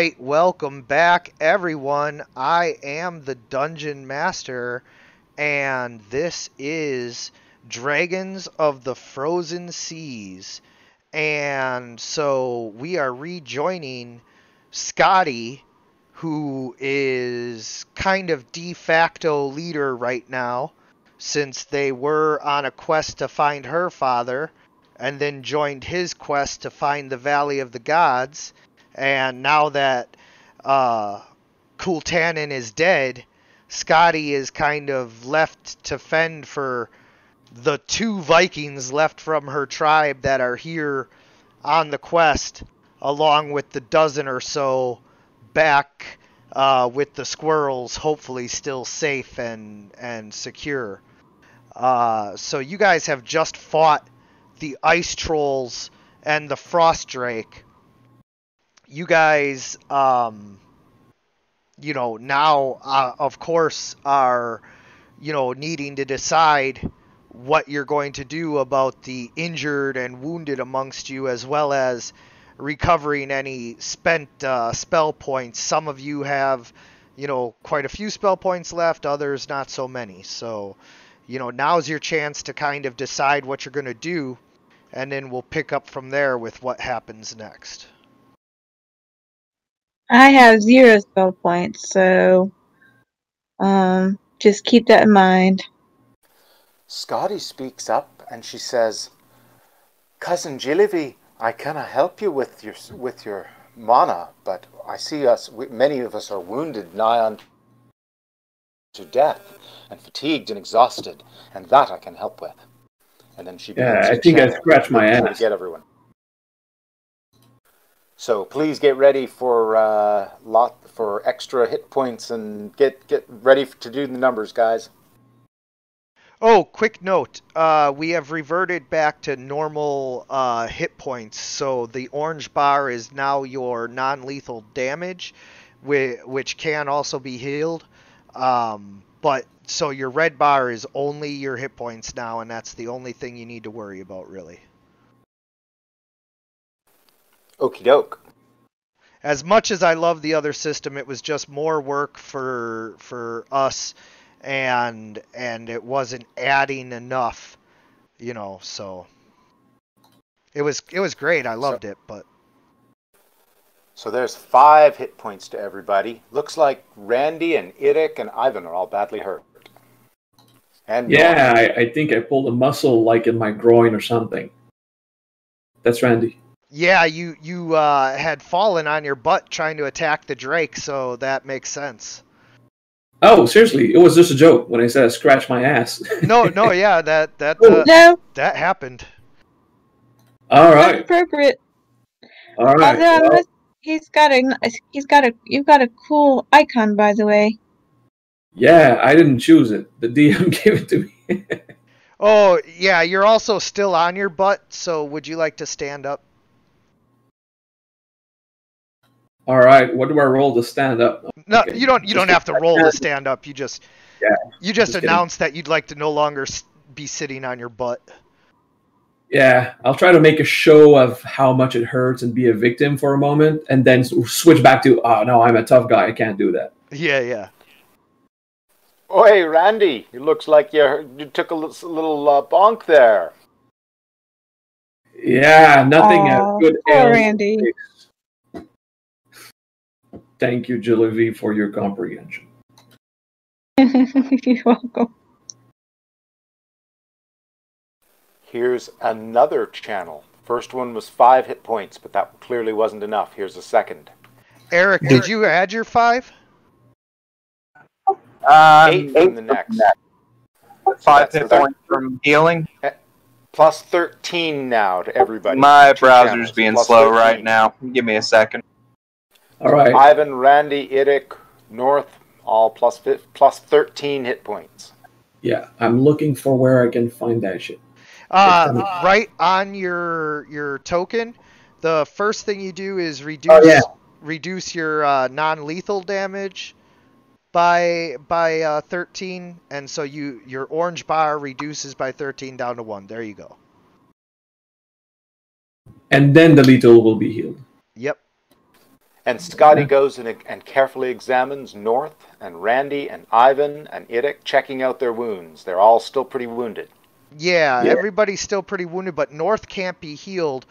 right, welcome back, everyone. I am the Dungeon Master, and this is Dragons of the Frozen Seas. And so we are rejoining Scotty, who is kind of de facto leader right now, since they were on a quest to find her father, and then joined his quest to find the Valley of the Gods. And now that Kultanin is dead, Scotty is kind of left to fend for the two Vikings left from her tribe that are here on the quest, along with the dozen or so back with the squirrels, hopefully still safe and secure. So you guys have just fought the ice trolls and the frost drake. You guys, now, of course, are, needing to decide what you're going to do about the injured and wounded amongst you, as well as recovering any spent spell points. Some of you have, quite a few spell points left, others not so many. So, now's your chance to kind of decide what you're going to do, and then we'll pick up from there with what happens next. I have 0 spell points, so just keep that in mind. Scotty speaks up and she says, "Cousin Gillivi, I cannot help you with your mana, but I see many of us are wounded nigh on to death, and fatigued and exhausted, and that I can help with." And then she begins I think I scratched my ass. To get everyone. So please get ready for extra hit points and get ready to do the numbers, guys. Oh, quick note. We have reverted back to normal hit points. So the orange bar is now your non-lethal damage, which can also be healed. But so your red bar is only your hit points now, and that's the only thing you need to worry about, really. Okie doke. As much as I love the other system, it was just more work for us, and it wasn't adding enough, so it was great. I loved it, but so there's 5 hit points to everybody. Looks like Randy and Irik and Ivan are all badly hurt. And yeah, I think I pulled a muscle like in my groin or something. That's Randy. Yeah, you had fallen on your butt trying to attack the drake, so that makes sense. Oh, seriously, it was just a joke when I said I scratched my ass. No, yeah, that No, that happened. All right, that's appropriate. all right. Although you've got a cool icon, by the way. Yeah, I didn't choose it. The DM gave it to me. Oh, yeah, you're also still on your butt, so would you like to stand up? All right, what do I roll to stand up? No, Okay. you don't have to roll to stand up. You just announce that you'd like to no longer be sitting on your butt. Yeah, I'll try to make a show of how much it hurts and be a victim for a moment, and then switch back to, oh no, I'm a tough guy. I can't do that. Yeah. Oh, hey, Randy, it looks like you took a little bonk there. Yeah, nothing as good poor Randy. Thank you, Gillivi, for your comprehension. You're welcome. Here's another channel. First one was 5 hit points, but that clearly wasn't enough. Here's a second. Eric, did you add your 5? 8 from the next. 5 hit points from healing. Plus 13 now to everybody. My browser's being slow right now. Give me a second. All right. Ivan, Randy, Irik, North, all plus 13 hit points. Yeah, I'm looking for where I can find that shit. Right on your token, the first thing you do is reduce your non-lethal damage by 13, and so your orange bar reduces by 13 down to 1. There you go. And then the lethal will be healed. Yep. And Scotty goes and carefully examines North and Randy and Ivan and Idik, checking out their wounds. They're all still pretty wounded. Yeah, everybody's still pretty wounded, but North can't be healed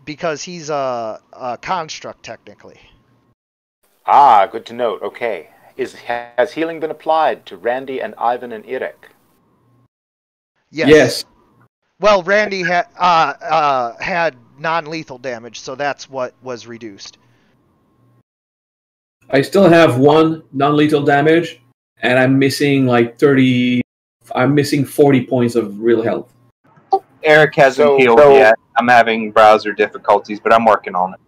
because he's a construct technically. Ah, good to note. Okay. Has healing been applied to Randy and Ivan and Idik? Yes. Well, Randy had non-lethal damage, so that's what was reduced. I still have 1 non-lethal damage, and I'm missing like 30. I'm missing 40 points of real health. Eric hasn't healed yet. I'm having browser difficulties, but I'm working on it.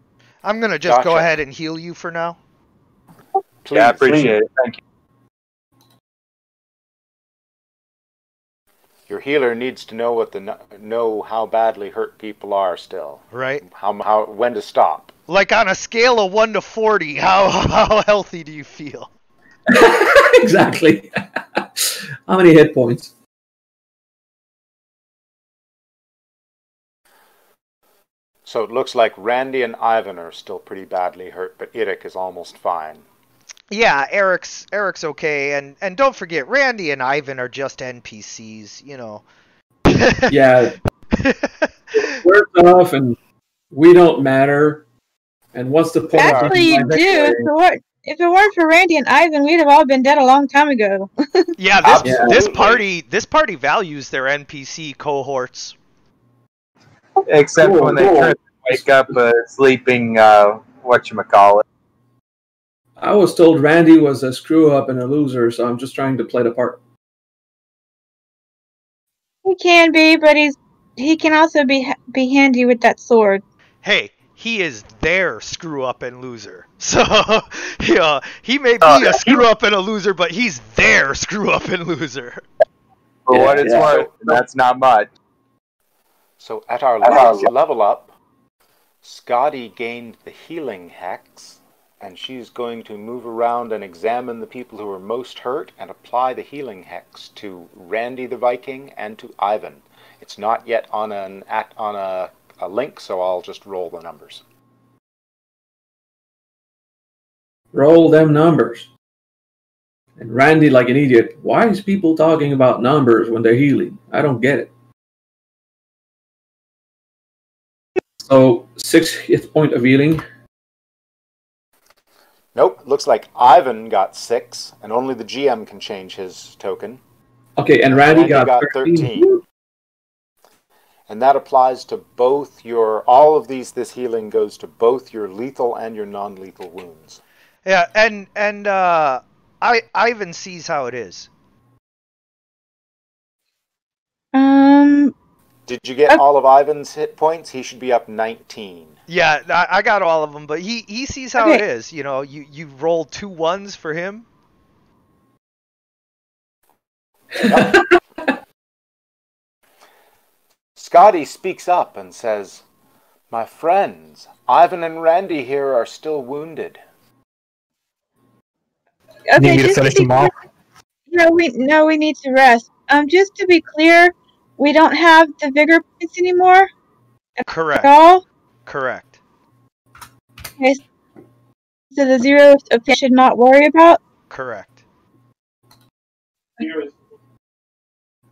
I'm gonna just go ahead and heal you for now. Please, yeah, I appreciate it. Thank you. Your healer needs to know how badly hurt people are still. Right. When to stop. Like on a scale of 1 to 40, how healthy do you feel? Exactly. How many hit points? So it looks like Randy and Ivan are still pretty badly hurt, but Idik is almost fine. Yeah, Eric's okay, and don't forget, Randy and Ivan are just NPCs, you know. Yeah. We're tough, and we don't matter. And what's the point? Actually, you do. If it weren't for Randy and Ivan, we'd have all been dead a long time ago. Yeah, this party values their NPC cohorts. Except when they wake up sleeping, whatchamacallit. I was told Randy was a screw-up and a loser, so I'm just trying to play the part. He can be, but he can also be handy with that sword. Hey, he is their screw-up and loser. So, yeah, he may be a screw-up and a loser, but he's their screw-up and loser. For what it's worth, that's not much. So at our last level up, Scotty gained the healing hex, and she's going to move around and examine the people who are most hurt and apply the healing hex to Randy the Viking and to Ivan. It's not yet on a link, so I'll just roll the numbers. Roll them numbers. And Randy, like an idiot, why is people talking about numbers when they're healing? I don't get it. So 6 hit point of healing. Nope, looks like Ivan got 6, and only the GM can change his token. Okay, and Randy got 13. And that applies to both all of these. This healing goes to both your lethal and your non-lethal wounds. Yeah, and Ivan sees how it is. Did you get all of Ivan's hit points? He should be up 19. Yeah, I got all of them, but he sees how it is. You know, you rolled 2 1s for him. Yep. Scotty speaks up and says, "My friends, Ivan and Randy here are still wounded." Okay, need me to finish them off? No, we need to rest. Just to be clear, we don't have the vigor points anymore. Correct. At all. Correct. Okay, so the 0 of 10 should not worry about. Correct.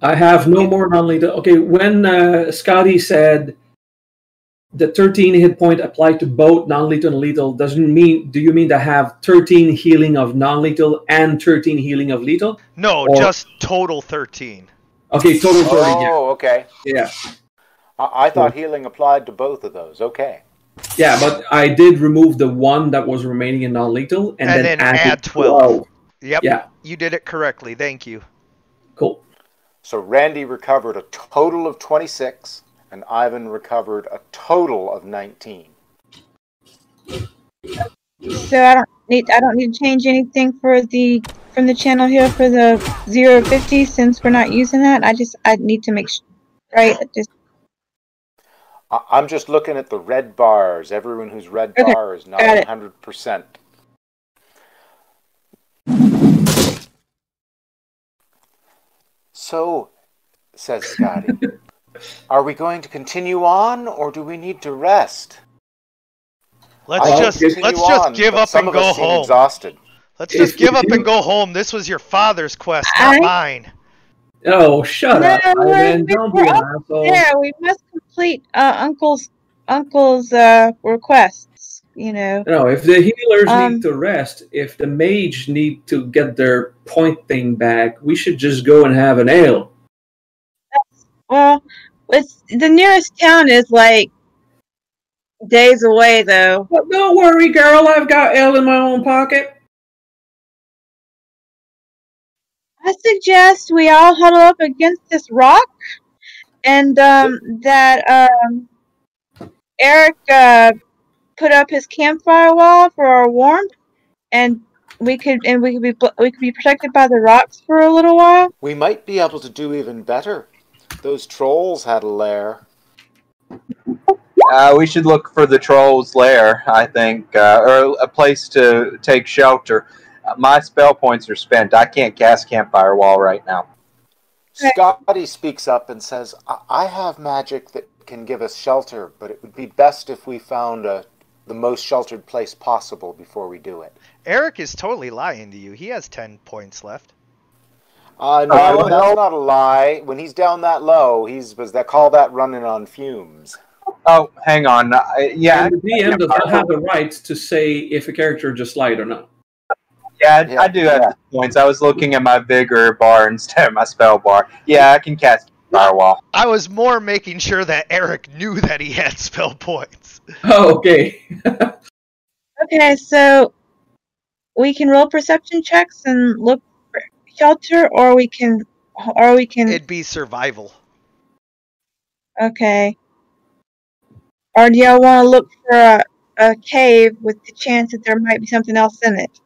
I have no more non-lethal. Okay, when Scotty said the 13 hit point applied to both non-lethal and lethal, do you mean to have 13 healing of non-lethal and 13 healing of lethal? No, just total 13. Okay, total 30. Oh, okay. Yeah. I thought healing applied to both of those. Okay. Yeah, but I did remove the 1 that was remaining in non-lethal and then add 12. Yep. Yeah. You did it correctly. Thank you. Cool. So Randy recovered a total of 26, and Ivan recovered a total of 19. So I don't need to change anything from the channel here for the 0 to 50 since we're not using that. I need to make sure, right? I'm just looking at the red bars. Everyone whose red bar is not 100%. So, says Scotty, are we going to continue on, or do we need to rest? Let's I'll just continue on, give but up some and of go us seem home. exhausted. Let's just If give up you- and go home. This was your father's quest, not mine. Oh, shut No, up, Ivan. we're Don't be an up asshole. there. We must complete Uncle's requests. You know. No, if the healers Um, need to rest, if the mage need to get their point thing back, we should just go and have an ale. Well, it's the nearest town is like days away, though. But don't worry, girl. I've got ale in my own pocket. I suggest we all huddle up against this rock, and that Eric put up his campfire wall for our warmth, and we could be protected by the rocks for a little while. We might be able to do even better. Those trolls had a lair. We should look for the troll's lair, I think, or a place to take shelter. My spell points are spent. I can't cast Campfire Wall right now. Scotty speaks up and says, I have magic that can give us shelter, but it would be best if we found the most sheltered place possible before we do it. Eric is totally lying to you. He has 10 points left. No, that's not a lie. When he's down that low, call that running on fumes. Oh, hang on. Yeah, And the DM does not have the right to say if a character just lied or not. yeah, I do have points. I was looking at my vigor bar instead of my spell bar. Yeah, I can cast Firewall. I was more making sure that Eric knew that he had spell points. Oh, okay. Okay, so we can roll perception checks and look for shelter, or we can. It'd be survival. Okay. Or do y'all want to look for a cave with the chance that there might be something else in it?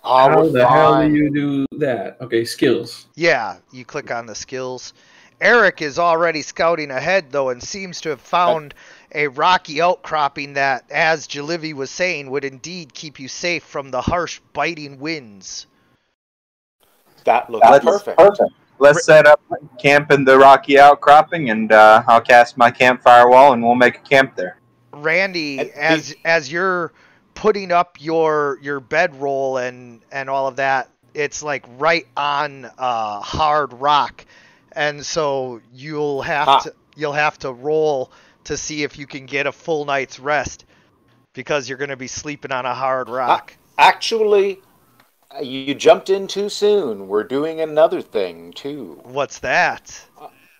How the hell do you do that? Okay, skills. Yeah, you click on the skills. Eric is already scouting ahead, though, and seems to have found a rocky outcropping that, as Jalivy was saying, would indeed keep you safe from the harsh, biting winds. That looks perfect. Let's set up camp in the rocky outcropping, and I'll cast my campfire wall, and we'll make a camp there. Randy, as you're putting up your bedroll and all of that, it's like right on hard rock, and so you'll have to roll to see if you can get a full night's rest because you're going to be sleeping on a hard rock. Actually, you jumped in too soon. We're doing another thing too. What's that?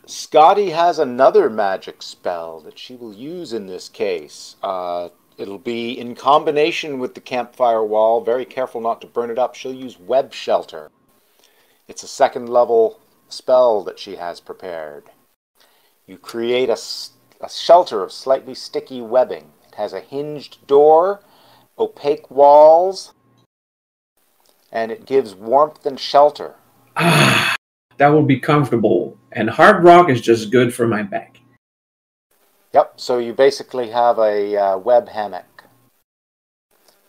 Scotty has another magic spell that she will use in this case. It'll be in combination with the campfire wall. Very careful not to burn it up. She'll use web shelter. It's a 2nd level spell that she has prepared. You create a shelter of slightly sticky webbing. It has a hinged door, opaque walls, and it gives warmth and shelter. That will be comfortable. And hard rock is just good for my back. Yep, so you basically have a web hammock.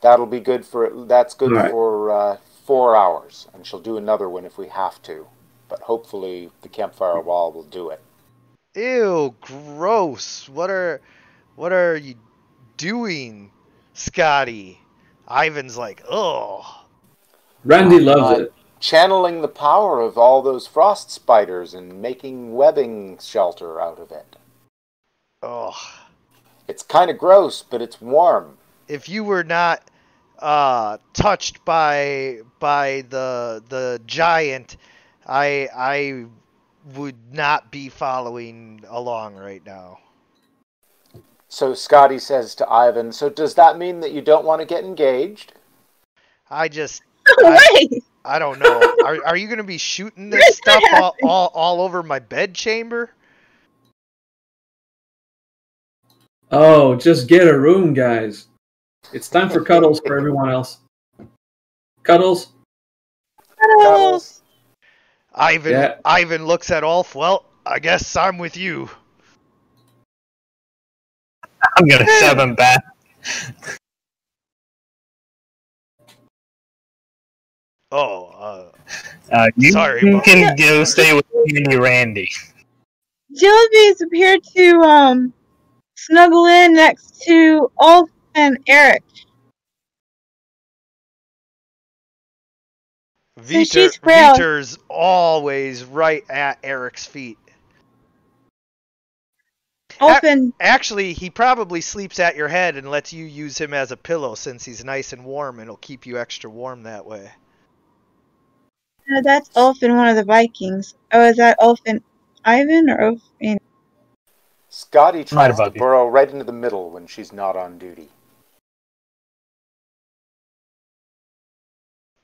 That'll be good that's good for 4 hours, and she'll do another one if we have to. But hopefully the campfire wall will do it. Ew, gross. What are you doing, Scotty? Ivan's like, ugh. Randy loves it. Channeling the power of all those frost spiders and making webbing shelter out of it. Ugh. It's kind of gross, but it's warm. If you were not touched by the giant, I would not be following along right now. So Scotty says to Ivan, so does that mean that you don't want to get engaged? I don't know. Are you going to be shooting this stuff all over my bed chamber? Oh, just get a room, guys. It's time for cuddles for everyone else. Cuddles? Cuddles! Ivan looks at Ulf. Well, I guess I'm with you. I'm going to shove him back. You sorry, can go stay with me and Randy. Jillaby's appeared to snuggle in next to Ulf and Eric. she's frail. Viter's always right at Eric's feet. Open. Actually, he probably sleeps at your head and lets you use him as a pillow since he's nice and warm, and it'll keep you extra warm that way. That's Ulfin, one of the Vikings. Oh, is that Ulfin Ivan or Ulfin? Scotty tries to above you. burrow right into the middle when she's not on duty.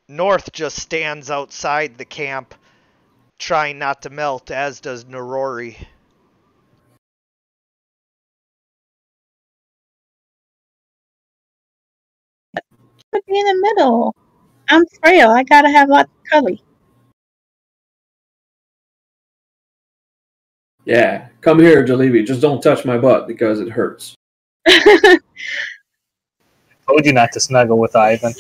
North just stands outside the camp, trying not to melt, as does Narori. Put me in the middle. I'm frail. I gotta have lots of color. Yeah, come here, Jalebi. Just don't touch my butt because it hurts. Told you not to snuggle with Ivan.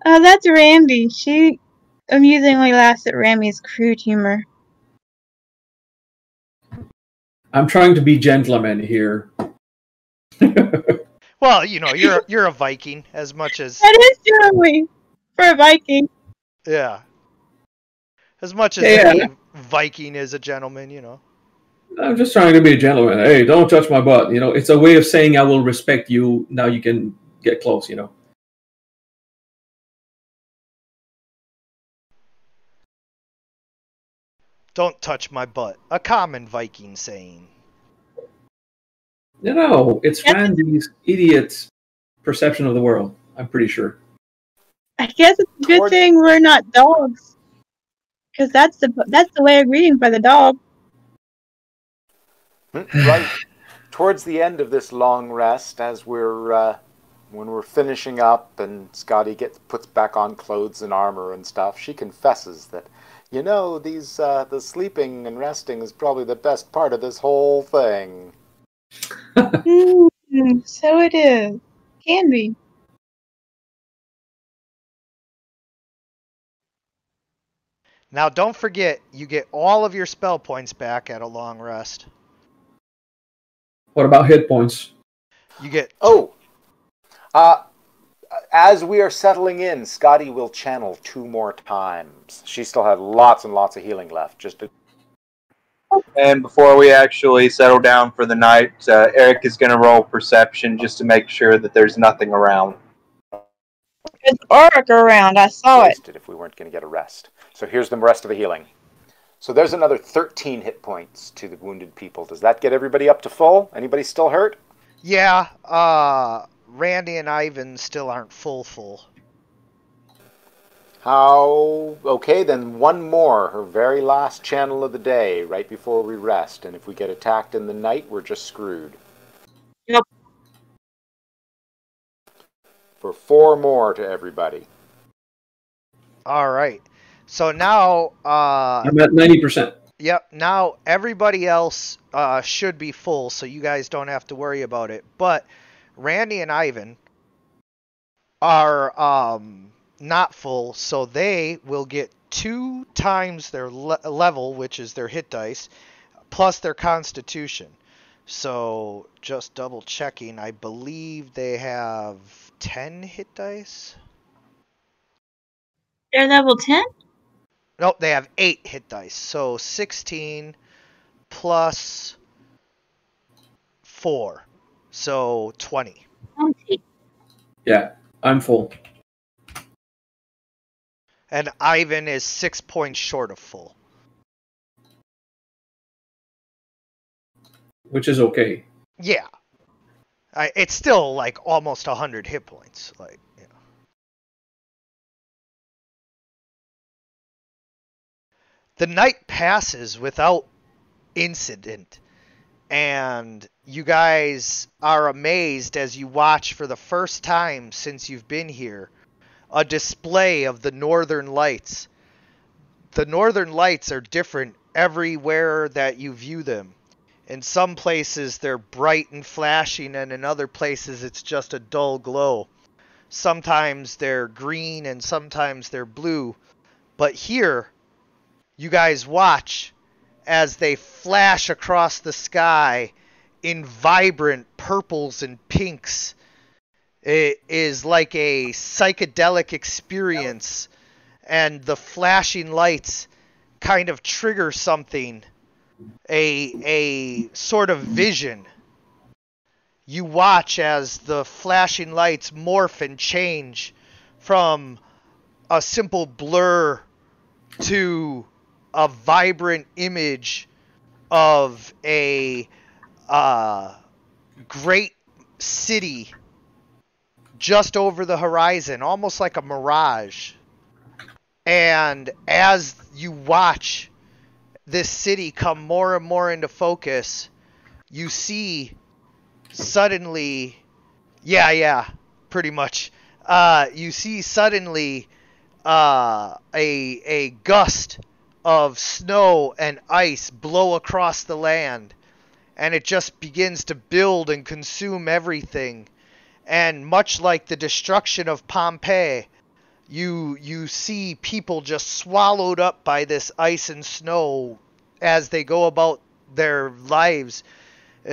Oh, that's Randy. She amusingly laughs at Rami's crude humor. I'm trying to be gentleman here. Well, you know, you're a Viking as much as That is generally for a Viking. yeah, as much as Yeah. any Viking is a gentleman, you know. I'm just trying to be a gentleman. Hey, don't touch my butt. You know, it's a way of saying I will respect you. Now you can get close, you know. Don't touch my butt. A common Viking saying. You know, it's Yeah. Randy's idiot's perception of the world. I'm pretty sure. I guess it's a good Toward- thing we're not dogs, because that's the way of greeting by the dog. Right towards the end of this long rest, as we're when we're finishing up and Scotty puts back on clothes and armor and stuff, she confesses that, you know, the sleeping and resting is probably the best part of this whole thing. So it is. Can be. Now, don't forget, you get all of your spell points back at a long rest. What about hit points? You get Oh, as we are settling in, Scotty will channel 2 more times. She still had lots and lots of healing left. And before we actually settle down for the night, Eric is going to roll perception just to make sure that there's nothing around. There's Auric around. I saw it. wasted if we weren't going to get a rest. So here's the rest of the healing. So there's another 13 hit points to the wounded people. Does that get everybody up to full? Anybody still hurt? yeah. Randy and Ivan still aren't full. How? Okay, then one more. Her very last channel of the day, right before we rest. And if we get attacked in the night, we're just screwed. Yep. For 4 more to everybody. All right. So now, I'm at 90%. yep. Now everybody else should be full, so you guys don't have to worry about it. But Randy and Ivan are not full, so they will get 2 times their level, which is their hit dice, plus their Constitution. So just double checking, I believe they have 10 hit dice. They're level 10? Nope, they have 8 hit dice. So 16 plus 4. So 20. Yeah, I'm full. And Ivan is 6 points short of full. Which is okay. Yeah. It's still like almost 100 hit points. Like, you know. The night passes without incident. And you guys are amazed as you watch for the first time since you've been here a display of the Northern Lights. The Northern Lights are different everywhere that you view them. In some places they're bright and flashing, and in other places it's just a dull glow. Sometimes they're green and sometimes they're blue. But here, you guys watch as they flash across the sky in vibrant purples and pinks. It is like a psychedelic experience, and the flashing lights kind of trigger something, a sort of vision. You watch as the flashing lights morph and change from a simple blur to a vibrant image of a great city just over the horizon, almost like a mirage. And as you watch this city come more and more into focus, you see suddenly, pretty much, you see suddenly a gust of snow and ice blow across the land, and it just begins to build and consume everything. And much like the destruction of Pompeii, you see people just swallowed up by this ice and snow as they go about their lives.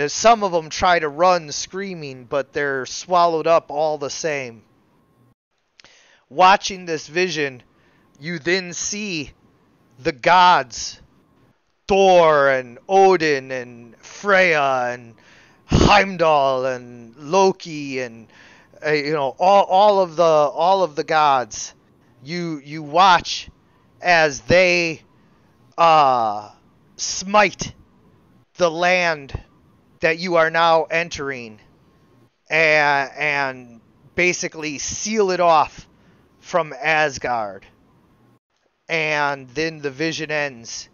Some of them try to run screaming, but they're swallowed up all the same. Watching this vision, you then see the gods, Thor and Odin and Freya and Heimdall and Loki and all of the gods. You watch as they smite the land that you are now entering, and basically seal it off from Asgard. And then the vision ends,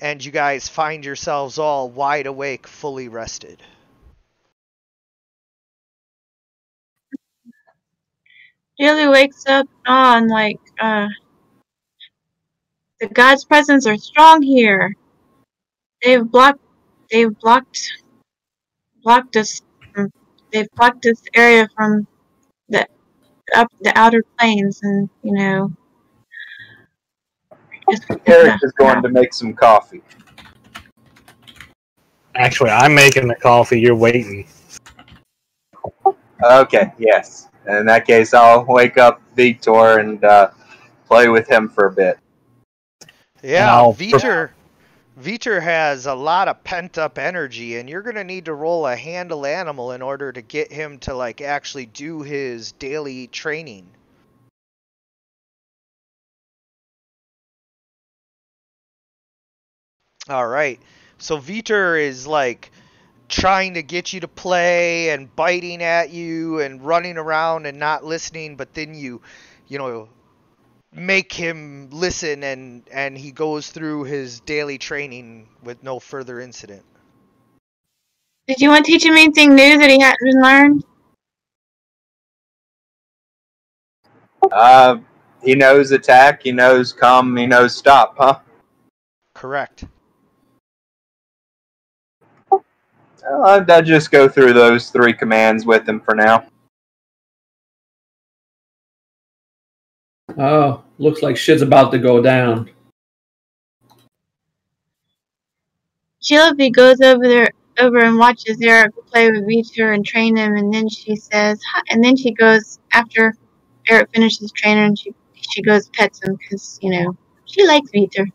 and you guys find yourselves all wide awake, fully rested. Julie wakes up on like the God's presence are strong here. They've blocked us. They've blocked this area from the outer planes, and Eric is going to make some coffee. Actually, I'm making the coffee. You're waiting. Okay, yes. In that case, I'll wake up Vitor and play with him for a bit. Yeah, Vitor has a lot of pent-up energy, and you're going to need to roll a handle animal in order to get him to actually do his daily training. All right. So Vitor is trying to get you to play and biting at you and running around and not listening, but then you make him listen, and he goes through his daily training with no further incident. Did you want to teach him anything new that he hadn't learned? He knows attack, he knows come, he knows stop, huh? Correct. I'll just go through those 3 commands with him for now. Oh, looks like shit's about to go down. Shilby goes over and watches Eric play with Vitor and train him, and then she says, and then she goes after Eric finishes training, and she goes pets him because she likes Vitor.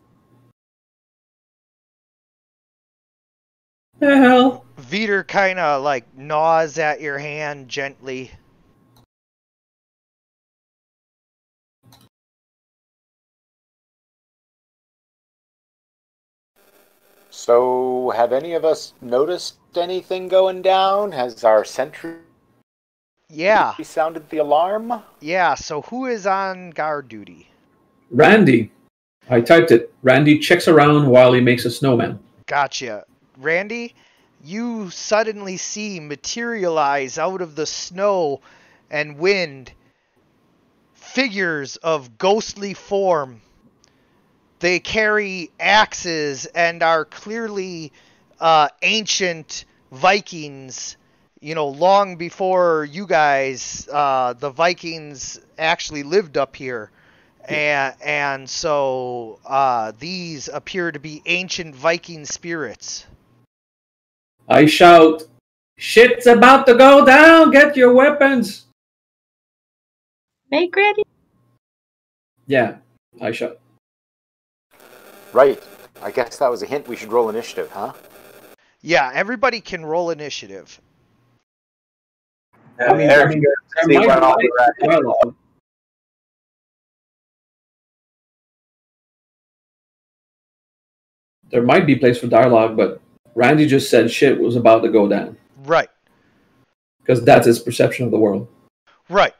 The hell? Vitor kind of gnaws at your hand gently. So, have any of us noticed anything going down? Has our sentry sounded the alarm? Yeah, so who is on guard duty? Randy. I typed it. Randy checks around while he makes a snowman. Gotcha. Randy, you suddenly see materialize out of the snow and wind figures of ghostly form. They carry axes and are clearly ancient Vikings. Long before you guys, the Vikings actually lived up here. And so these appear to be ancient Viking spirits. I shout, "Shit's about to go down! Get your weapons!" Make ready. Yeah, I shout. Right. I guess that was a hint we should roll initiative, huh? Yeah, everybody can roll initiative. I mean, Eric, there see might what all be the dialogue. There might be place for dialogue, but Randy just said shit was about to go down Right. because that's his perception of the world. Right.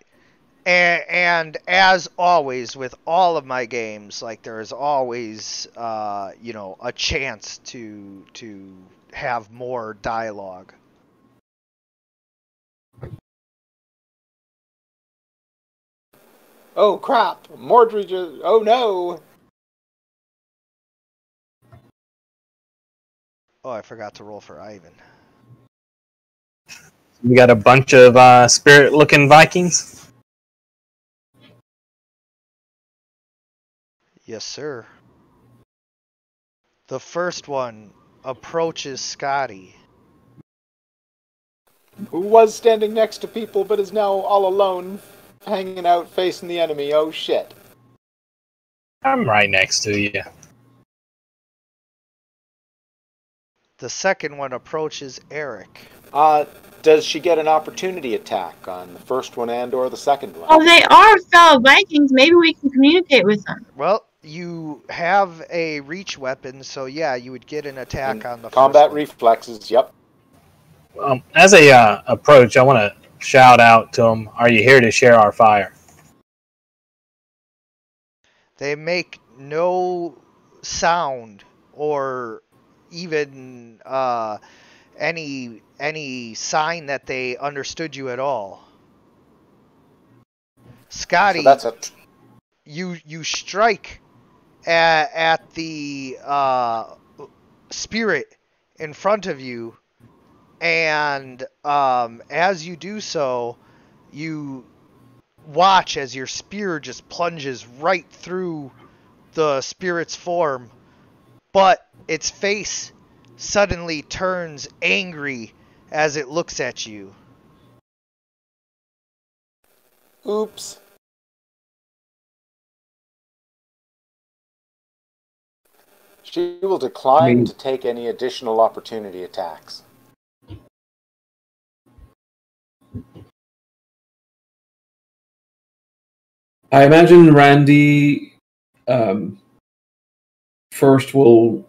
And as always with all of my games, like there is always a chance to have more dialogue. Oh crap! Mordred just... Oh no! Oh, I forgot to roll for Ivan. We got a bunch of spirit-looking Vikings. Yes, sir. The first one approaches Scotty. Who was standing next to people but is now all alone, hanging out facing the enemy. Oh shit. I'm right next to you. The second one approaches Eric. Does she get an opportunity attack on the first one and or the second one? Oh, they are fellow Vikings. Maybe we can communicate with them. Well, you have a reach weapon, so yeah, you would get an attack And on the combat first one. reflexes, yep. As a approach, I want to shout out to them, "Are you here to share our fire?" They make no sound or even any sign that they understood you at all. Scotty, So that's a... you strike at the spirit in front of you, and as you do so, you watch as your spear just plunges right through the spirit's form, but its face suddenly turns angry as it looks at you. Oops. She will decline to take any additional opportunity attacks. I imagine Randy first will,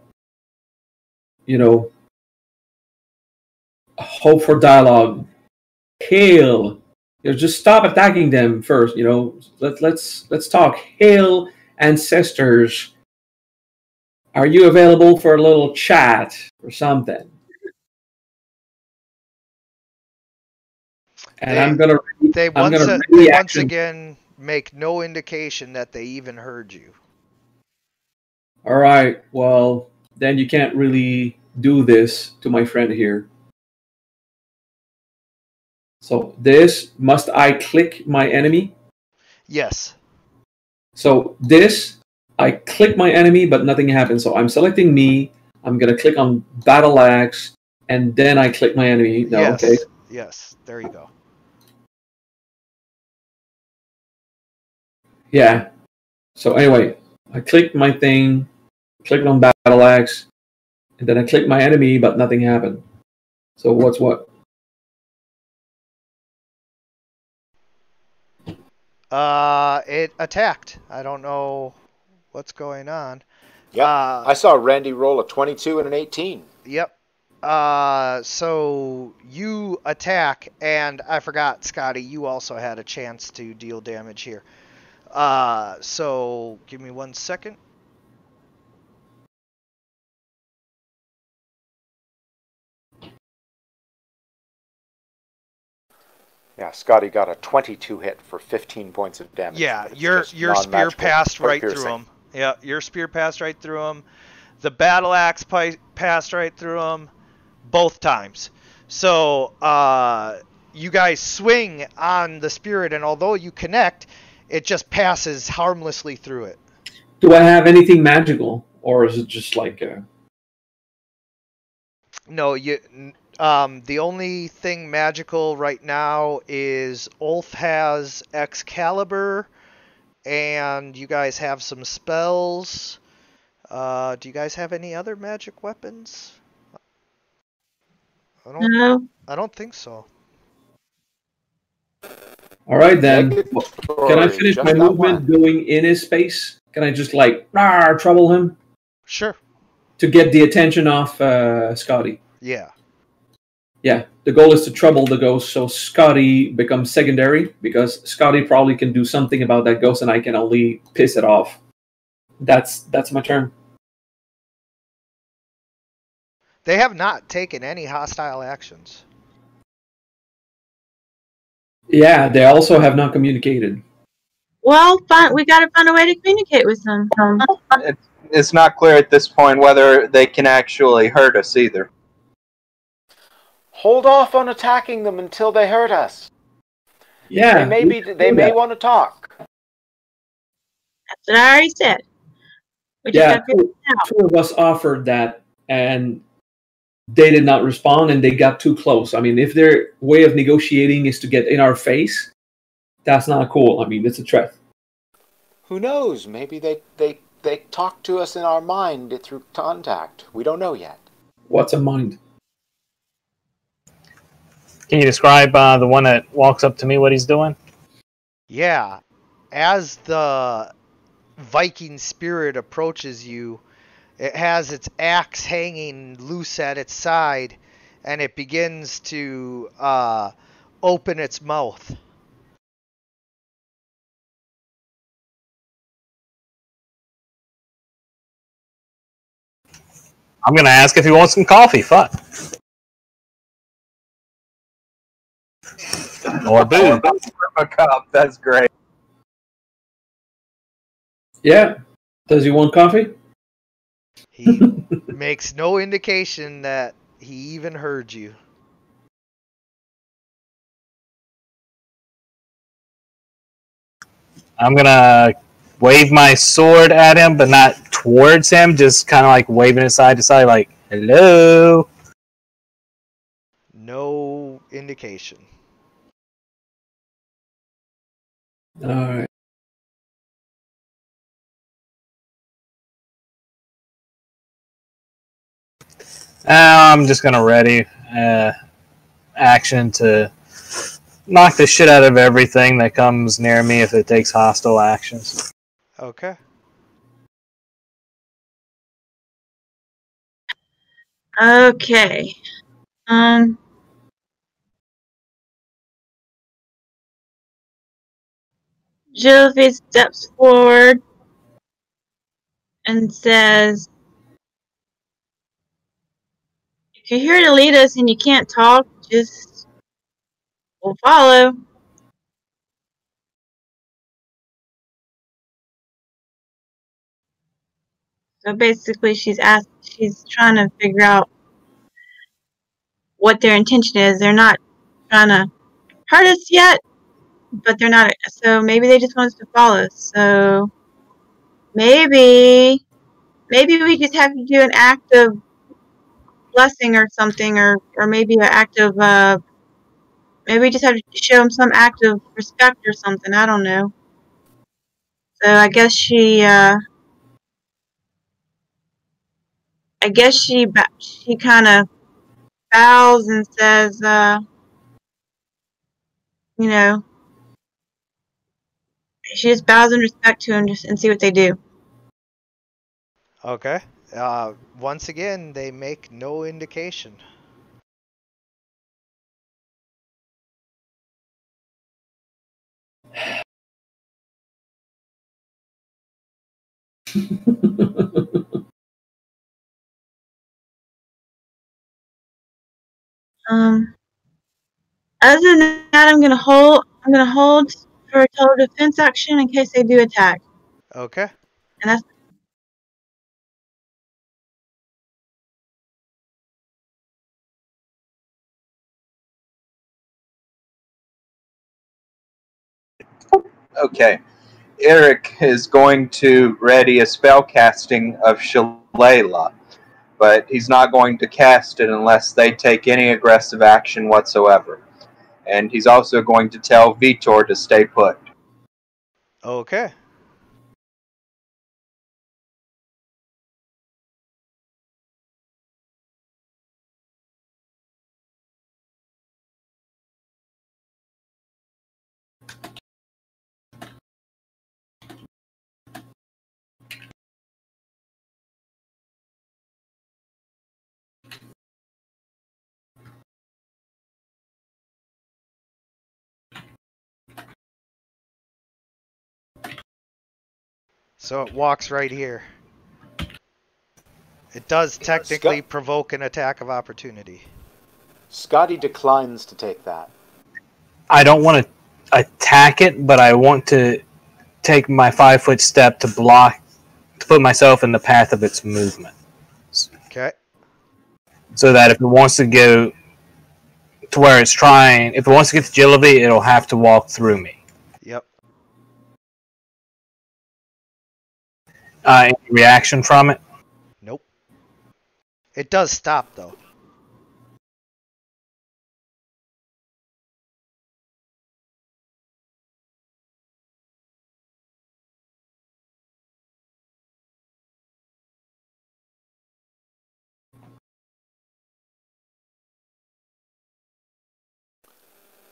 hope for dialogue. Hail! Just stop attacking them first. Let's talk. Hail, ancestors! Are you available for a little chat or something? And I'm gonna. They I'm once gonna once again make no indication that they even heard you. All right. Well, then you can't really do this to my friend here. So this, must I click my enemy? Yes. So this, I click my enemy, but nothing happens. So I'm selecting me. I'm going to click on Battle Axe, and then I click my enemy. No, Yes. okay. Yes. There you go. Yeah. So anyway, I clicked my thing, clicked on Battle Axe, and then I clicked my enemy, but nothing happened. So what's what? It attacked. I don't know what's going on. Yep. I saw Randy roll a 22 and an 18. Yep. So you attack, and I forgot, Scotty, you also had a chance to deal damage here. So give me 1 second. Yeah, Scotty got a 22 hit for 15 points of damage. Yeah, but it's your just spear non-magical passed or right piercing. through him. Yeah, your spear passed right through him. The battle axe passed right through him both times. So you guys swing on the spirit, and although you connect, it just passes harmlessly through it. Do I have anything magical, or is it just like No, the only thing magical right now is Ulf has Excalibur, and you guys have some spells. Do you guys have any other magic weapons? No. I don't think so. All right then. Can I Negatory, finish just my that movement one. going in his space? Can I just like trouble him Sure. to get the attention off Scotty? Yeah. Yeah, the goal is to trouble the ghost so Scotty becomes secondary, because Scotty probably can do something about that ghost and I can only piss it off. That's my turn. They have not taken any hostile actions. Yeah, they also have not communicated. Well, we got to find a way to communicate with them. It's not clear at this point whether they can actually hurt us either. Hold off on attacking them until they hurt us. Yeah, They may want to talk. That's what I already said. We just Yeah, got to figure it out. two of us offered that, and they did not respond, and they got too close. I mean, if their way of negotiating is to get in our face, that's not cool. I mean, it's a threat. Who knows? Maybe they talk to us in our mind through contact. We don't know yet. What's a mind? Can you describe the one that walks up to me, what he's doing? Yeah. As the Viking spirit approaches you, it has its axe hanging loose at its side, and it begins to open its mouth. I'm going to ask if he wants some coffee. Fuck. Or boo. A cup. That's great. Yeah. Does he want coffee? He makes no indication that he even heard you. I'm going to wave my sword at him, but not towards him. Just kind of like waving it side to side, like, hello. No indication. All right. I'm just going to ready action to knock the shit out of everything that comes near me if it takes hostile actions. Okay. Okay. Jillife steps forward and says, if you're here to lead us and you can't talk, we'll follow. So basically she's trying to figure out what their intention is. They're not trying to hurt us yet, but they're not, so maybe they just want us to follow. So maybe we just have to do an act of blessing or something, or maybe an act of maybe we just have to show them some act of respect or something. I don't know. So I guess she kind of bows and says, you know, she just bows in respect to him and see what they do. Okay. Once again, they make no indication. Other than that, I'm gonna hold for a total defense action in case they do attack. Okay. And that's Okay. Eric is going to ready a spell casting of Shalala, but he's not going to cast it unless they take any aggressive action whatsoever. And he's also going to tell Vitor to stay put. Okay. So it walks right here. It does technically provoke an attack of opportunity. Scotty declines to take that. I don't want to attack it, but I want to take my 5-foot step to block, to put myself in the path of its movement. Okay. So that if it wants to go to where it's trying, if it wants to get to Jilliby, it'll have to walk through me. Yep. Any reaction from it? Nope. It does stop, though.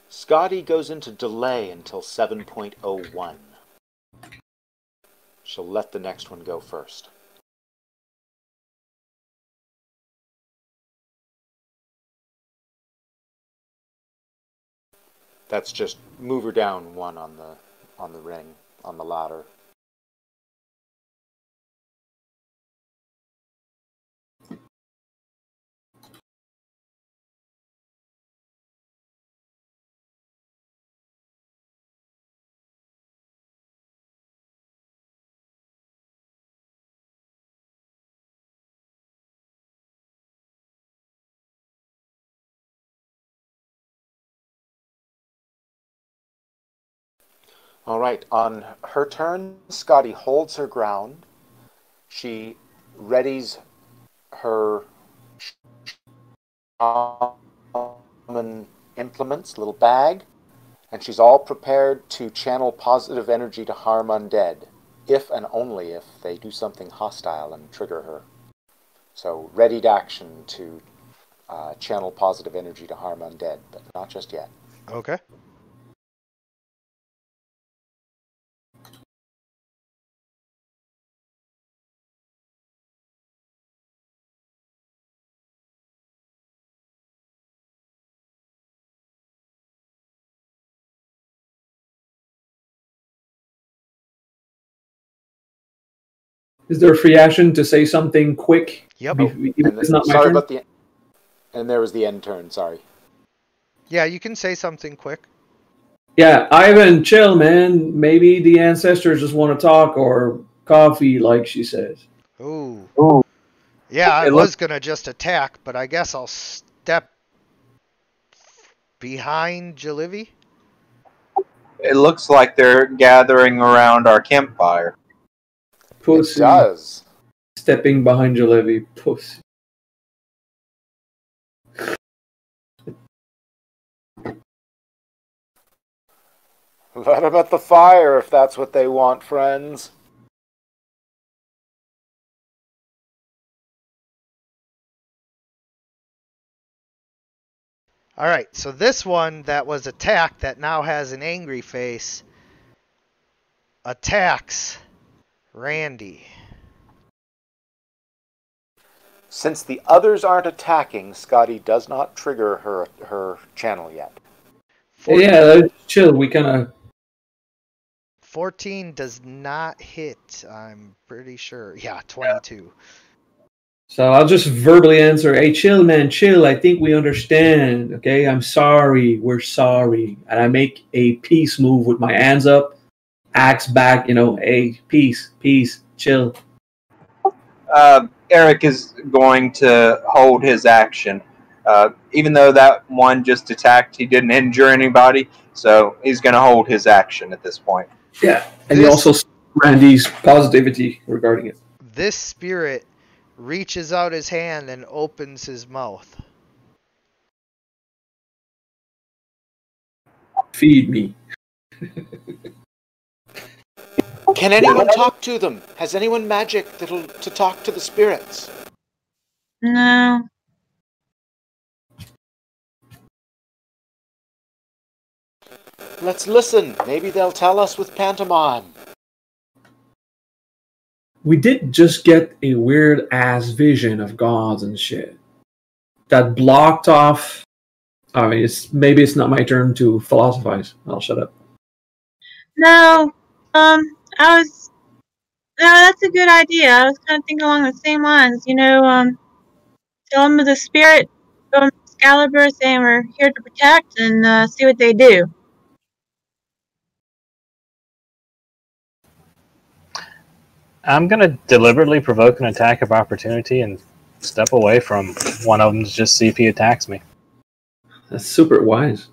Scotty goes into delay until 7.01. She'll let the next one go first. That's just move her down one on the ring, on the ladder. All right, on her turn, Scotty holds her ground. She readies her shaman implements, little bag, and she's all prepared to channel positive energy to harm undead, if and only if they do something hostile and trigger her. So, readied action to channel positive energy to harm undead, but not just yet. Okay. Is there a free action to say something quick? Yep. It's not my sorry turn? about the. And there was the end turn. Sorry. Yeah, you can say something quick. Yeah, Ivan, chill, man. Maybe the ancestors just want to talk or coffee, like she says. Ooh. Ooh. Yeah, I It was going to just attack, but I guess I'll step behind Jalivi. It looks like they're gathering around our campfire. Pussy. It does. Stepping behind your levy. Pussy. Let them at the fire if that's what they want, friends. Alright, so this one that was attacked that now has an angry face attacks Randy. Since the others aren't attacking, Scotty does not trigger her channel yet. 14, Yeah, let's chill. We kind of... 14 does not hit, I'm pretty sure. Yeah, 22. So I'll just verbally answer, hey, chill, man, chill. I think we understand, okay? I'm sorry. We're sorry. And I make a peace move with my hands up, axe back, hey, peace, chill. Eric is going to hold his action. Even though that one just attacked, he didn't injure anybody, so he's going to hold his action at this point. Yeah, and you also see Randy's positivity regarding it. This spirit reaches out his hand and opens his mouth. Feed me. Can anyone talk to them? Has anyone magic to talk to the spirits? No. Let's listen. Maybe they'll tell us with pantomime. We did just get a weird ass vision of gods and shit that blocked off. I mean, maybe it's not my turn to philosophize. I'll shut up. No. No, that's a good idea. I was kind of thinking along the same lines. Tell them the spirit from Excalibur saying we're here to protect and see what they do. I'm going to deliberately provoke an attack of opportunity and step away from one of them to just see if he attacks me. That's super wise.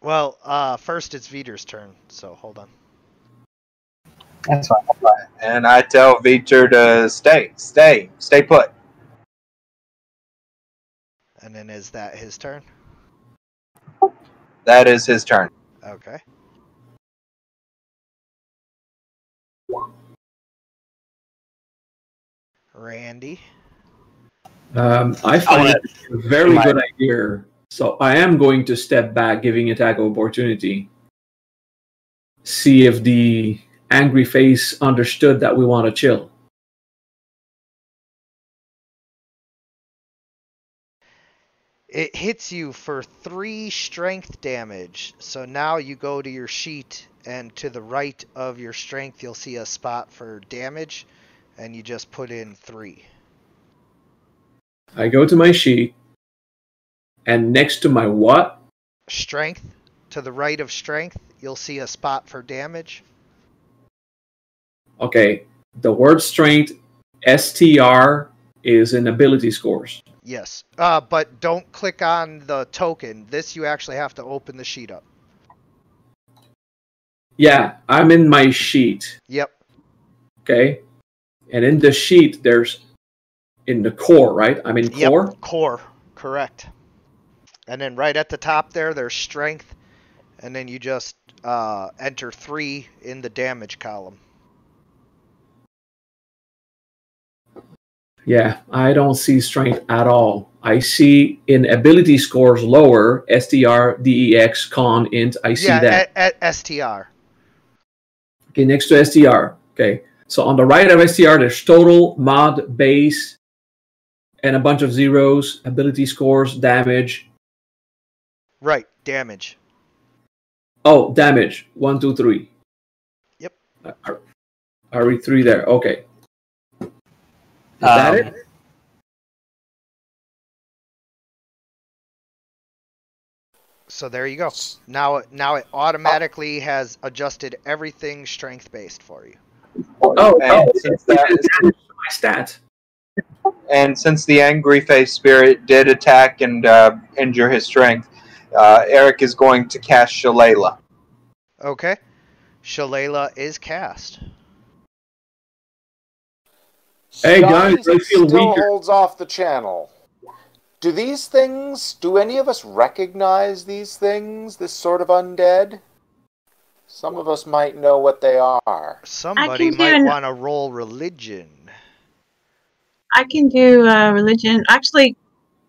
Well, first it's Viter's turn, so hold on. That's fine. And I tell Viter to stay put. And then is that his turn? That is his turn. Okay. Randy. I find it a very good idea. So I am going to step back, giving attack of opportunity. See if the angry face understood that we want to chill. It hits you for 3 strength damage. So now you go to your sheet, and to the right of your strength, you'll see a spot for damage, and you just put in 3. I go to my sheet, and next to my what? Strength. To the right of strength, you'll see a spot for damage. Okay, the word strength, STR, is in ability scores. Yes, but don't click on the token. This you actually have to open the sheet up. Yeah, I'm in my sheet. Yep. Okay, and in the sheet, there's in the core, right? I'm in core? Yep, core, correct. And then right at the top there's strength, and then you just enter 3 in the damage column. Yeah, I don't see strength at all. I see in ability scores lower, STR, DEX, Con, Int, I see that. At STR. Okay, next to STR. Okay, so on the right of STR, there's total, mod, base, and a bunch of zeros, ability scores, damage. Right, damage. Oh, damage. 1, 2, 3. Yep. I read 3 there. Okay. Is that it? So there you go. Now it automatically has adjusted everything strength based for you. Oh, Since my stats. And since the angry face spirit did attack and injure his strength, Eric is going to cast Shalala. Okay. Shalala is cast. Hey guys, I feel still weaker. holds off the channel. Do any of us recognize these things, this sort of undead? Some of us might know what they are. Somebody might want to roll religion. I can do religion. Actually,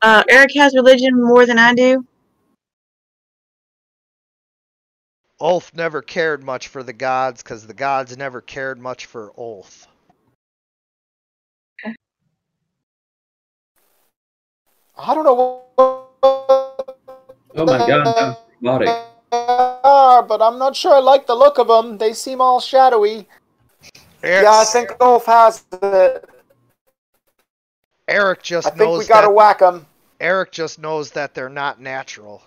Eric has religion more than I do. Ulf never cared much for the gods because the gods never cared much for Ulf. I don't know what Oh my god, that was robotic. are, but I'm not sure I like the look of them. They seem all shadowy. Yeah, I think Ulf has it. Eric just I think knows we gotta whack them. Eric just knows that they're not natural.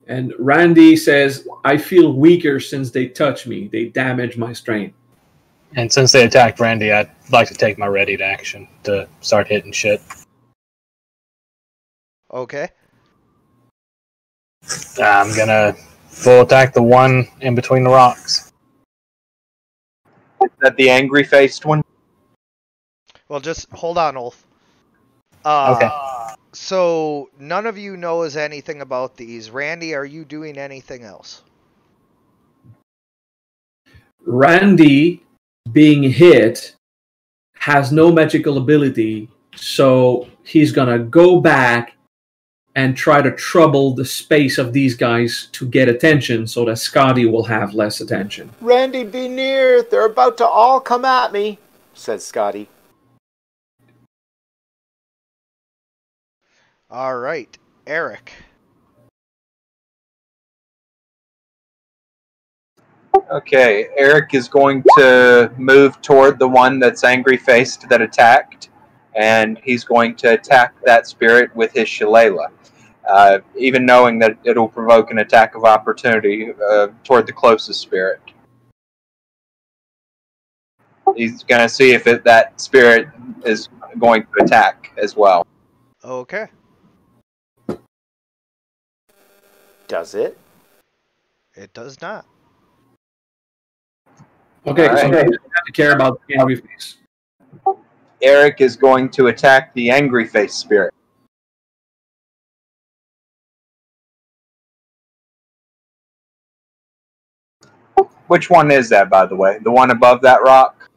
And Randy says, I feel weaker since they touch me. They damage my strength. And since they attacked Randy, I'd like to take my ready to action to start hitting shit. Okay. I'm gonna Full attack the one in between the rocks. Is that the angry faced one? Well, just hold on, Ulf. Okay. So none of you knows anything about these. Randy, are you doing anything else? Randy, being hit, has no magical ability, so he's gonna go back and try to trouble the space of these guys to get attention so that Scotty will have less attention. Randy, be near. They're about to all come at me, said Scotty. All right, Eric. Okay, Eric is going to move toward the one that's angry faced that attacked, and he's going to attack that spirit with his shillelagh, even knowing that it'll provoke an attack of opportunity toward the closest spirit. He's going to see if that spirit is going to attack as well. Okay. Does it? It does not. Okay, All so right. you don't have to care about the angry face. Eric is going to attack the angry face spirit. Which one is that, by the way? The one above that rock?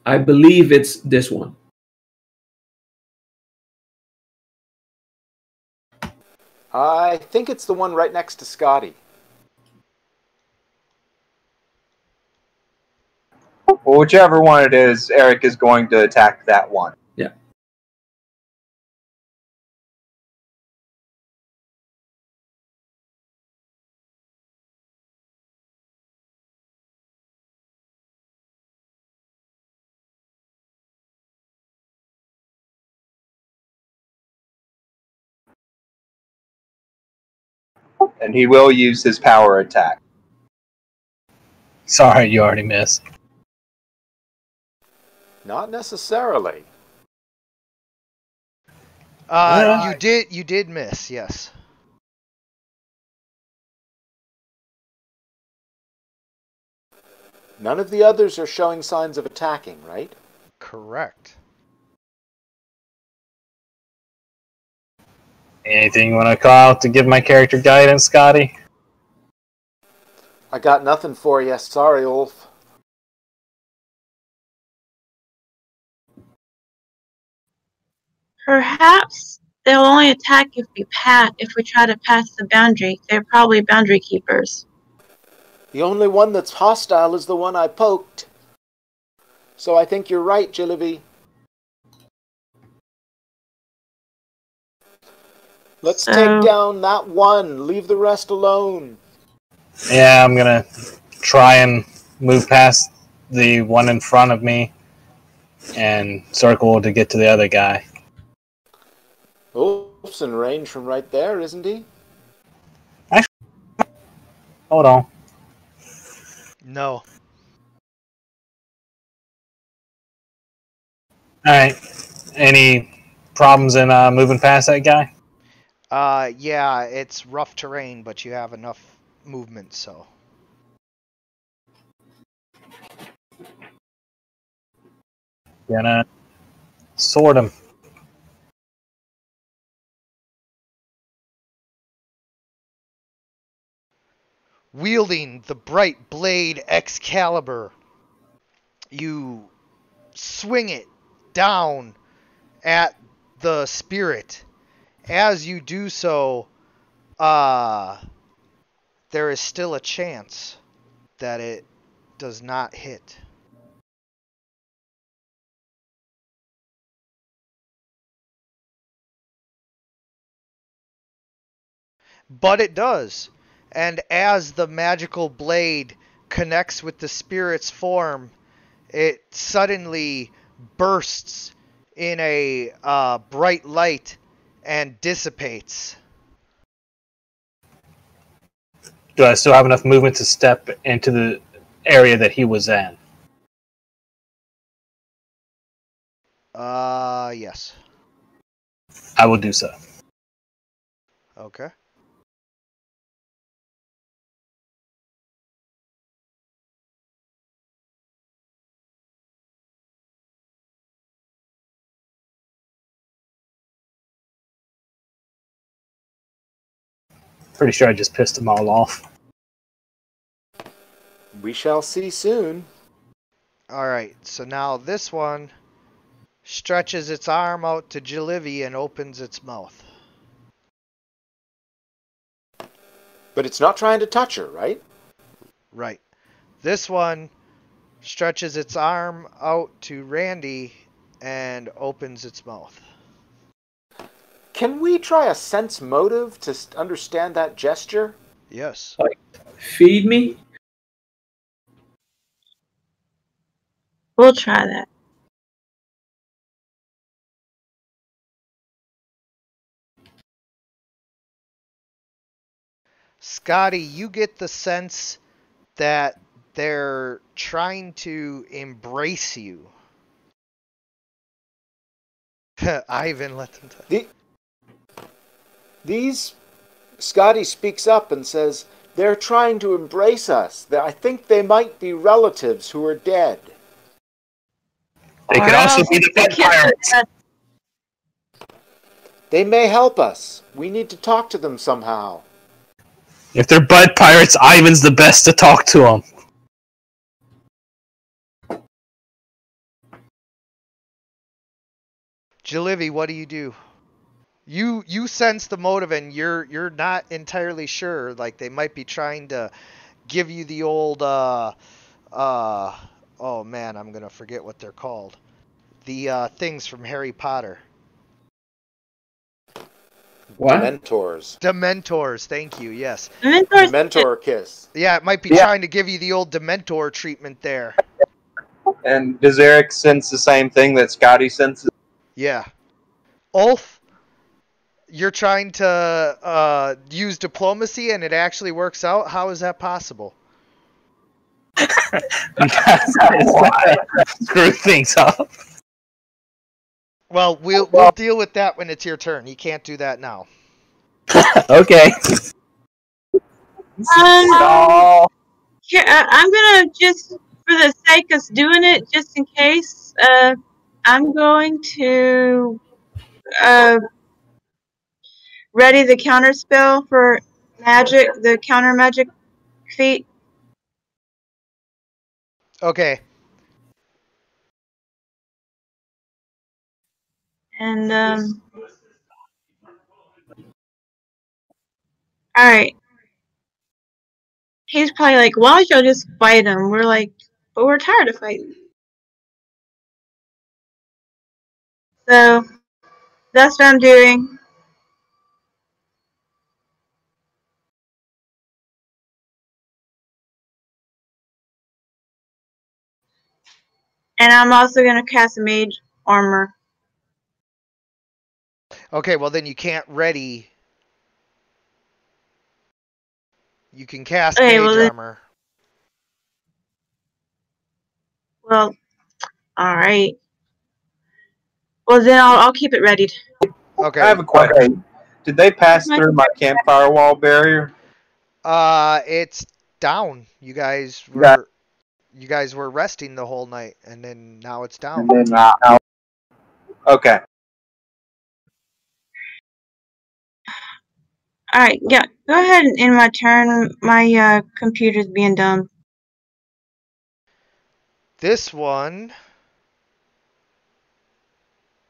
I believe it's this one. I think it's the one right next to Scotty. Well, whichever one it is, Eric is going to attack that one. Yeah. And he will use his power attack. Sorry, you already missed. Not necessarily. You did miss, yes. None of the others are showing signs of attacking, right? Correct. Anything you want to call out to give my character guidance, Scotty? I got nothing for you. Sorry, Ulf. Perhaps they'll only attack if we try to pass the boundary. They're probably boundary keepers. The only one that's hostile is the one I poked. So I think you're right, Jillivy. Let's take down that one. Leave the rest alone. Yeah, I'm gonna try and move past the one in front of me and circle to get to the other guy. Ulf's in range from right there, isn't he? Hold on. No. Alright. Any problems in moving past that guy? Yeah, it's rough terrain, but you have enough movement, so. Gonna sword him. Wielding the bright blade Excalibur, you swing it down at the spirit. As you do so, there is still a chance that it does not hit. But it does. And as the magical blade connects with the spirit's form, it suddenly bursts in a bright light and dissipates. Do I still have enough movement to step into the area that he was in? Yes. I will do so. Okay. Pretty sure I just pissed them all off. We shall see soon. Alright, so now this one stretches its arm out to Jilivy and opens its mouth. But it's not trying to touch her, right? Right. This one stretches its arm out to Randy and opens its mouth. Can we try a sense motive to understand that gesture? Yes. Feed me? We'll try that. Scotty, you get the sense that they're trying to embrace you. Ivan, let them touch. These... Scotty speaks up and says, they're trying to embrace us. I think they might be relatives who are dead. They could also be the Bud Pirates. They may help us. We need to talk to them somehow. If they're Bud Pirates, Ivan's the best to talk to them. Jilivy, what do you do? You sense the motive and you're not entirely sure. Like they might be trying to give you the old oh man, I'm gonna forget what they're called. The things from Harry Potter. What? Dementors. Dementors, thank you, yes. Dementor kiss. Yeah, it might be trying to give you the old Dementor treatment there. And does Eric sense the same thing that Scotty senses? Yeah. Ulf, you're trying to use diplomacy and it actually works out? How is that possible? Screw things up. Well, we'll deal with that when it's your turn. You can't do that now. Okay. Here, I'm gonna just, for the sake of doing it, just in case, I'm going to ready the counter spell for magic, the counter magic feat. Okay. And alright. He's probably like, why don't y'all just fight him? We're like, but we're tired of fighting. So that's what I'm doing. And I'm also gonna cast Mage Armor. Okay, well then you can't ready. You can cast Okay, Mage Armor. Well, alright. Well then I'll keep it readied. Okay. I have a question. Did they pass through my campfire wall barrier? It's down. You guys were resting the whole night, and then now it's down. Okay. Alright, yeah, go ahead and end my turn. My computer's being dumb. This one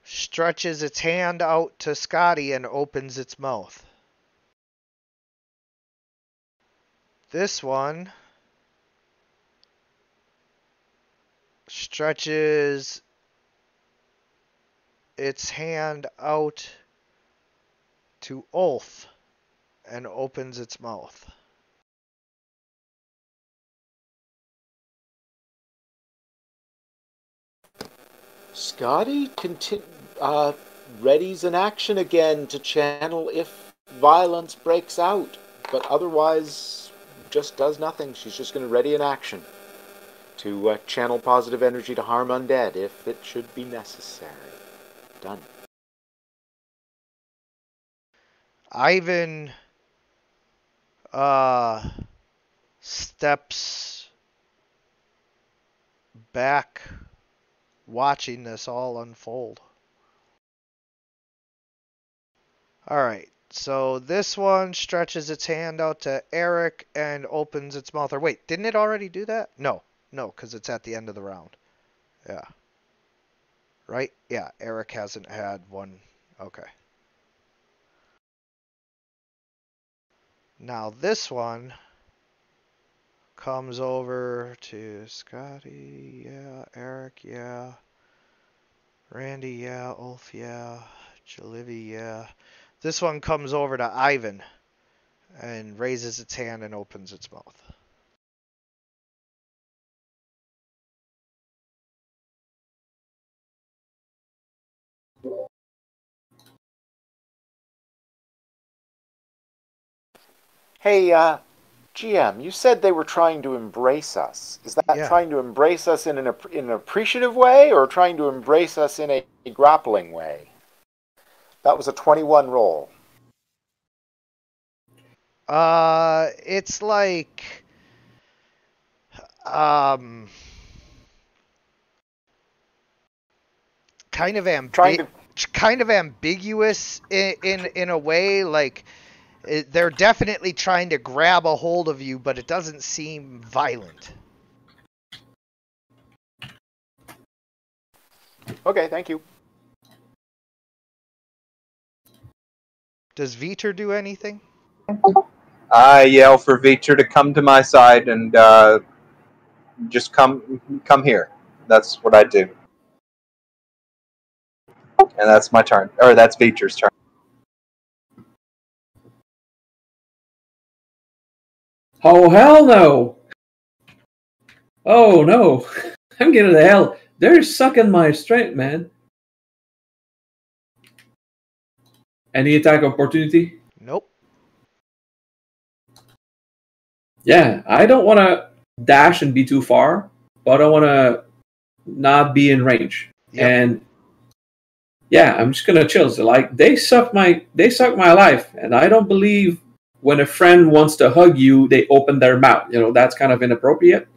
stretches its hand out to Scotty and opens its mouth. This one stretches its hand out to Ulf and opens its mouth. Scotty readies an action again to channel if violence breaks out, but otherwise just does nothing. She's just going to ready an action to channel positive energy to harm undead if it should be necessary. Done. Ivan steps back, watching this all unfold. Alright, So this one stretches its hand out to Eric and opens its mouth. Or wait, didn't it already do that? No, because it's at the end of the round. Yeah. Right? Yeah, Eric hasn't had one. Okay. Now this one comes over to Scotty, yeah, Eric, yeah, Randy, yeah, Ulf, yeah, Jalivi, yeah. This one comes over to Ivan and raises its hand and opens its mouth. Hey, GM, you said they were trying to embrace us. Is that Yeah. trying to embrace us in an appreciative way or trying to embrace us in a grappling way? That was a 21 roll. It's like, kind of kind of ambiguous in a way. Like they're definitely trying to grab a hold of you, but it doesn't seem violent. Okay, thank you. Does Viter do anything? I yell for Viter to come to my side and just come here. That's what I do. And that's my turn. Or that's Viter's turn. Oh, hell no! Oh, no. I'm getting the hell. They're sucking my strength, man. Any attack opportunity? Nope. Yeah, I don't want to dash and be too far, but I want to not be in range. Yep. And yeah, I'm just gonna chill. So, like they suck my life, and I don't believe when a friend wants to hug you, they open their mouth. You know, that's kind of inappropriate.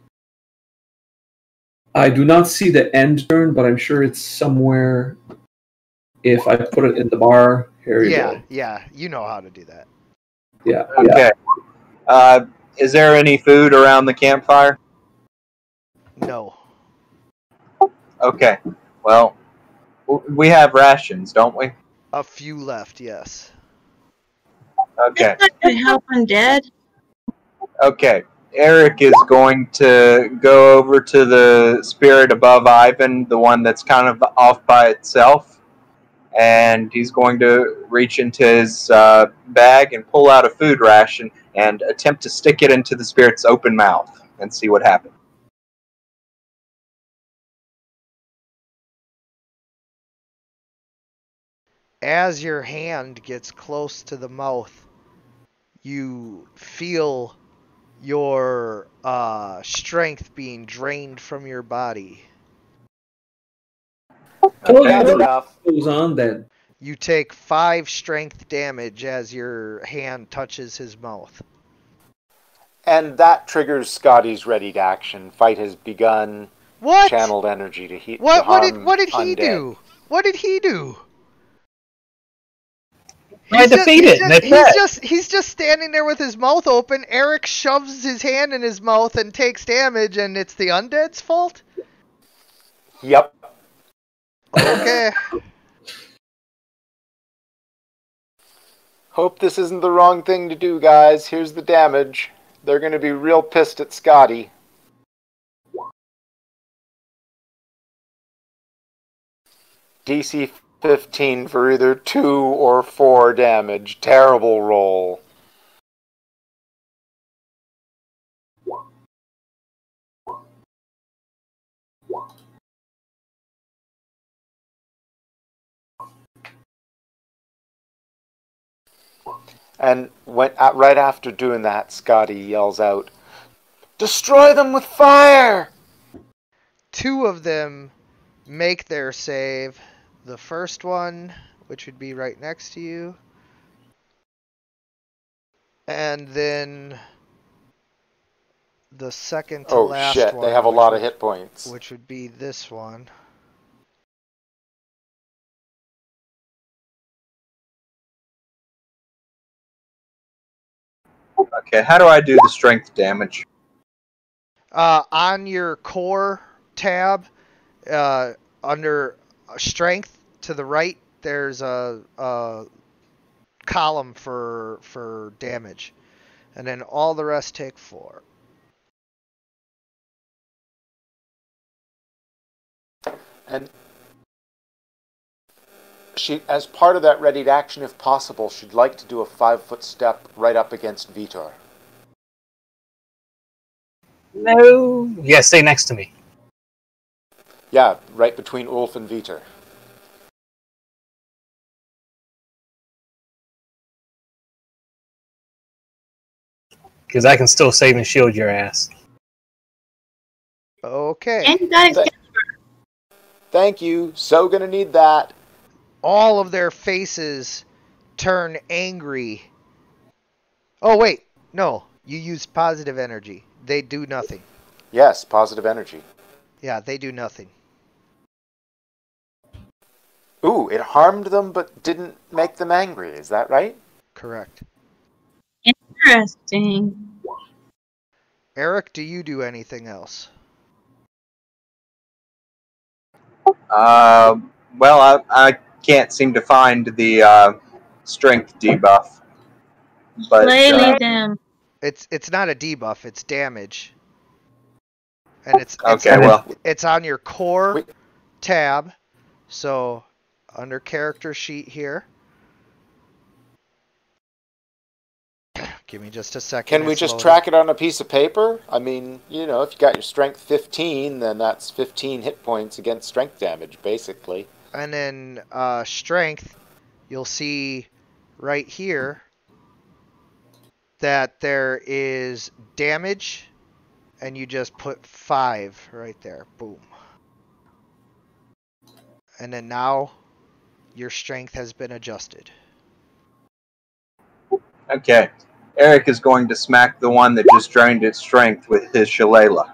I do not see the end turn, but I'm sure it's somewhere. If I put it in the bar, here you go. Yeah, you know how to do that. Yeah. Okay. Is there any food around the campfire? No. Okay. Well, we have rations, don't we? A few left, yes. Okay. That's not going to help undead. Okay. Eric is going to go over to the spirit above Ivan, the one that's kind of off by itself, and he's going to reach into his bag and pull out a food ration and attempt to stick it into the spirit's open mouth and see what happens. As your hand gets close to the mouth, you feel your strength being drained from your body. That's enough. What goes on then? You take 5 strength damage as your hand touches his mouth. And that triggers Scotty's ready to action. Fight has begun. What? Channeled energy to heat. What to did harm he undead. do? What did he do? I defeat it. He's just standing there with his mouth open. Eric shoves his hand in his mouth and takes damage, and it's the undead's fault? Yep. Okay. Hope this isn't the wrong thing to do, guys. Here's the damage. They're going to be real pissed at Scotty. DC 15 for either 2 or 4 damage. Terrible roll. And right after doing that, Scotty yells out, "Destroy them with fire!" 2 of them make their save. The first one, which would be right next to you. And then the second to last shit, one. they have a lot of hit points. Which would be this one. Okay, how do I do the strength damage? On your core tab, under strength to the right, there's a column for damage, and then all the rest take 4. And she, as part of that readied action, if possible, she'd like to do a 5-foot step right up against Vitor. No. Yeah, stay next to me. Yeah, right between Ulf and Vitor. Because I can still save and shield your ass. Okay. And you guys Th- Thank you. So gonna need that. All of their faces turn angry. Oh, wait. No. You use positive energy. They do nothing. Yes, positive energy. Yeah, they do nothing. Ooh, it harmed them but didn't make them angry. Is that right? Correct. interesting. Eric, do you do anything else? Well, I can't seem to find the strength debuff. But Slay them. It's not a debuff, it's damage. And it's okay, well, it's on your core Wait. tab. So under character sheet here. Give me just a second. Can we it's just loading. track it on a piece of paper? I mean, you know, if you got your strength 15, then that's 15 hit points against strength damage, basically. And then strength, you'll see right here that there is damage, and you just put 5 right there. Boom. And then now your strength has been adjusted. okay. Eric is going to smack the one that just drained its strength with his shillelagh.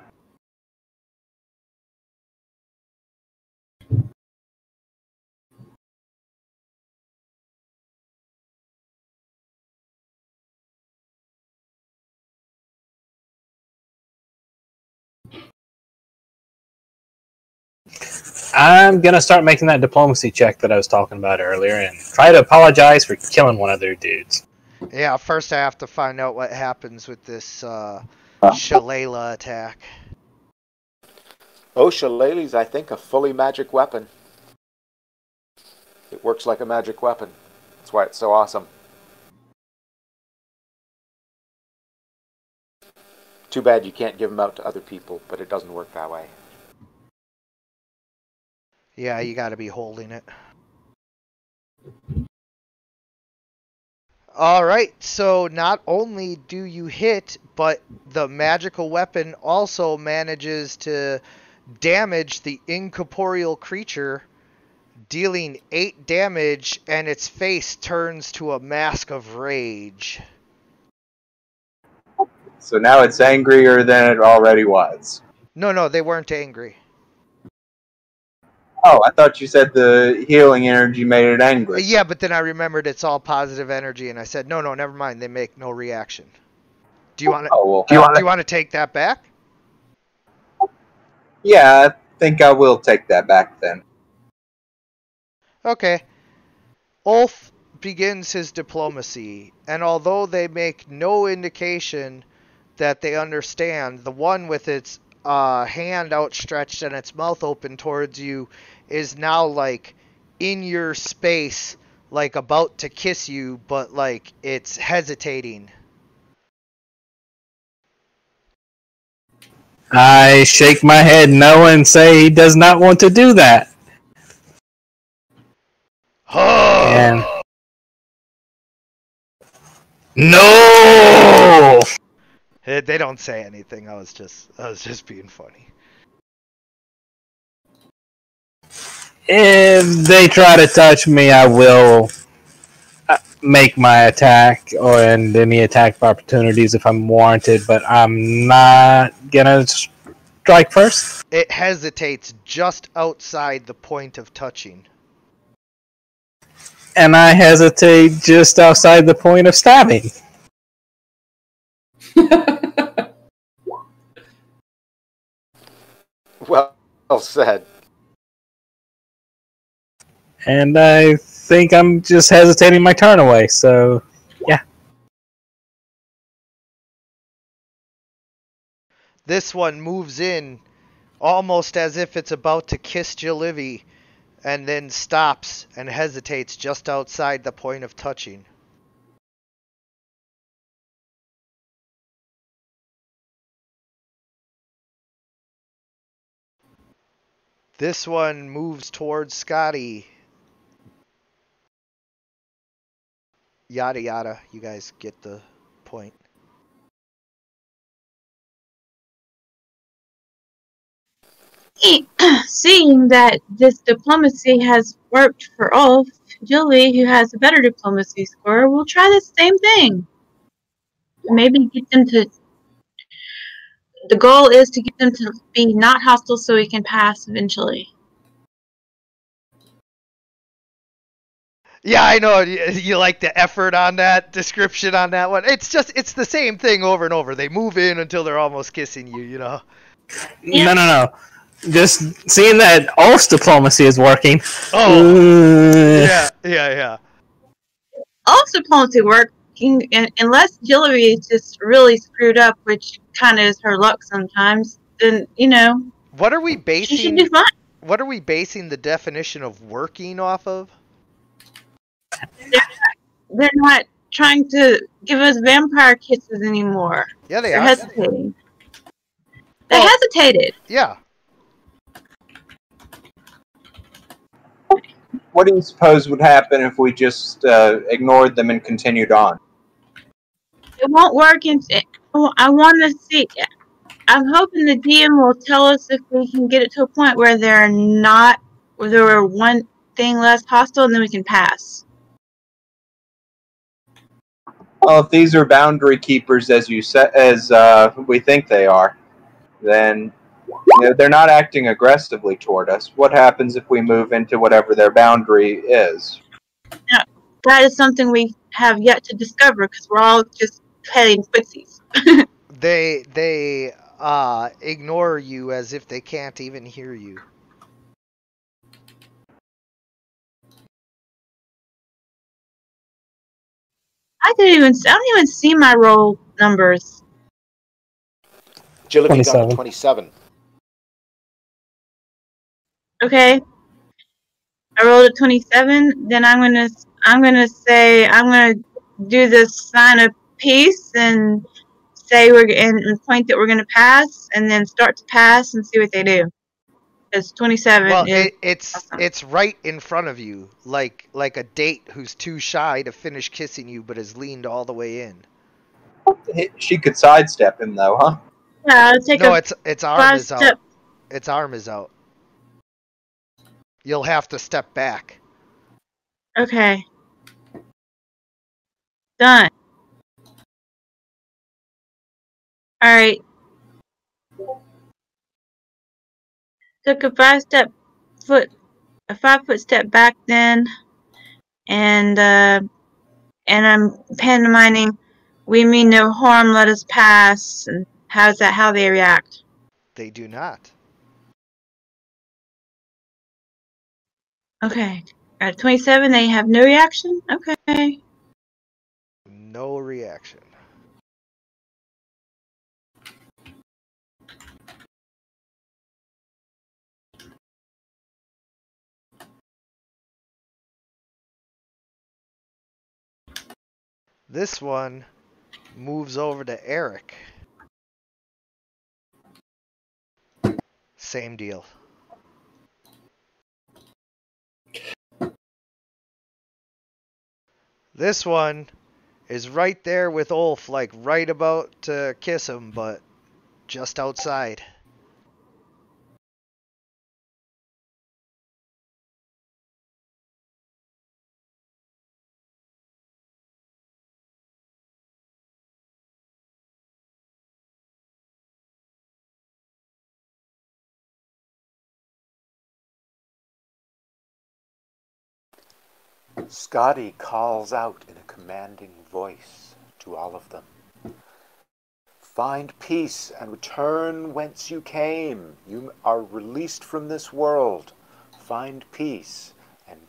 I'm gonna start making that diplomacy check that I was talking about earlier and try to apologize for killing one of their dudes. Yeah, first I have to find out what happens with this shillelagh attack. Oh, shillelagh's, I think, a fully magic weapon. It works like a magic weapon. That's why it's so awesome. Too bad you can't give them out to other people, but it doesn't work that way. Yeah, you gotta be holding it. Alright, so not only do you hit, but the magical weapon also manages to damage the incorporeal creature, dealing 8 damage, and its face turns to a mask of rage. So now it's angrier than it already was. No, they weren't angry. Oh, I thought you said the healing energy made it angry. Yeah, but then I remembered it's all positive energy, and I said, no, never mind. They make no reaction. Do you want to? Oh, well, Do you want to take that back? yeah, I think I will take that back then. Okay. Ulf begins his diplomacy, and although they make no indication that they understand, the one with its hand outstretched and its mouth open towards you is now like in your space, like about to kiss you, but like it's hesitating. I shake my head no and say he does not want to do that. And no. They don't say anything. I was just being funny. If they try to touch me, I will make my attack and any attack opportunities if I'm warranted, but I'm not gonna strike first. It hesitates just outside the point of touching. And I hesitate just outside the point of stabbing. Well said. And I think I'm just hesitating my turn away, so yeah. This one moves in almost as if it's about to kiss Jalivi, and then stops and hesitates just outside the point of touching. This one moves towards Scotty. Yada yada, you guys get the point. Seeing that this diplomacy has worked for Ulf, Julie, who has a better diplomacy score, will try the same thing. Maybe get them to. The goal is to get them to be not hostile so we can pass eventually. Yeah, I know. You like the effort on that description on that one. It's the same thing over and over. They move in until they're almost kissing you, you know? Yeah. No. Just seeing that Ulf's diplomacy is working. Oh. Yeah. Ulf's diplomacy working, unless Jillery is just really screwed up, which kind of is her luck sometimes, then, What are we she should basing do fine. What are we basing the definition of working off of? They're not trying to give us vampire kisses anymore. Yeah, they They're are. hesitating. They Oh. hesitated. Yeah. What do you suppose would happen if we just ignored them and continued on? It won't work. I want to see. I'm hoping the DM will tell us if we can get it to a point where they're one thing less hostile, and then we can pass. Well, if these are boundary keepers, as we think they are, then they're not acting aggressively toward us. What happens if we move into whatever their boundary is? Now, that is something we have yet to discover because we're all just petting footsies. They ignore you as if they can't even hear you. I don't even see my roll numbers. Jillebi got 27. a 27. Okay. I rolled a 27. Then I'm gonna do this sign of peace and say and point that we're gonna pass, and then start to pass and see what they do. Because 27 Well, is it's right in front of you, like a date who's too shy to finish kissing you, but has leaned all the way in. She could sidestep him, though, huh? Yeah, I'll take No, a its arm 5 is step. out. Its arm is out. You'll have to step back. Okay. Done. Alright. Took a 5 foot step back then, and I'm pantomiming, "We mean no harm, let us pass." And how they react? They do not. Okay. At 27, they have no reaction? Okay. No reaction. This one moves over to Eric. Same deal. This one is right there with Ulf, like right about to kiss him, but just outside. Scotty calls out in a commanding voice to all of them. Find peace and return whence you came. You are released from this world. Find peace and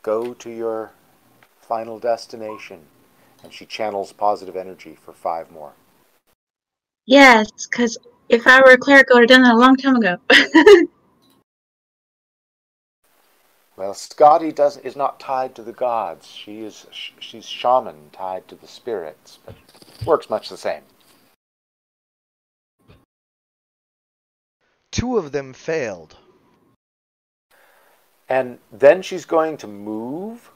go to your final destination. And she channels positive energy for 5 more. Yes, because if I were a cleric, I would have done that a long time ago. Well, Scotty is not tied to the gods. She's shaman tied to the spirits, but works much the same. 2 of them failed. And then she's going to move,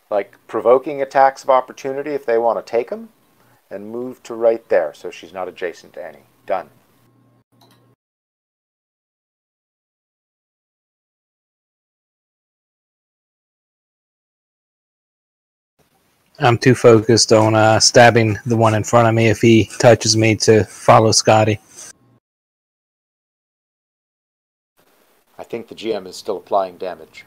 like provoking attacks of opportunity if they want to take them, and move to right there, so she's not adjacent to any. Done. I'm too focused on stabbing the one in front of me if he touches me to follow Scotty. I think the GM is still applying damage.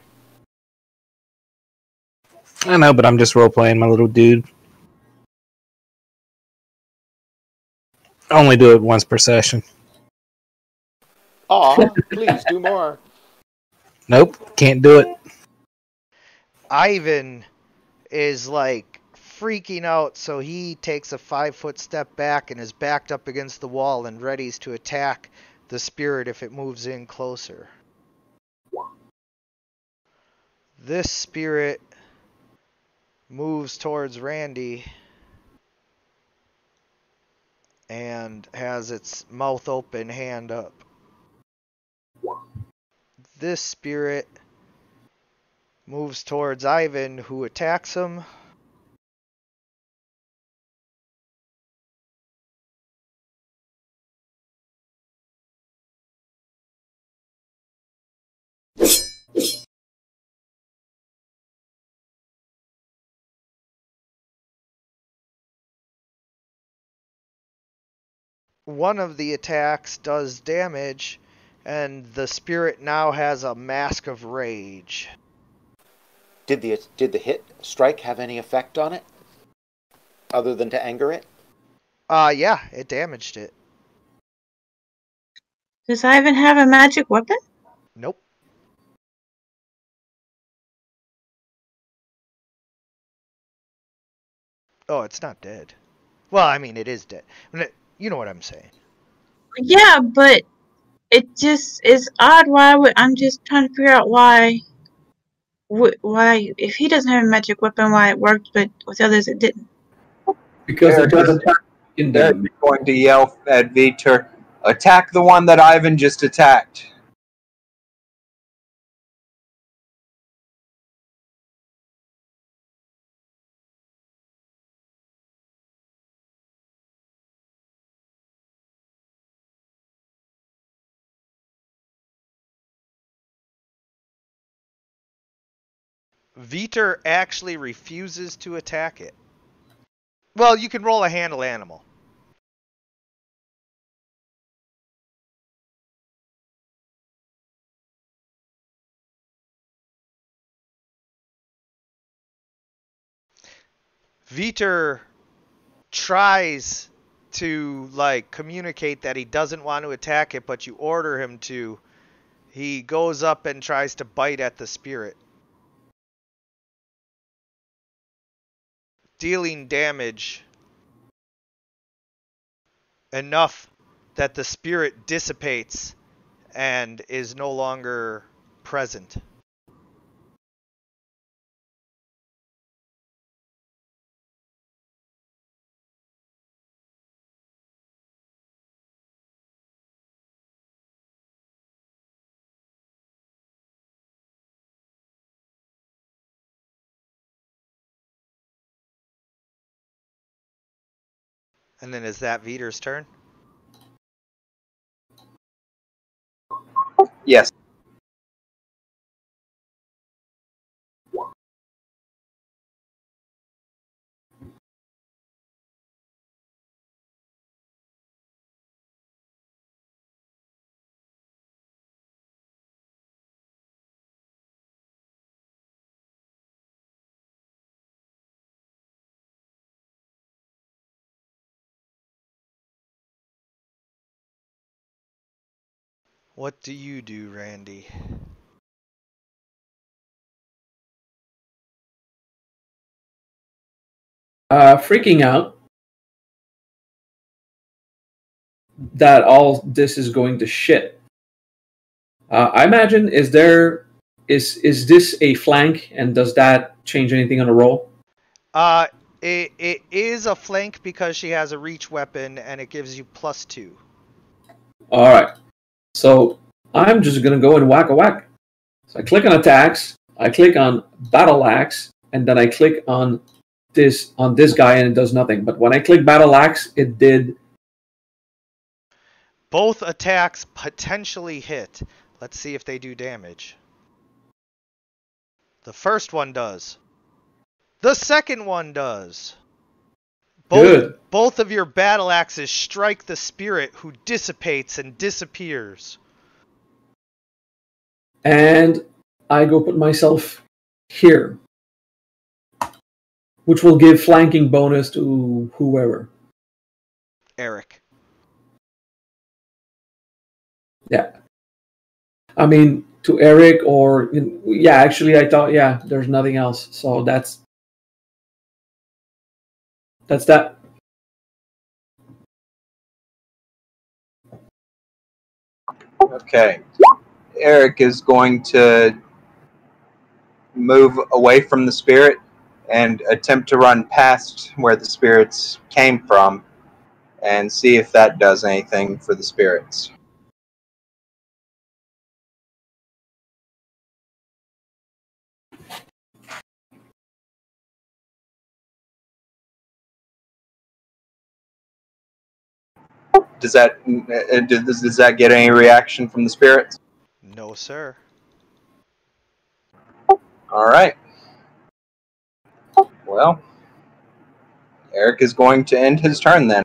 I know, but I'm just role-playing my little dude. I only do it once per session. Aw, please do more. Nope, can't do it. Ivan is like freaking out, so he takes a 5-foot step back and is backed up against the wall and readies to attack the spirit if it moves in closer. This spirit moves towards Randy and has its mouth open, hand up. This spirit moves towards Ivan, who attacks him. One of the attacks does damage, and the spirit now has a mask of rage. Did the hit strike have any effect on it? Other than to anger it? Yeah, it damaged it. Does Ivan have a magic weapon? Nope. Oh, it's not dead. Well, I mean, it is dead. You know what I'm saying. Yeah, but it just is odd. I'm just trying to figure out why, if he doesn't have a magic weapon, why it worked, but with others it didn't. Because it doesn't in They're them. going to yell at Vitor, attack the one that Ivan just attacked. Vitor actually refuses to attack it. Well, you can roll a handle animal. Vitor tries to communicate that he doesn't want to attack it, but you order him to. He goes up and tries to bite at the spirit, dealing damage enough that the spirit dissipates and is no longer present. And then is that Vitor's turn? Yes. What do you do, Randy? Freaking out that all this is going to shit. I imagine, is this a flank, and does that change anything on the roll? It is a flank because she has a reach weapon and it gives you +2. All right. So I'm just gonna go and whack a whack. So I click on attacks, I click on battle axe, and then I click on this guy, and it does nothing. But when I click battle axe, it did. Both attacks potentially hit. Let's see if they do damage. The first one does. The second one does. Good. Both of your battle axes strike the spirit, who dissipates and disappears. And I go put myself here, which will give flanking bonus to whoever. Eric. Yeah. I mean, to Eric or... Yeah, actually, I thought, yeah, there's nothing else. So that's that. Okay. Eric is going to move away from the spirit and attempt to run past where the spirits came from and see if that does anything for the spirits. Does that get any reaction from the spirits? No, sir. All right. Well, Eric is going to end his turn then.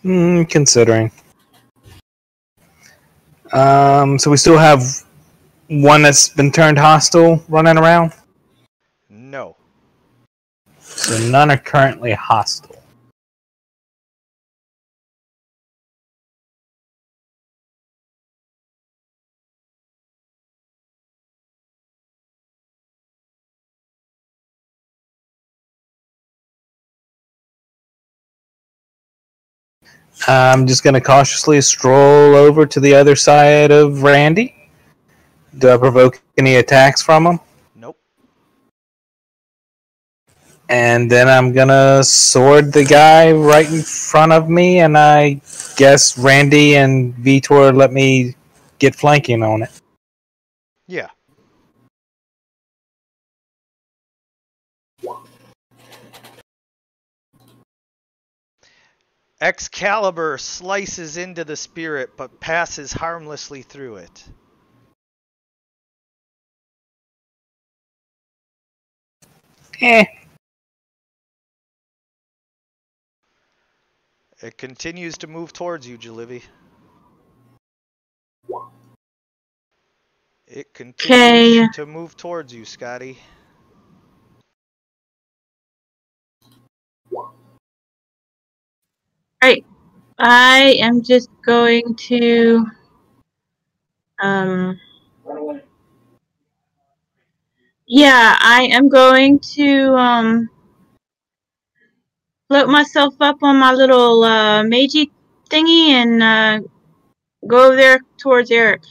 Considering. So we still have one that's been turned hostile running around? No. So none are currently hostile. I'm just going to cautiously stroll over to the other side of Randy. Do I provoke any attacks from him? Nope. And then I'm going to sword the guy right in front of me, and I guess Randy and Vitor let me get flanking on it. Yeah. Excalibur slices into the spirit but passes harmlessly through it. It continues to move towards you, Jalivi. It continues to move towards you, Scotty. Alright. I am just going to yeah, I am going to float myself up on my little magey thingy and go over there towards Eric.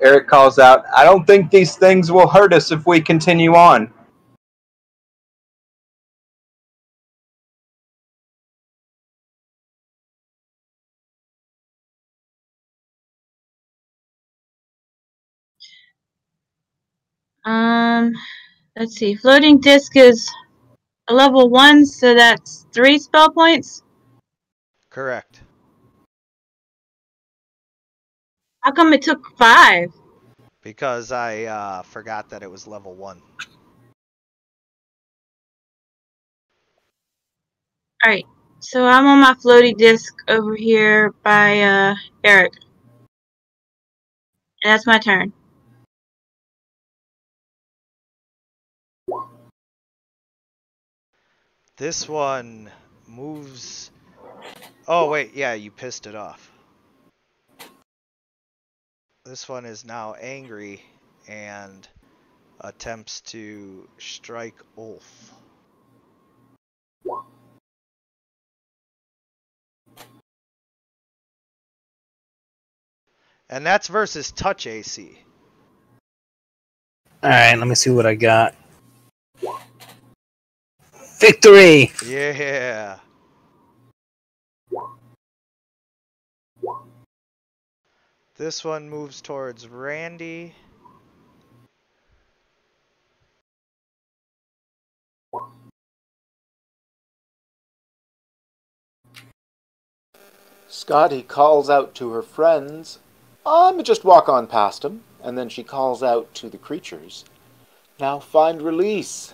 Eric calls out, "I don't think these things will hurt us if we continue on." Let's see. Floating disc is a level 1, so that's 3 spell points. Correct. How come it took 5? Because I forgot that it was level 1. Alright. So I'm on my floaty disc over here by Eric. And that's my turn. This one moves... Oh, wait, yeah, you pissed it off. This one is now angry and attempts to strike Ulf. And that's versus touch AC. Alright, let me see what I got. Victory! Yeah. This one moves towards Randy. Scotty calls out to her friends, just walk on past him. And then she calls out to the creatures, now find release.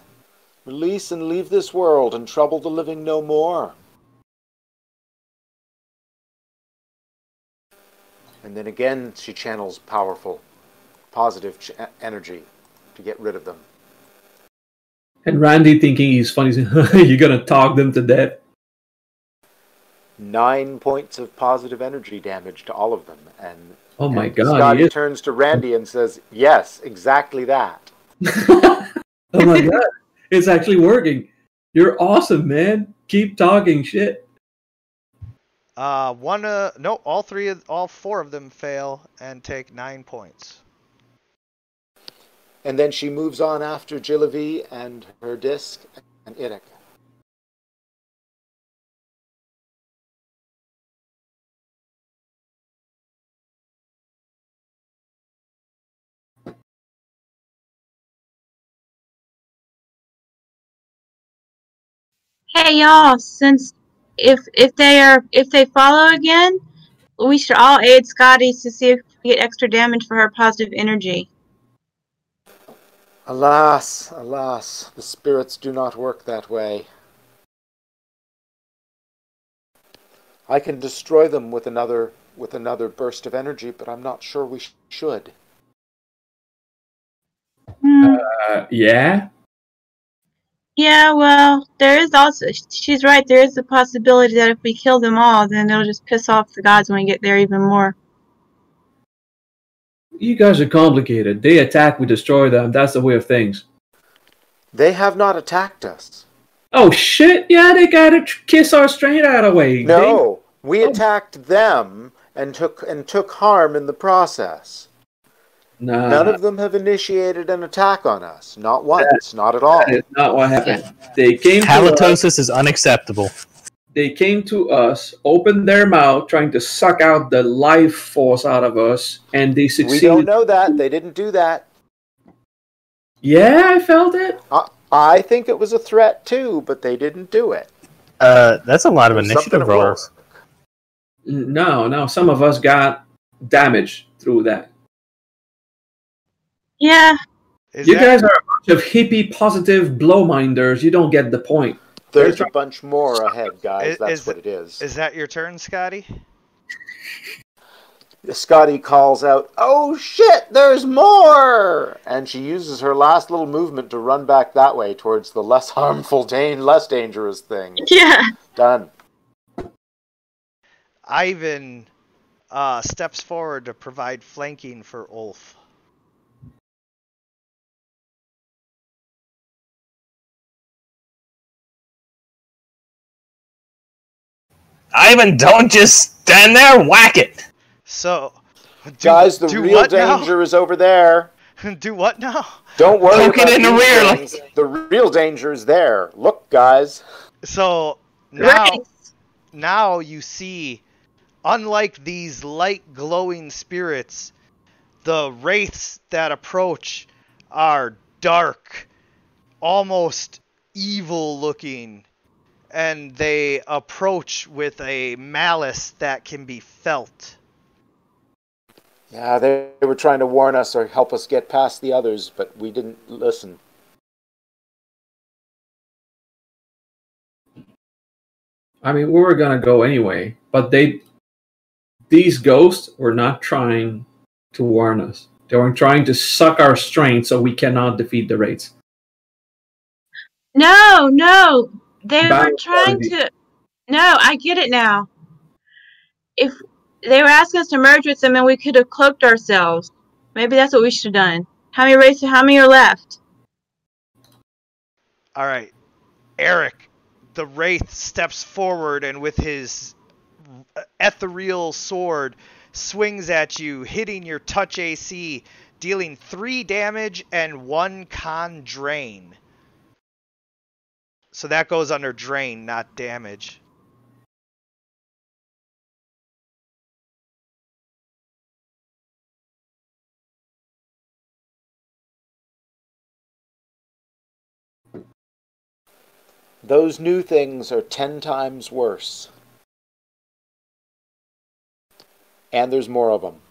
Release and leave this world and trouble the living no more. And then again she channels powerful, positive energy to get rid of them. And Randy, thinking he's funny, saying, "You're gonna talk them to death." 9 points of positive energy damage to all of them. And Oh my and god! Scotty turns to Randy and says, "Yes, exactly that." Oh my god! It's actually working. You're awesome, man. Keep talking shit. No, all 4 of them fail and take 9 points. And then she moves on after Gillavi and her disc and Irik. Hey y'all, since if they follow again, we should all aid Scotty to see if we get extra damage for her positive energy. Alas, alas, the spirits do not work that way. I can destroy them with another burst of energy, but I'm not sure we should. Yeah. Yeah, well, there is also, she's right, there is the possibility that if we kill them all, then it'll just piss off the gods when we get there even more. You guys are complicated. They attack, we destroy them. That's the way of things. They have not attacked us. Oh shit! Yeah, they gotta kiss our straight out of way. No, we attacked them and took harm in the process. Nah, None of them have initiated an attack on us. Not once. Not at all. that is not what happened. They came. Halitosis is unacceptable. They came to us, opened their mouth, trying to suck out the life force out of us, and they We succeeded. don't know that. They didn't do that. Yeah, I felt it. I think it was a threat too, but they didn't do it. That's a lot of There's something initiative rolls. No, some of us got damaged through that. Yeah, You guys are a bunch of hippie positive blowminders. You don't get the point. There's a bunch more ahead, guys. That's Is what it is. Is that your turn, Scotty? Scotty calls out, "Oh shit, there's more!" And she uses her last little movement to run back that way towards the less harmful, less dangerous thing. yeah. Done. Ivan steps forward to provide flanking for Ulf. Ivan, don't just stand there, whack it! So, Guys, the do real what now? danger is over there. Do what now? Don't worry Poke it about in the these rear, things. The real danger is there. Look, guys. So Right. now you see, unlike these light glowing spirits, the wraiths that approach are dark, almost evil looking, and they approach with a malice that can be felt. Yeah, they were trying to warn us or help us get past the others, but we didn't listen. I mean, we were gonna go anyway, but these ghosts were not trying to warn us. They were trying to suck our strength so we cannot defeat the raids. No. They Battle were trying strategy. to. No, I get it now. If they were asking us to merge with them, and we could have cloaked ourselves. Maybe that's what we should have done. How many are left? All right, Eric, the Wraith steps forward and with his ethereal sword swings at you, hitting your touch AC, dealing 3 damage and 1 con drain. So that goes under drain, not damage. Those new things are 10 times worse. And there's more of them.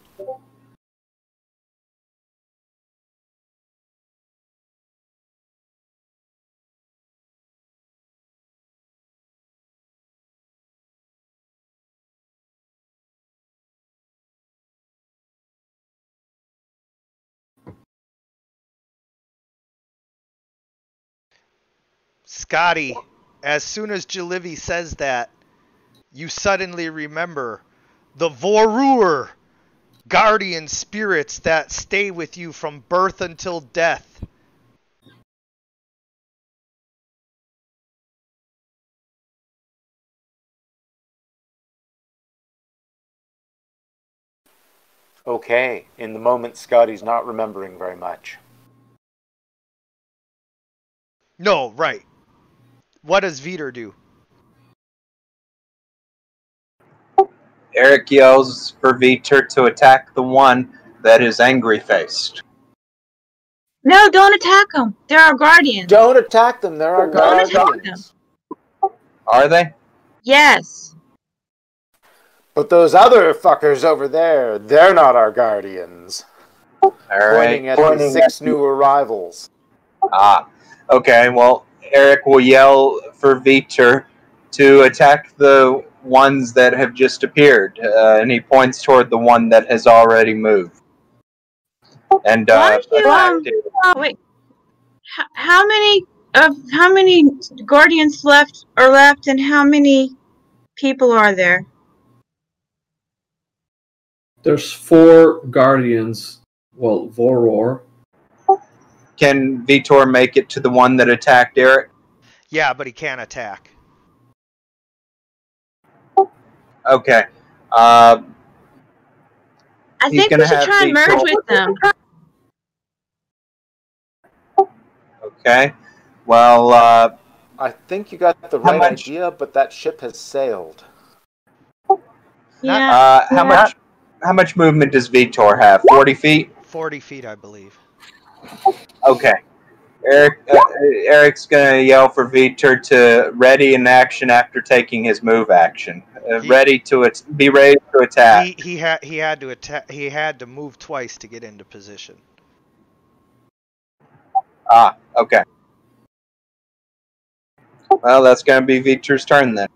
Scotty, as soon as Jalivi says that, you suddenly remember the Vorur, guardian spirits that stay with you from birth until death. Okay, in the moment, Scotty's not remembering very much. No, right. What does Veter do? Eric yells for Veter to attack the one that is angry-faced. No, don't attack them. They're our guardians. Don't attack them, they're our Don't attack guardians. Are they? Yes. But those other fuckers over there, they're not our guardians. All right. Pointing at the 6 new arrivals. Okay, well, Eric will yell for Veter to attack the ones that have just appeared, and he points toward the one that has already moved. And Why don't you, wait. How many guardians are left, and how many people are there? There's 4 guardians. Well, Voror. Can Veter make it to the one that attacked Eric? Yeah, but he can't attack. Okay. I He's think gonna we should have try and merge Veter- with them. Okay. Well, I think you got the How right much- idea, but that ship has sailed. Yeah. how much movement does Veter have? 40 feet? 40 feet, I believe. Okay. Eric's gonna yell for Veter to ready in action after taking his move action. Be ready to attack. He had to attack. He had to move twice to get into position. Okay. Well, that's gonna be Veter's turn then.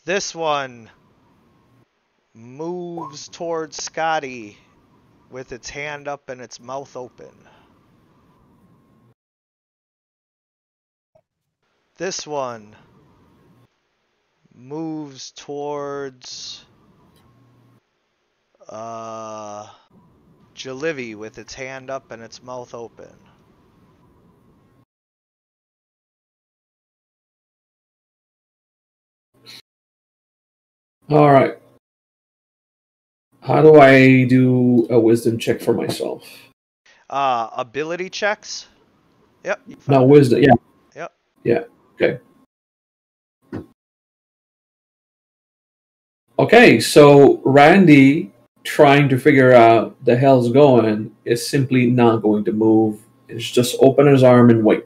This one moves towards Scotty with its hand up and its mouth open. This one moves towards Jalivi with its hand up and its mouth open. All right. How do I do a wisdom check for myself? Ability checks. Yep. No, wisdom. Yeah. Yep. Yeah. Okay. Okay, so Randy, trying to figure out the hell's going, is simply not going to move. It's just open his arm and wait.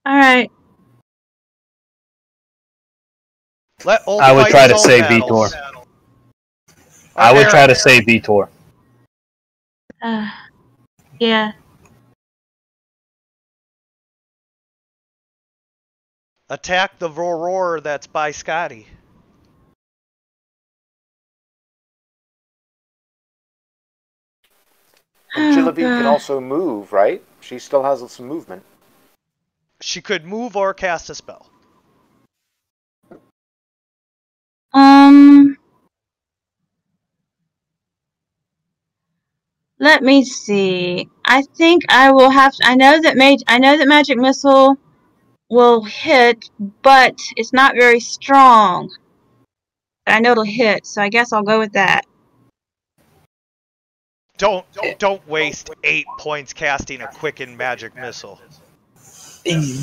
All right. Let old I would fight try his to own save battles. Vitor. I would Eric, try to save Vitor. Yeah. attack the roar that's by Scotty. And Oh, Genevieve can God. also move, right? She still has some movement. She could move or cast a spell. Let me see. I think I will have. I know that magic missile will hit, but it's not very strong. I know it'll hit, so I guess I'll go with that. Don't waste 8 points casting a quicken magic missile.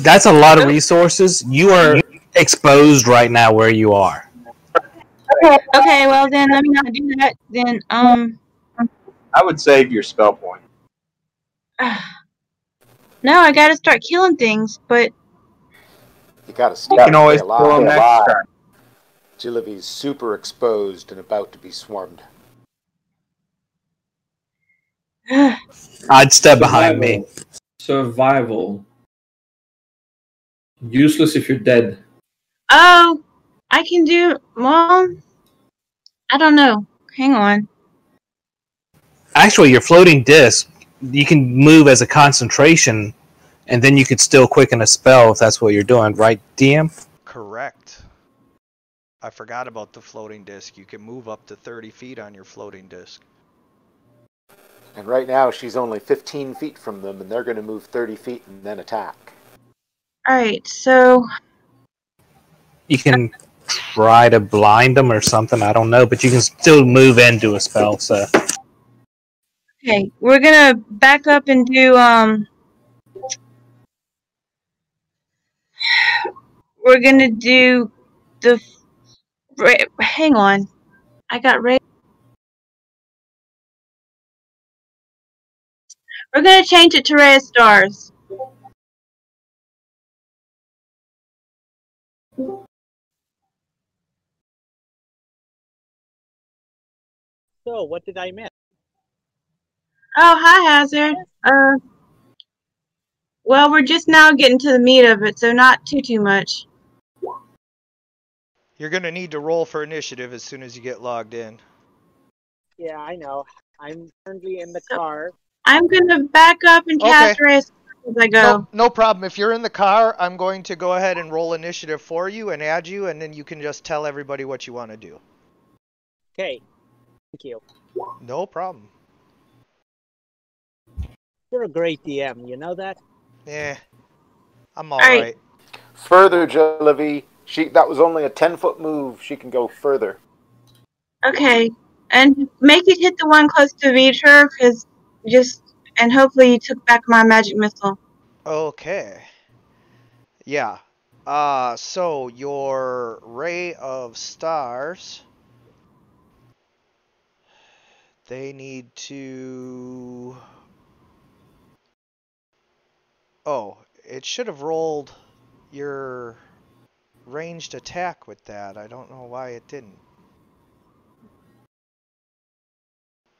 That's a lot of resources. You are exposed right now where you are. Okay, well then let me not do that. Then I would save your spell point. no, I gotta start killing things, but You gotta You stop can always kill them next turn. Genevieve super exposed and about to be swarmed. I'd step behind me. Survival. Useless if you're dead. oh, I can do. Well, I don't know. Hang on. Actually, your floating disc, you can move as a concentration, and then you could still quicken a spell if that's what you're doing, right, DM? Correct. I forgot about the floating disc. You can move up to 30 feet on your floating disc. And right now she's only 15 feet from them, and they're going to move 30 feet and then attack. All right, so You can try to blind them or something, I don't know, but you can still move into a spell, so. okay, we're gonna back up and do we're gonna do the. Hang on, I got ready. We're gonna change it to Ray of Stars. So, what did I miss? Oh, hi, Hazard. Well, we're just now getting to the meat of it, so not too much. You're going to need to roll for initiative as soon as you get logged in. Yeah, I know. I'm currently in the car. I'm gonna back up and cast Ray of Stars as I go. No problem. If you're in the car, I'm going to go ahead and roll initiative for you and add you, and then you can just tell everybody what you want to do. Okay. Thank you. No problem. You're a great DM, you know that? Yeah, I'm alright. Further, Genevieve. That was only a 10-foot move. She can go further. Okay, and make it hit the one close to Vitor, and hopefully you took back my magic missile. Okay. Yeah. So your Ray of Stars, they need to... Oh, it should have rolled your ranged attack with that. I don't know why it didn't.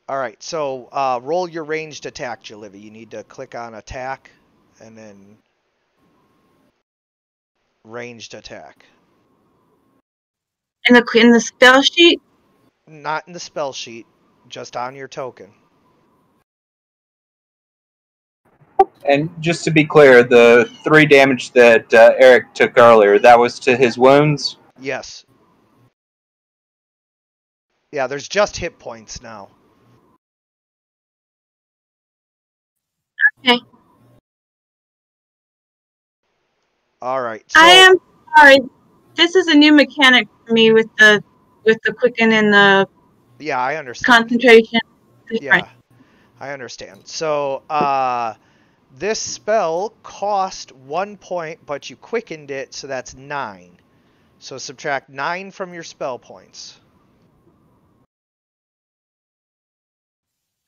Alright, so roll your ranged attack, Jalivi. You need to click on attack and then ranged attack. In the spell sheet? Not in the spell sheet, just on your token. And just to be clear, the 3 damage that Eric took earlier, that was to his wounds? Yes. Yeah, there's just hit points now. Okay. Alright, so... I am sorry. This is a new mechanic for me with the quicken and the yeah, I understand. concentration. Yeah, I understand. So, this spell cost 1 point, but you quickened it, so that's 9. So subtract 9 from your spell points.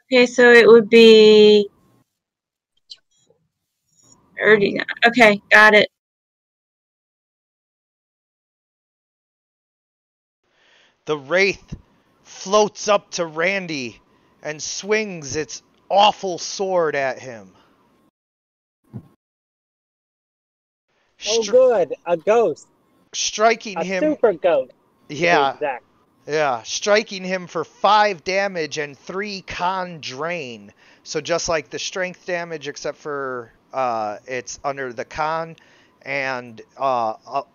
Okay, so it would be 39. Okay, got it. The wraith floats up to Randy and swings its awful sword at him. Oh, good. A ghost. Striking A him. super ghost. Yeah. Exact. Yeah, striking him for 5 damage and 3 con drain. So just like the strength damage, except for it's under the con, and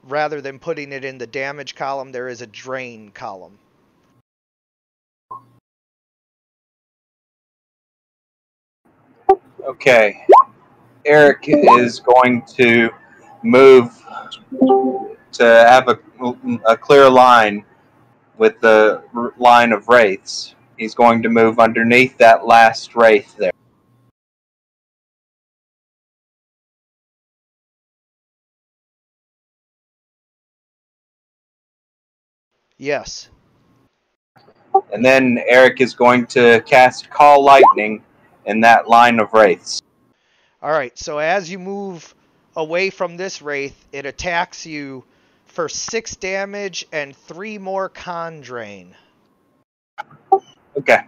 rather than putting it in the damage column, there is a drain column. Okay. Eric is going to move to have a clear line with the line of wraiths. He's going to move underneath that last wraith there. Yes. And then Eric is going to cast Call Lightning in that line of wraiths. Alright, so as you move away from this wraith, it attacks you for 6 damage and 3 more con drain. Okay.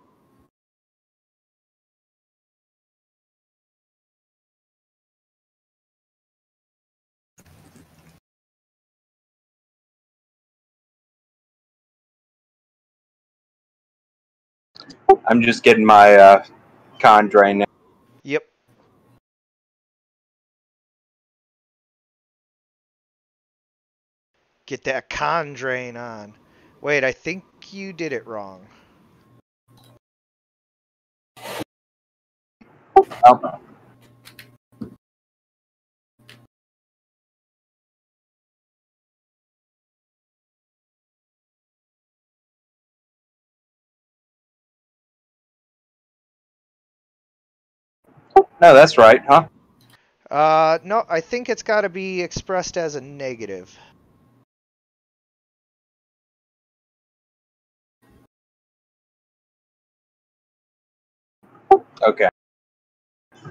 I'm just getting my con drain now. Yep. Get that con drain on. Wait, I think you did it wrong. Oh. No, that's right, huh? No, I think it's got to be expressed as a negative. Okay.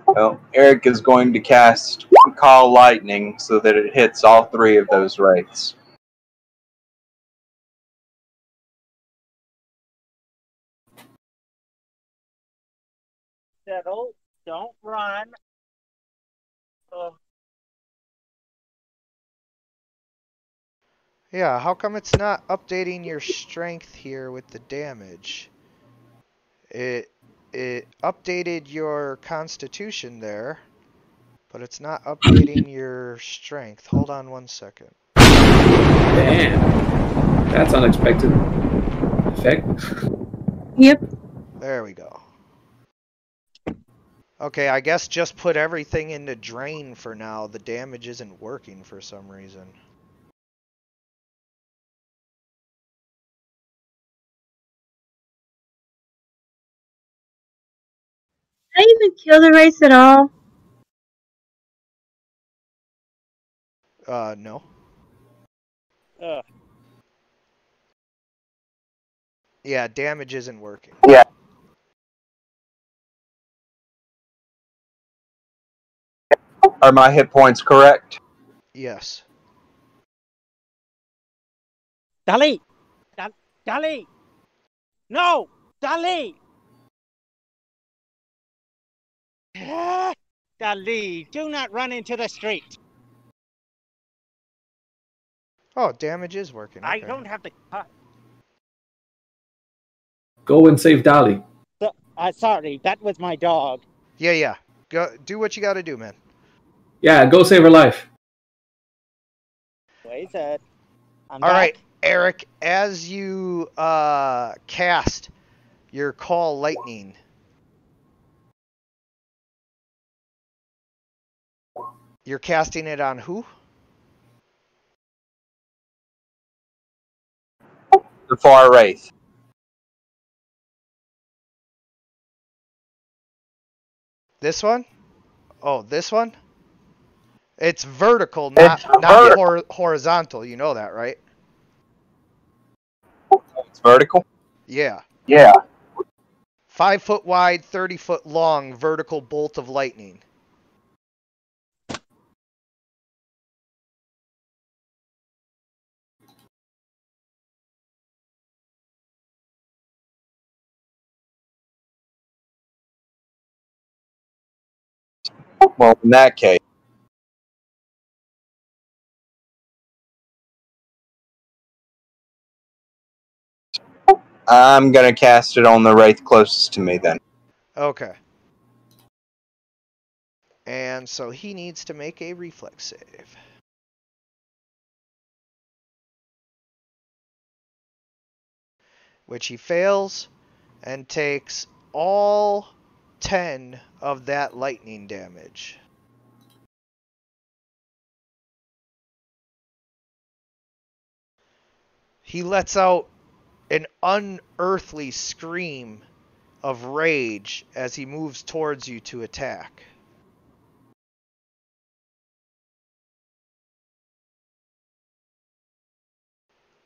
Well, Eric is going to cast Call Lightning so that it hits all 3 of those wraiths. Settle. Don't run. Yeah, how come it's not updating your strength here with the damage? It updated your constitution there, but it's not updating your strength. Hold on 1 second. Damn. That's unexpected effect. Yep. There we go. Okay, I guess just put everything into drain for now. The damage isn't working for some reason. Did I even kill the race at all? No. Ugh. Yeah, damage isn't working. Yeah. Are my hit points correct? Yes. Dali! Dali! No! Dali! Dali, do not run into the street. Oh, damage is working. Okay. I don't have the... Go and save Dali. sorry, that was my dog. Yeah. Go do what you got to do, man. Yeah, go save her life. Wait, said. All right, Eric, as you cast your Call Lightning, you're casting it on who? The far wraith. This one? Oh, this one? It's vertical, It's not horizontal. You know that, right? It's vertical? Yeah. Yeah. 5 foot wide, 30 foot long, vertical bolt of lightning. Well, in that case, I'm gonna cast it on the wraith closest to me then. Okay. And so he needs to make a reflex save. Which he fails and takes all 10 of that lightning damage. He lets out an unearthly scream of rage as he moves towards you to attack.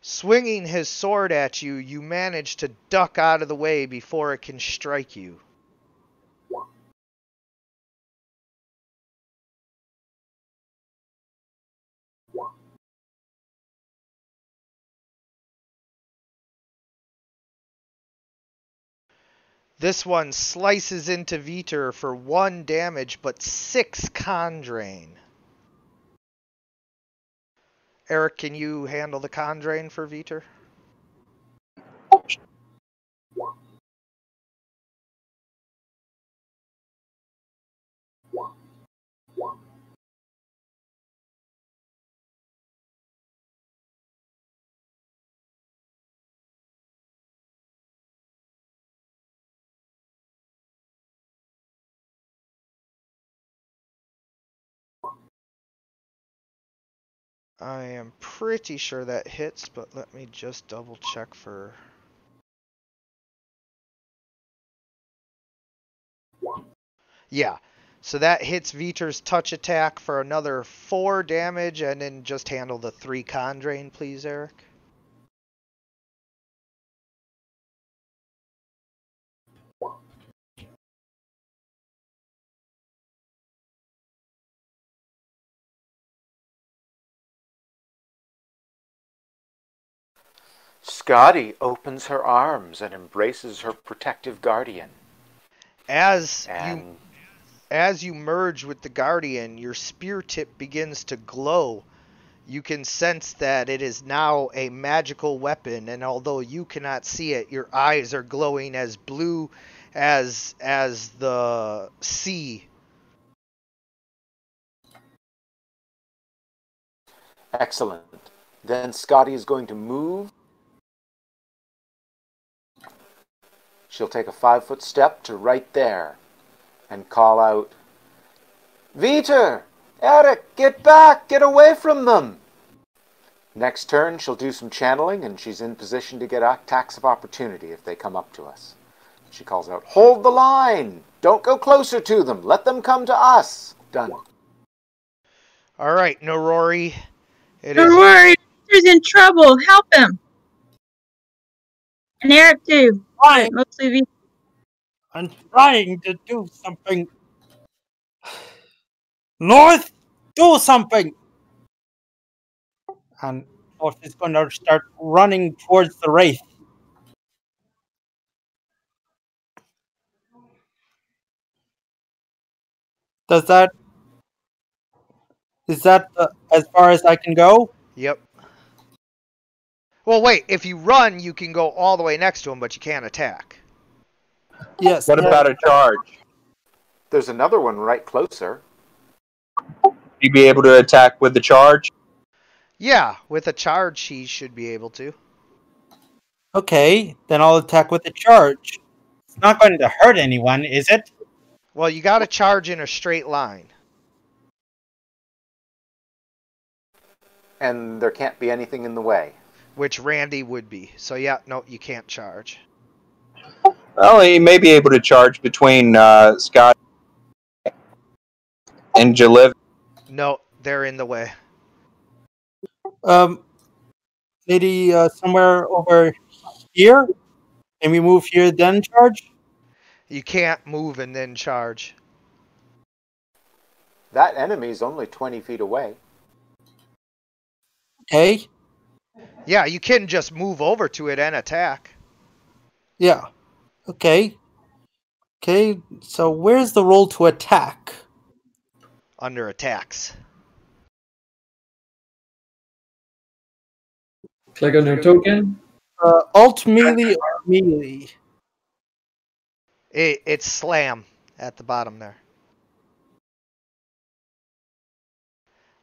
Swinging his sword at you, you manage to duck out of the way before it can strike you. This one slices into Veter for 1 damage, but 6 con drain. Eric, can you handle the con drain for Veter? I am pretty sure that hits, but let me just double check for... Yeah, so that hits Veter's touch attack for another 4 damage, and then just handle the 3 con drain, please, Eric. Scotty opens her arms and embraces her protective guardian. As you merge with the Guardian, your spear tip begins to glow. You can sense that it is now a magical weapon, and although you cannot see it, your eyes are glowing as blue as the sea. Excellent. Then Scotty is going to move. She'll take a 5-foot step to right there and call out, Veter! Eric, get back! Get away from them! Next turn, she'll do some channeling, and she's in position to get attacks of opportunity if they come up to us. She calls out, hold the line! Don't go closer to them! Let them come to us! Done. All right, Norori. Don't worry, Veter's in trouble. Help him. And Eric too. Why? Mostly Veter. I'm trying to do something. North, do something! And North is going to start running towards the wraith. Is that as far as I can go? Yep. Well, wait. If you run, you can go all the way next to him, but you can't attack. Yes. What about a charge? There's another one right closer. You be able to attack with the charge? Yeah, with a charge, he should be able to. Okay, then I'll attack with a charge. It's not going to hurt anyone, is it? Well, you got to charge in a straight line. And there can't be anything in the way. Which Randy would be. So yeah, no, you can't charge. Well, he may be able to charge between Scott and Jaliv. No, they're in the way. Maybe somewhere over here? Can we move here then charge? You can't move and then charge. That enemy's only 20 feet away. Okay. Yeah, you can just move over to it and attack. Yeah. Okay. Okay, so where's the roll to attack? under attacks. Click on your token. Alt melee or melee? It's slam at the bottom there.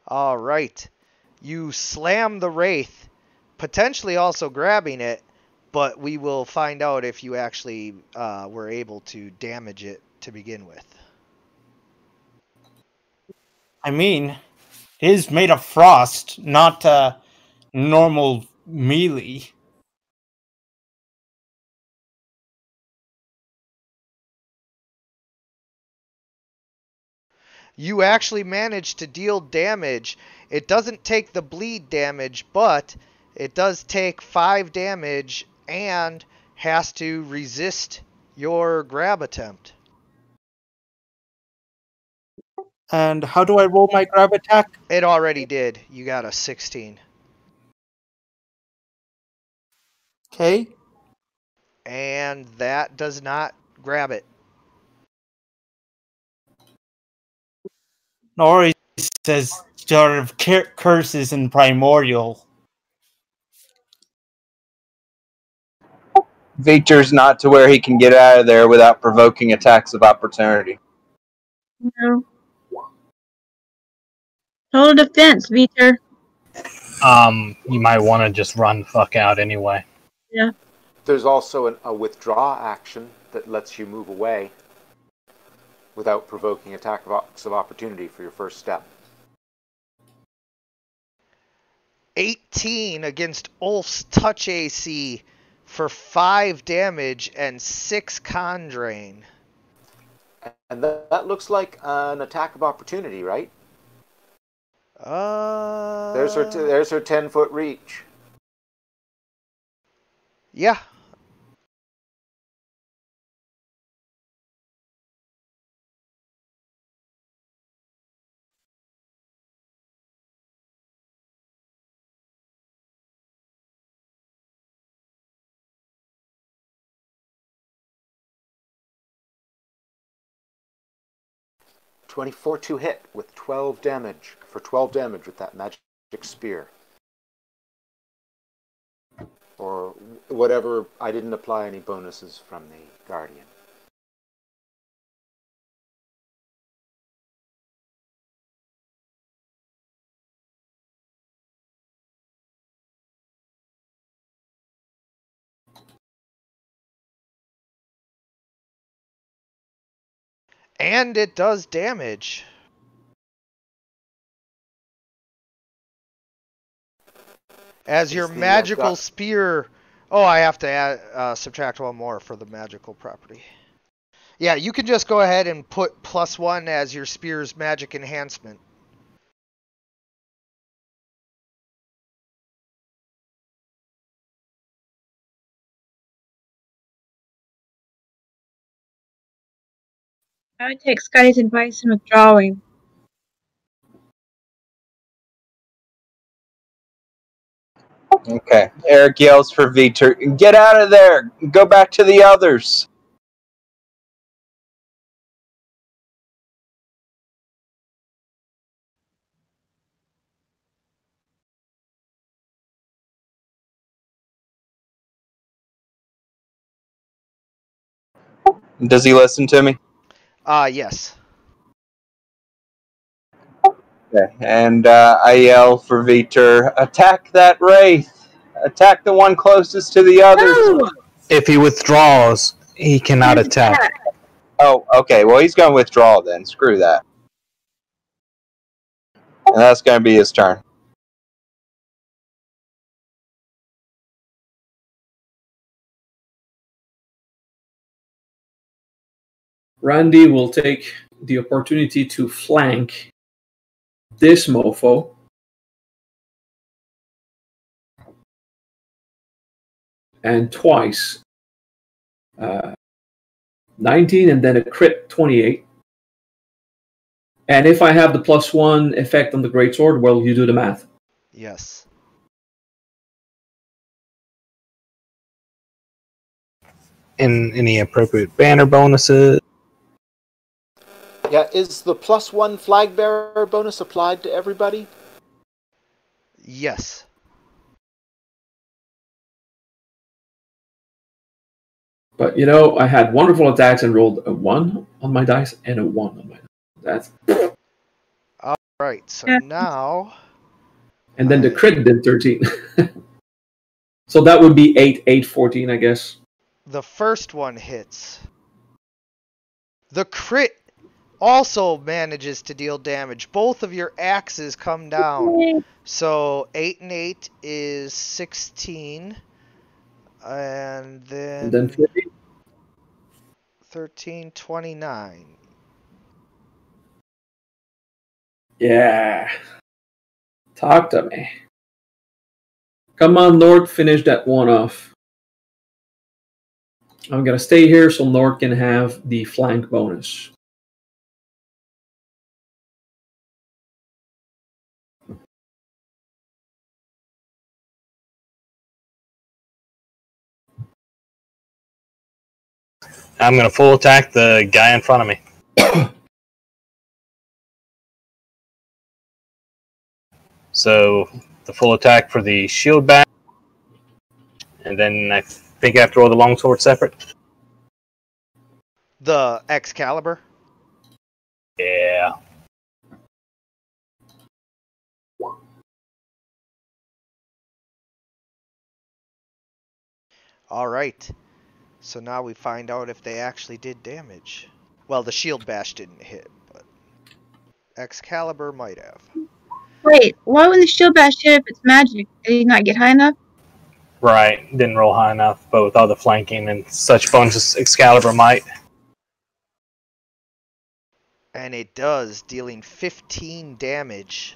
All right. You slam the Wraith, potentially also grabbing it, but we will find out if you actually were able to damage it to begin with. I mean, it is made of frost, not normal melee. You actually manage to deal damage. It doesn't take the bleed damage, but it does take 5 damage and has to resist your grab attempt. And how do I roll my grab attack? It already did. You got a 16. Okay. And that does not grab it. Nori says sort of curses in Primordial. Victor's not to where he can get out of there without provoking attacks of opportunity. No. Hold defense, Vitor. You might want to just run the fuck out anyway. Yeah. There's also a withdraw action that lets you move away without provoking attacks of opportunity for your first step. 18 against Ulf's touch AC for 5 damage and 6 con drain. And that looks like an attack of opportunity, right? There's her 10-foot reach. Yeah. "24 to hit with 12 damage for 12 damage with that magic spear." Or whatever. I didn't apply any bonuses from the Guardian. And it does damage. As your magical spear... Oh, I have to add, subtract 1 more for the magical property. Yeah, you can just go ahead and put +1 as your spear's magic enhancement. I would take Scotty's advice in withdrawing. Okay. Eric yells for Vitor, "Get out of there! Go back to the others!" Does he listen to me? Yes. Okay. And I yell for Vitor, "Attack that Wraith! Attack the one closest to the others!" No! If he withdraws, he cannot attack. Oh, okay. Well, he's going to withdraw then. Screw that. And that's going to be his turn. Randy will take the opportunity to flank this mofo. And twice. 19 and then a crit 28. And if I have the +1 effect on the greatsword, well, you do the math. Yes. In any appropriate banner bonuses. Yeah, is the +1 flag bearer bonus applied to everybody? Yes. But you know, I had wonderful attacks and rolled a 1 on my dice and a 1 on my dice. That's Right, so Yeah. now and then the crit did 13. So that would be 8, 8, 14, I guess. the first one hits. The crit also manages to deal damage. Both of your axes come down. So 8 and 8 is 16. And And then then 14. 13, 29. Yeah. Talk to me. Come on, Nord, finish that one off. I'm gonna stay here so Nord can have the flank bonus. I'm going to full attack the guy in front of me. So the full attack for the shield bash, and then I think I have to roll the longsword separate. The Excalibur. Yeah. Alright. So now we find out if they actually did damage. Well, the shield bash didn't hit, but Excalibur might have. Wait, why wouldn't the shield bash hit if it's magic? Did he not get high enough? Right. Didn't roll high enough, but with all the flanking and such bonuses Excalibur might. And it does, dealing 15 damage.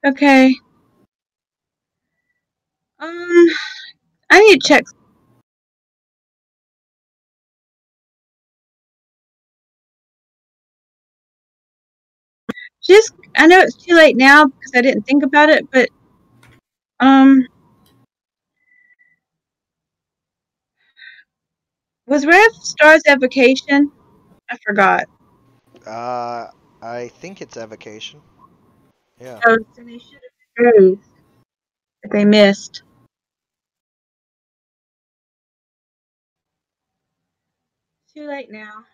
Okay. I need to check. Just, I know it's too late now because I didn't think about it, but was Rev Star's evocation? I forgot. I think it's evocation. Yeah. Oh, so they should have raised that they missed. Too late now.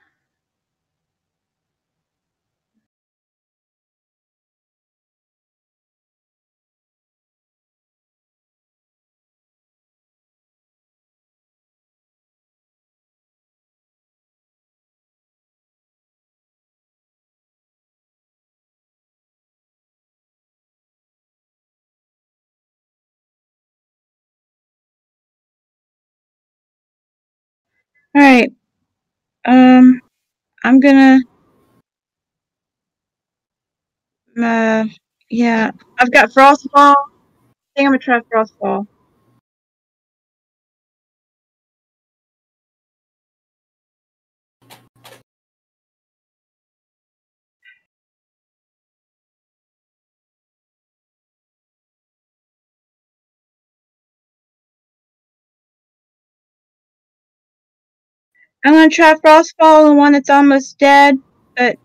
All right. I'm gonna. Yeah, I've got Frostfall. I think I'm gonna try Frostfall. I'm gonna try Frostfall on one that's almost dead, but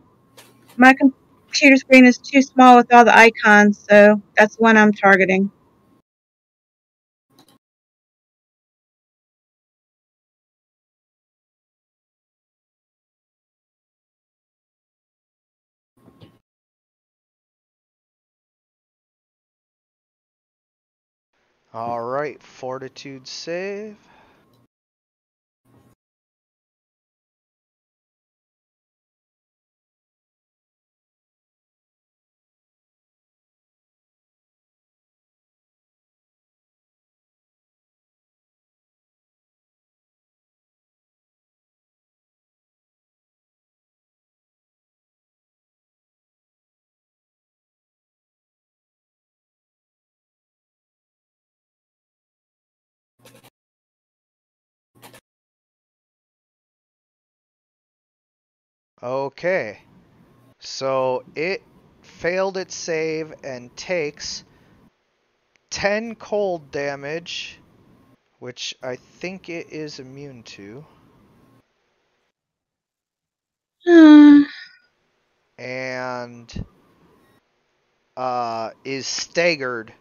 my computer screen is too small with all the icons, so that's one I'm targeting. Alright, fortitude save. Okay. So it failed its save and takes 10 cold damage, which I think it is immune to, and is staggered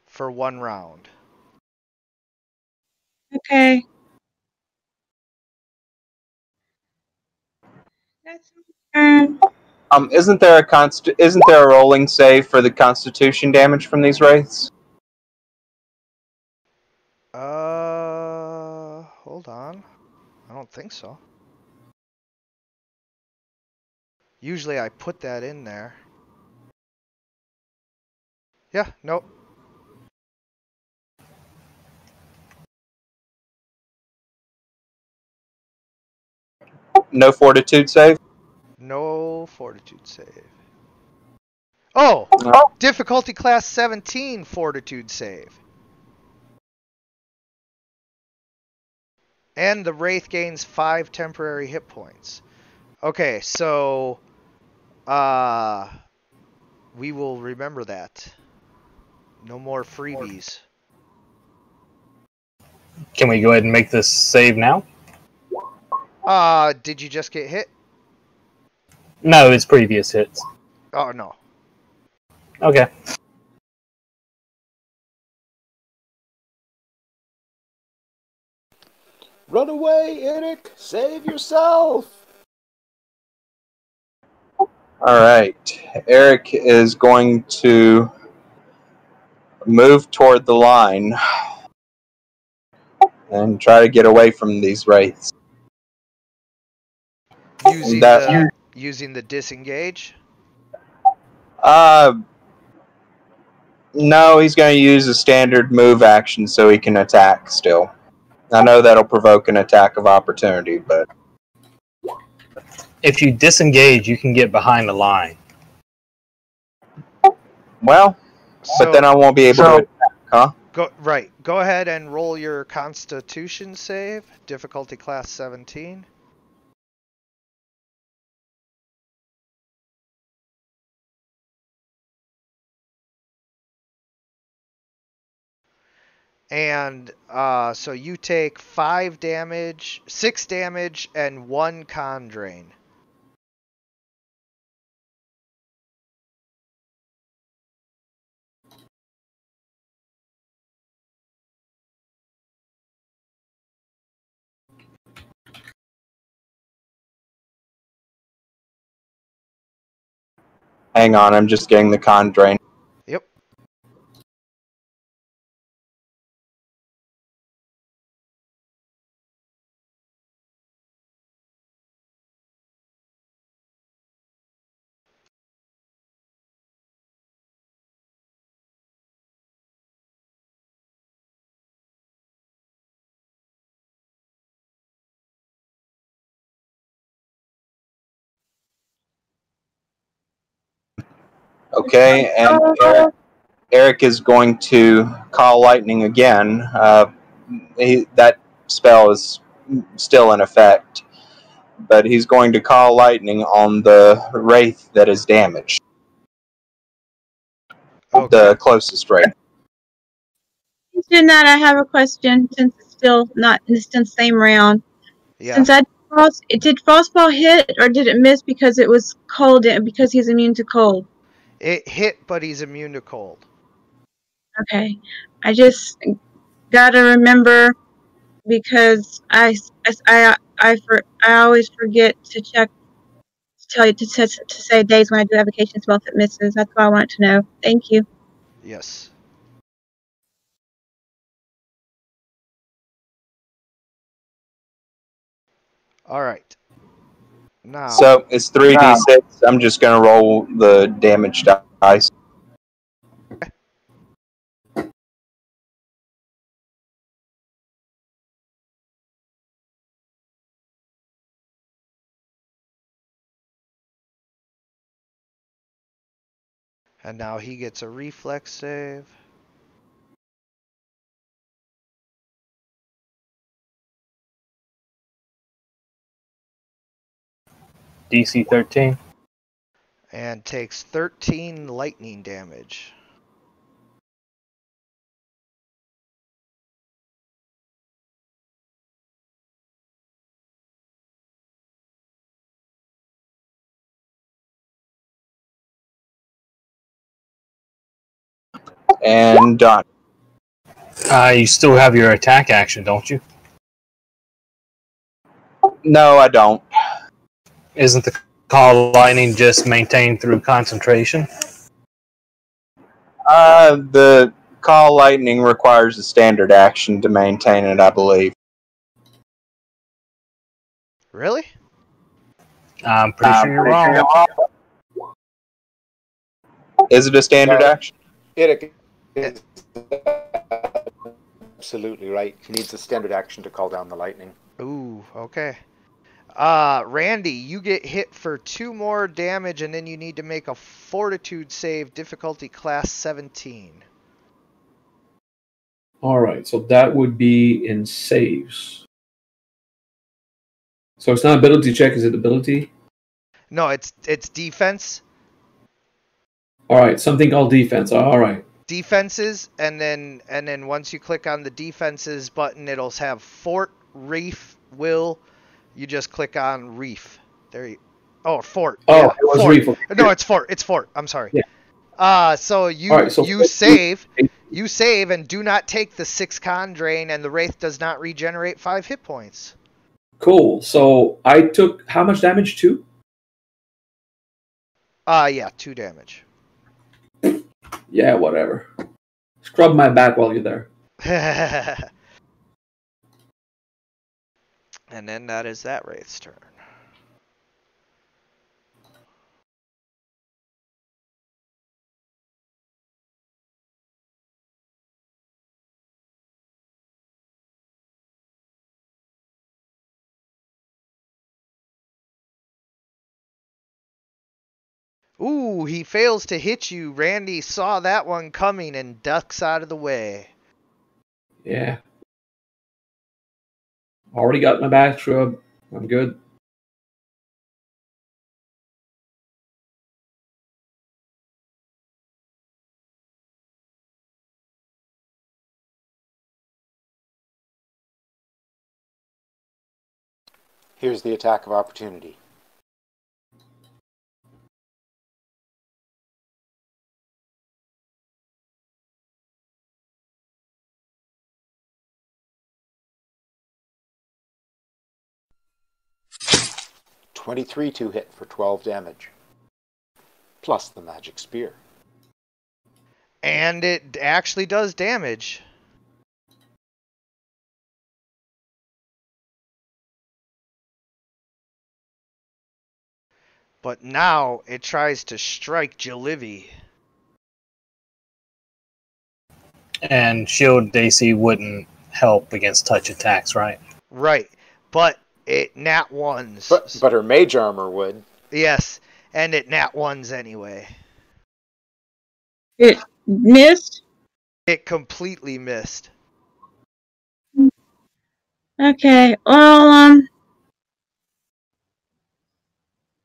for 1 round. Okay. That's my turn. Isn't there a rolling save for the Constitution damage from these wraiths? Hold on. I don't think so. Usually I put that in there. Yeah, nope. No Fortitude save. No fortitude save. Oh! No. Difficulty class 17 fortitude save. And the Wraith gains 5 temporary hit points. Okay, so we will remember that. No more freebies. Can we go ahead and make this save now? Did you just get hit? No, it's previous hits. Oh, no. Okay. Run away, Eric! Save yourself! Alright. Eric is going to move toward the line and try to get away from these wraiths. Using the disengage? No, he's going to use a standard move action so he can attack still. I know that'll provoke an attack of opportunity, but... If you disengage, you can get behind the line. Well, but then I won't be able to attack, huh? Go ahead and roll your Constitution save. Difficulty class 17. And so you take 5 damage, 6 damage, and 1 con drain. Hang on, I'm just getting the con drain. Yep. Okay, and Eric is going to call lightning again. That spell is still in effect, but he's going to call lightning on the wraith that is damaged. Okay. The closest wraith. Doing that, I have a question since it's still not in the same round. Yeah. Since did Frostball hit or did it miss because it was cold and because he's immune to cold? It hit, but he's immune to cold. Okay, I just gotta remember because I always forget to check to tell you to say days when I do avocation spell if it misses. That's why I wanted to know. Thank you. Yes. All right. Now. So it's 3d6. I'm just going to roll the damage dice. And now he gets a reflex save. DC 13. And takes 13 lightning damage. And done. You still have your attack action, don't you? No, I don't. Isn't the call lightning just maintained through concentration? The call lightning requires a standard action to maintain it, I believe. Really? I'm pretty sure you're wrong. Is it a standard No. action? It is absolutely right. He needs a standard action to call down the lightning. Ooh, okay. Randy, you get hit for 2 more damage, and then you need to make a fortitude save, difficulty class 17. All right, so that would be in saves. So it's not ability check, is it ability? No, it's defense. All right, something called defense. All right. Defenses, and then once you click on the defenses button, it'll have fort, reef, will. You just click on reef. There you. Oh, fort. Oh, Yeah, it was fort. reef. Okay. No, it's fort. It's fort. I'm sorry. Yeah. So you All right, so you save. You save and do not take the 6 con drain, and the wraith does not regenerate 5 hit points. Cool. So I took how much damage? 2? Yeah, 2 damage. Yeah, whatever. Scrub my back while you're there. And then that is that wraith's turn. Ooh, he fails to hit you. Randy saw that one coming and ducks out of the way. Yeah. Already got my back scrub. I'm good. Here's the attack of opportunity. "23 to hit for 12 damage. Plus the magic spear. And it actually does damage. But now it tries to strike Jalivi. And shield AC wouldn't help against touch attacks, right? Right. But it nat ones. But her mage armor would. Yes. And it nat ones anyway. It missed? It completely missed. Okay, well,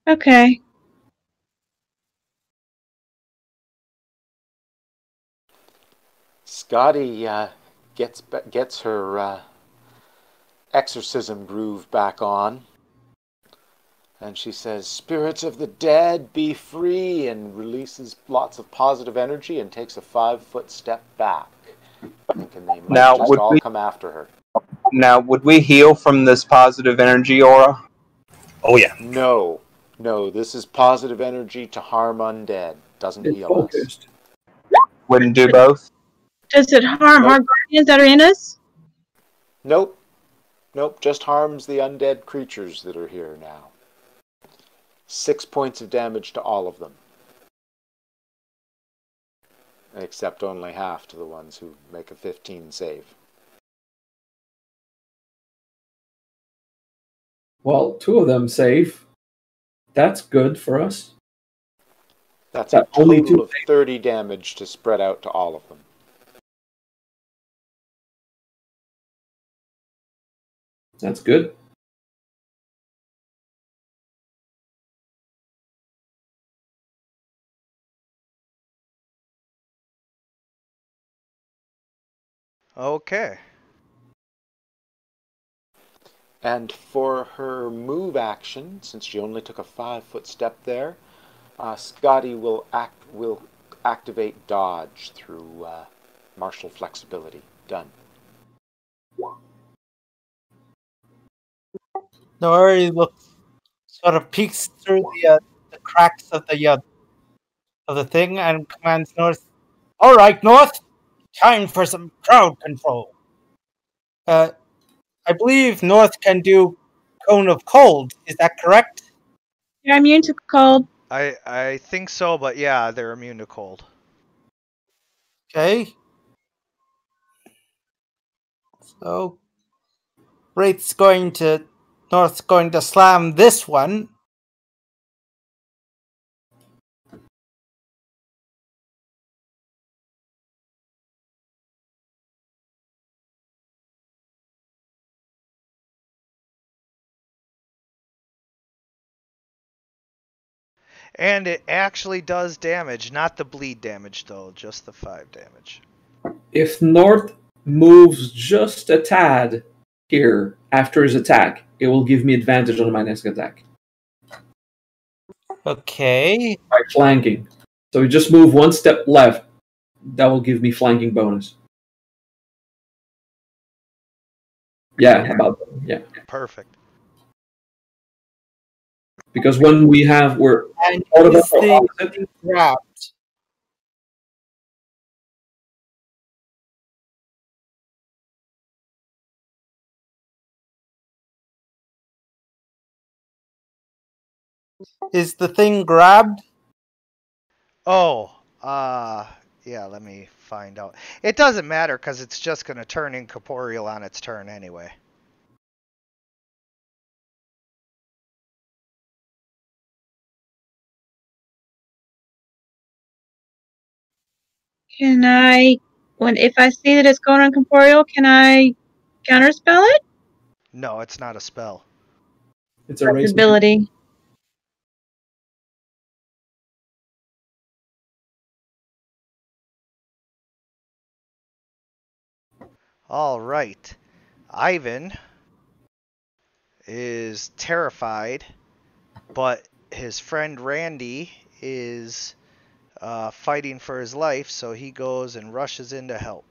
okay. Scotty gets her exorcism groove back on. And she says, "Spirits of the dead, be free," and releases lots of positive energy and takes a 5-foot step back. Thinking they might Now, just would all we- come after her. Now, would we heal from this positive energy aura? Oh, yeah. No, this is positive energy to harm undead. Doesn't It's heal us. focused. Wouldn't do both? Does it harm Nope. our guardians that are in us? Nope, just harms the undead creatures that are here now. 6 points of damage to all of them. Except only half to the ones who make a 15 save. Well, 2 of them save. That's good for us. That's a That only total 2 of 30 damage to spread out to all of them. That's good. Okay. And for her move action, since she only took a 5-foot step there, Scotty will activate dodge through martial flexibility. Done. Nori looks, sort of peeks through the cracks of the thing and commands North. All right, North, time for some crowd control. I believe North can do Cone of Cold. Is that correct? You're immune to cold. I think so, but yeah, they're immune to cold. Okay. So North's going to slam this one. And it actually does damage, not the bleed damage though, just the 5 damage. If North moves just a tad here after his attack, it will give me advantage on my next attack. Okay. By flanking. So you just move one step left. That will give me flanking bonus. Yeah, yeah. Perfect. Because when we're And all this about thing getting grabbed. Is the thing grabbed? Oh, yeah, let me find out. It doesn't matter because it's just going to turn incorporeal on its turn anyway. Can I, if I see that it's going on corporeal, can I counterspell it? No, it's not a spell. It's a That's race ability. All right. Ivan is terrified, but his friend Randy is fighting for his life, so he goes and rushes in to help.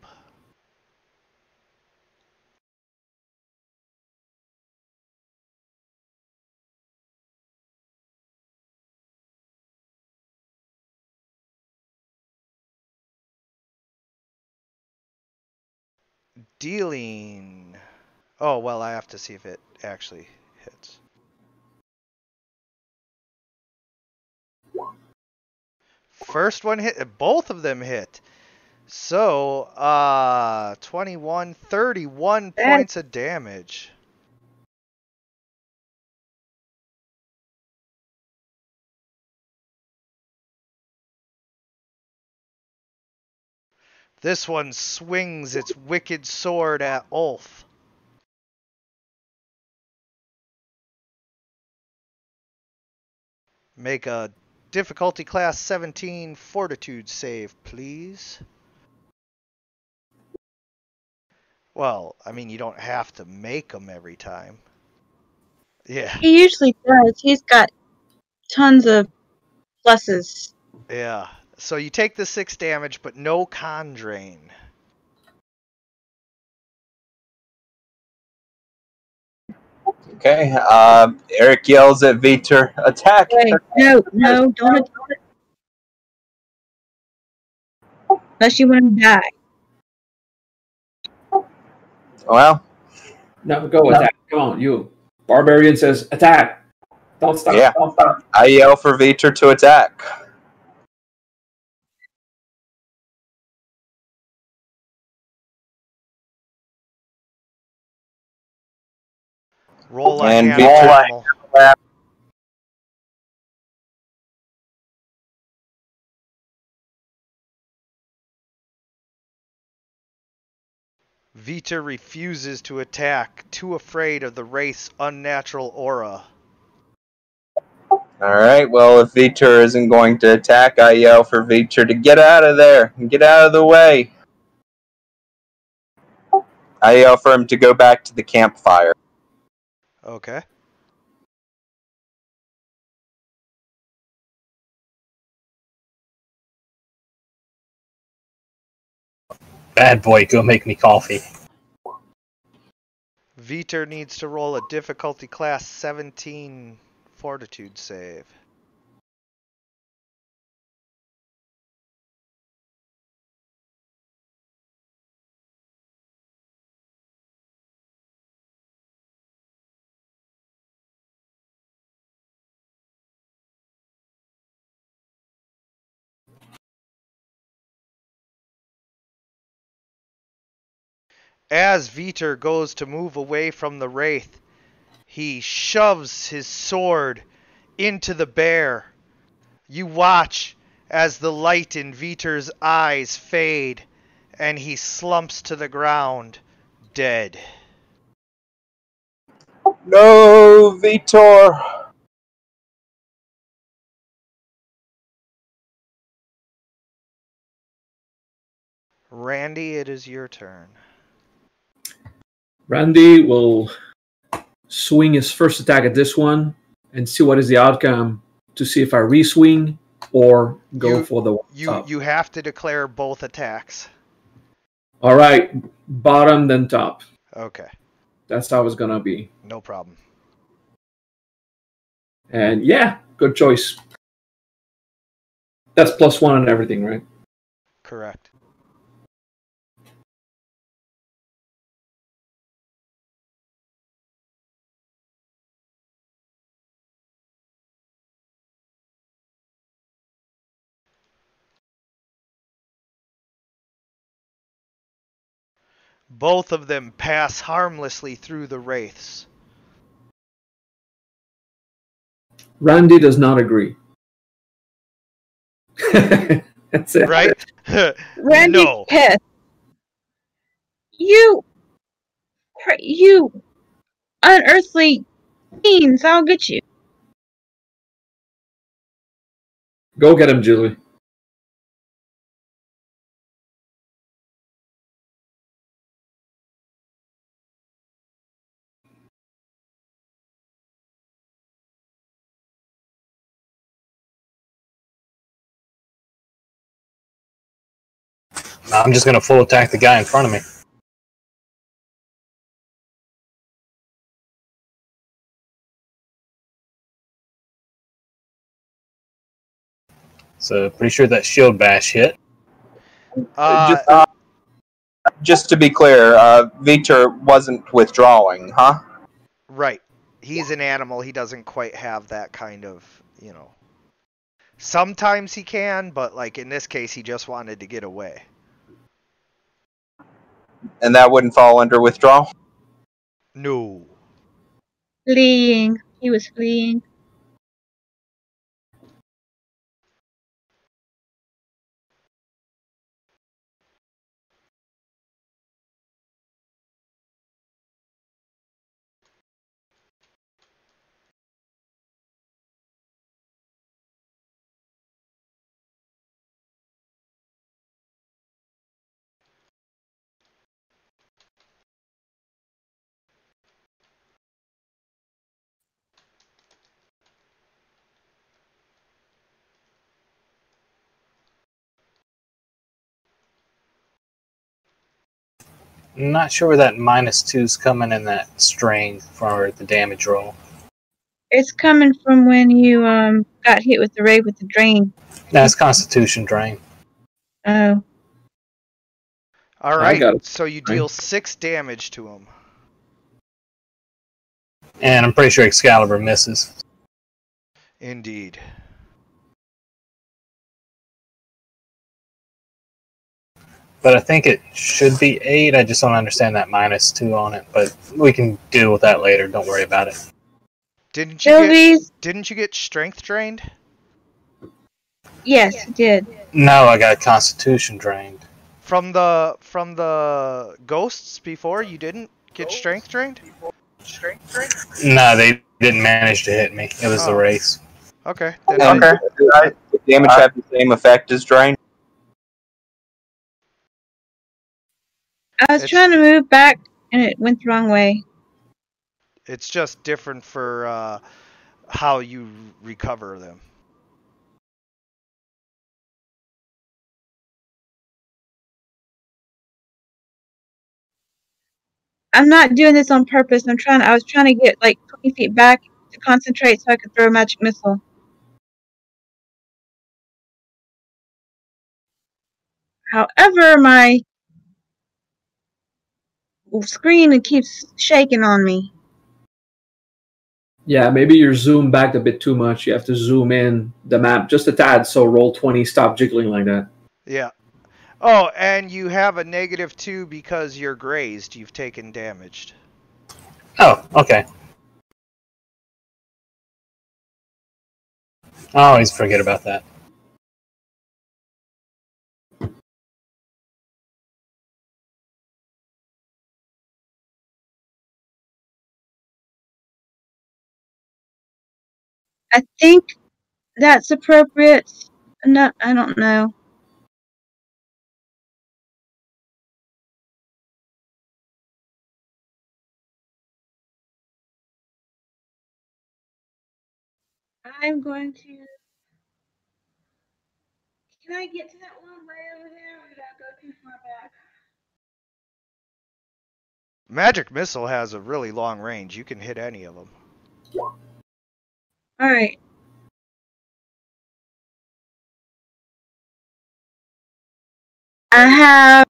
Dealing. Oh, well, I have to see if it actually hits. First one hit. Both of them hit. So, 21, 31 points of damage. This one swings its wicked sword at Ulf. Make a difficulty class 17 fortitude save, please. Well, I mean, you don't have to make them every time. Yeah. He usually does. He's got tons of pluses. Yeah. So you take the 6 damage, but no con drain. Okay. Eric yells at Vitor, "Attack!" Wait, no, don't. Unless you want to die. Well, No, go attack. Come on, you. Barbarian says attack. Don't stop. Yeah. Don't stop. I yell for Vitor to attack. Roll a And hand Vitor- animal. Vitor refuses to attack, too afraid of the wraith's unnatural aura. Alright, well, if Vitor isn't going to attack, I yell for Vitor to get out of there and get out of the way. I yell for him to go back to the campfire. Okay. Bad boy, go make me coffee. Viter needs to roll a difficulty class 17 fortitude save. As Viter goes to move away from the wraith, he shoves his sword into the bear. You watch as the light in Viter's eyes fade, and he slumps to the ground, dead. No, Vitor. Randy, it is your turn. Randy will swing his first attack at this one and see what is the outcome to see if I re-swing or go for the top. You have to declare both attacks. All right, bottom then top. Okay, That's how it's gonna be. no problem. And yeah, good choice. That's +1 and everything, right? Correct. Both of them pass harmlessly through the wraiths. Randy does not agree. That's it. Right? Randy's No. pissed. You unearthly beings, I'll get you. Go get him, Julie. I'm just going to full attack the guy in front of me. So pretty sure that shield bash hit. Just to be clear, Vitor wasn't withdrawing, huh? Right. He's an animal. He doesn't quite have that kind of, Sometimes he can, but like in this case, he just wanted to get away. And that wouldn't fall under withdrawal? No. Fleeing. He was fleeing. I'm not sure where that -2's coming in that strain for the damage roll. It's coming from when you got hit with the ray with the drain. That's Constitution drain. Oh. All I got right. it. So you deal 6 damage to him. And I'm pretty sure Excalibur misses. Indeed. But I think it should be 8. I just don't understand that -2 on it. But we can deal with that later. Don't worry about it. Didn't you get strength drained? Yes, he did. No, I got Constitution drained. From the ghosts before, you didn't get strength drained? No, they didn't manage to hit me. It was the Oh. race. Okay. Okay. Then Does damage have the same effect as drain? I was It's- trying to move back and it went the wrong way. It's just different for how you recover them. I'm not doing this on purpose. I was trying to get like 20 feet back to concentrate so I could throw a magic missile. However, my screen keeps shaking on me. Yeah, maybe you're zoomed back a bit too much. You have to zoom in the map just a tad, so roll 20, stop jiggling like that. Yeah. Oh, and you have a -2 because you're grazed. You've taken damage. Oh, okay. I always forget about that. I think that's appropriate. No, I don't know. I'm going to. Can I get to that one way over there, or did I go too far back? Magic missile has a really long range. You can hit any of them. All right. I have.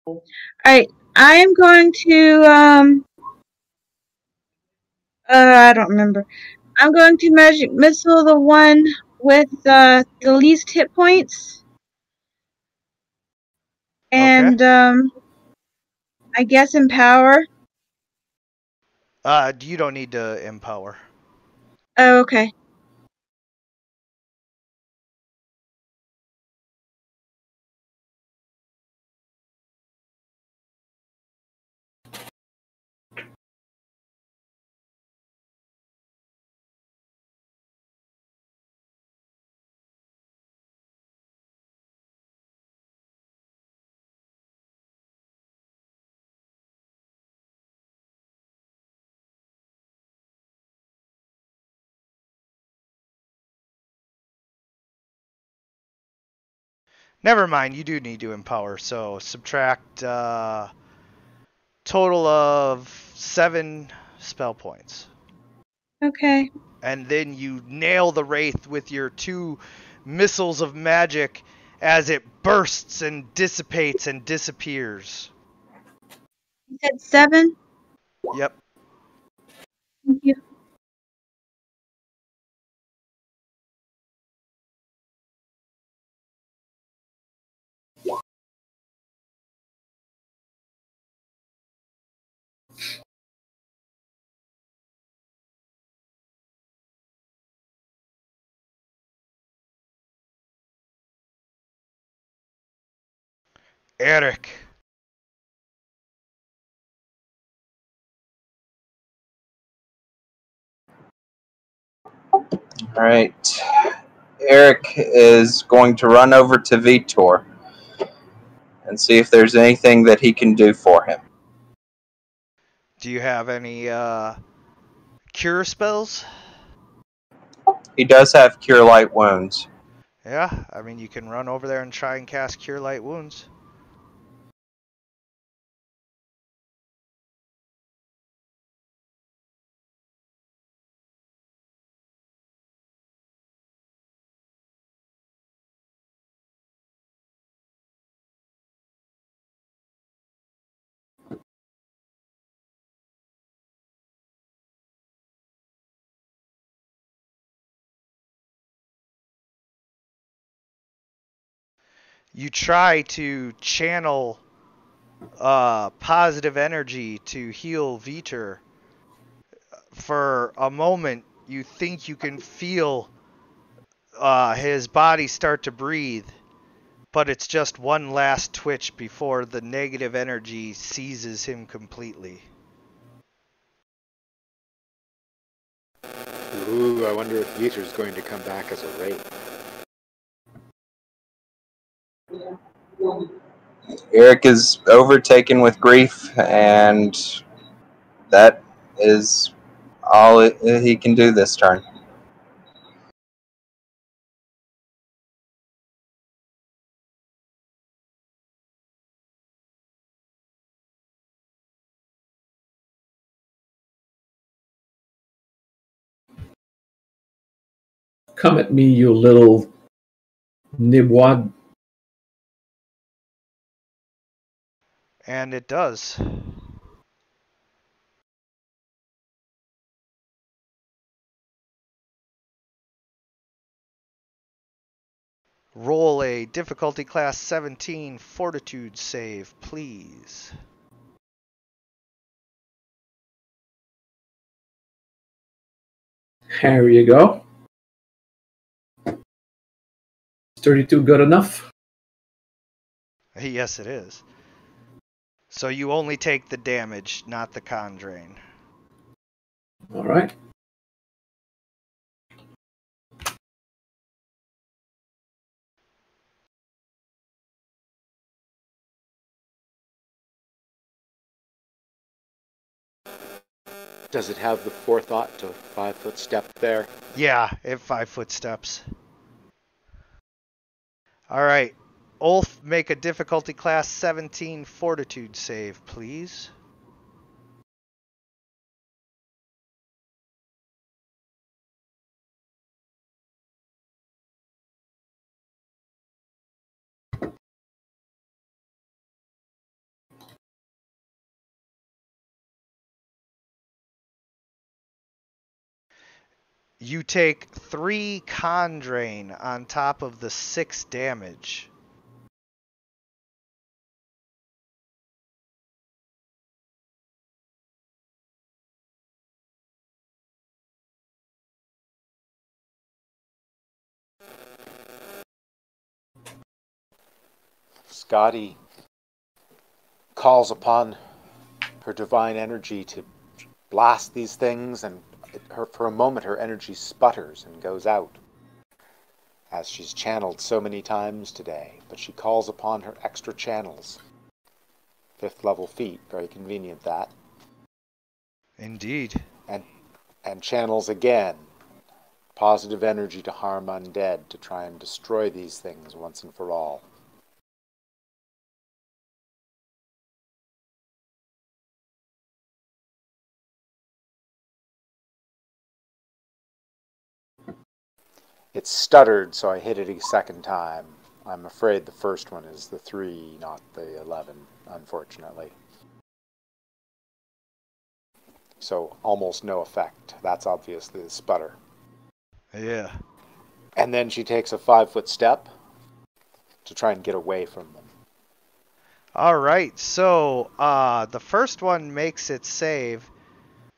All right. I am going to. I don't remember. I'm going to magic missile the one with the least hit points. And I guess empower. You don't need to empower. Oh, okay. Never mind. You do need to empower. So subtract total of 7 spell points. Okay. And then you nail the wraith with your 2 missiles of magic as it bursts and dissipates and disappears. You said 7? Yep. Thank you. Eric. All right. Eric is going to run over to Vitor and see if there's anything that he can do for him. Do you have any cure spells? He does have Cure Light Wounds. Yeah, I mean, you can run over there and try and cast Cure Light Wounds. You try to channel positive energy to heal Vitor. For a moment, you think you can feel his body start to breathe, but it's just one last twitch before the negative energy seizes him completely. Ooh. Ooh, I wonder if Yeeter's going to come back as a wraith. Eric is overtaken with grief, and that is all he can do this turn. Come at me, you little nibwad. And it does. Roll a difficulty class 17 fortitude save, please. Here you go. 32 good enough? Yes, it is. So you only take the damage, not the con drain. All right. Does it have the forethought to 5-foot step there? Yeah, at 5 foot steps. Alright. Ulf, make a difficulty class 17 fortitude save, please. You take 3 con drain on top of the 6 damage. Scotty calls upon her divine energy to blast these things, and for a moment her energy sputters and goes out, as she's channeled so many times today. But she calls upon her extra channels. 5th level feat, very convenient that. Indeed. And channels again positive energy to harm undead, to try and destroy these things once and for all. It stuttered, so I hit it a second time. I'm afraid the first one is the 3, not the 11, unfortunately. So almost no effect. That's obviously the sputter. Yeah. And then she takes a 5-foot step to try and get away from them. Alright, so the first one makes its save,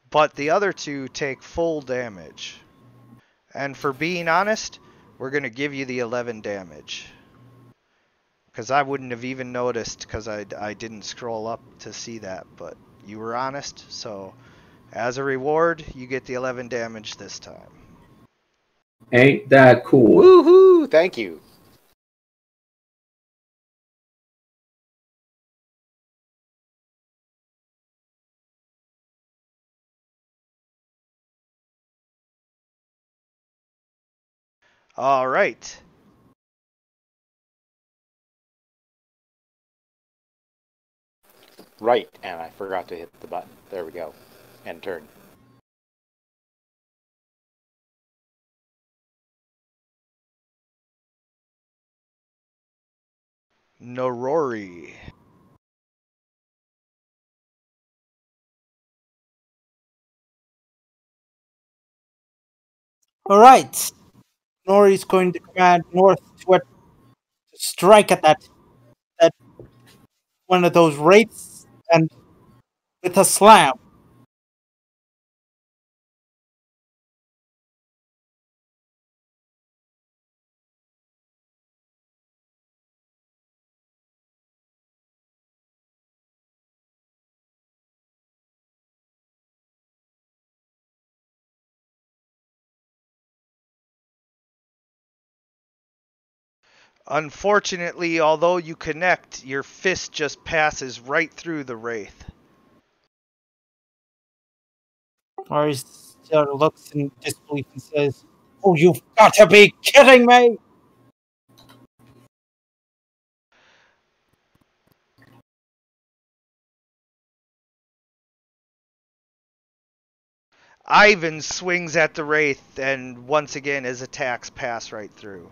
but the other 2 take full damage. And for being honest, we're going to give you the 11 damage. Because I wouldn't have even noticed, because I didn't scroll up to see that, but you were honest, so as a reward, you get the 11 damage this time. Ain't that cool? Woohoo! Thank you. Alright. Right, and I forgot to hit the button. There we go. End turn. Norori. All right. Nori's going to command North to strike at that one of those wraiths, and with a slam. Unfortunately, although you connect, your fist just passes right through the wraith. Arister looks in disbelief and says, "Oh, you've got to be kidding me!" Ivan swings at the wraith, and once again his attacks pass right through.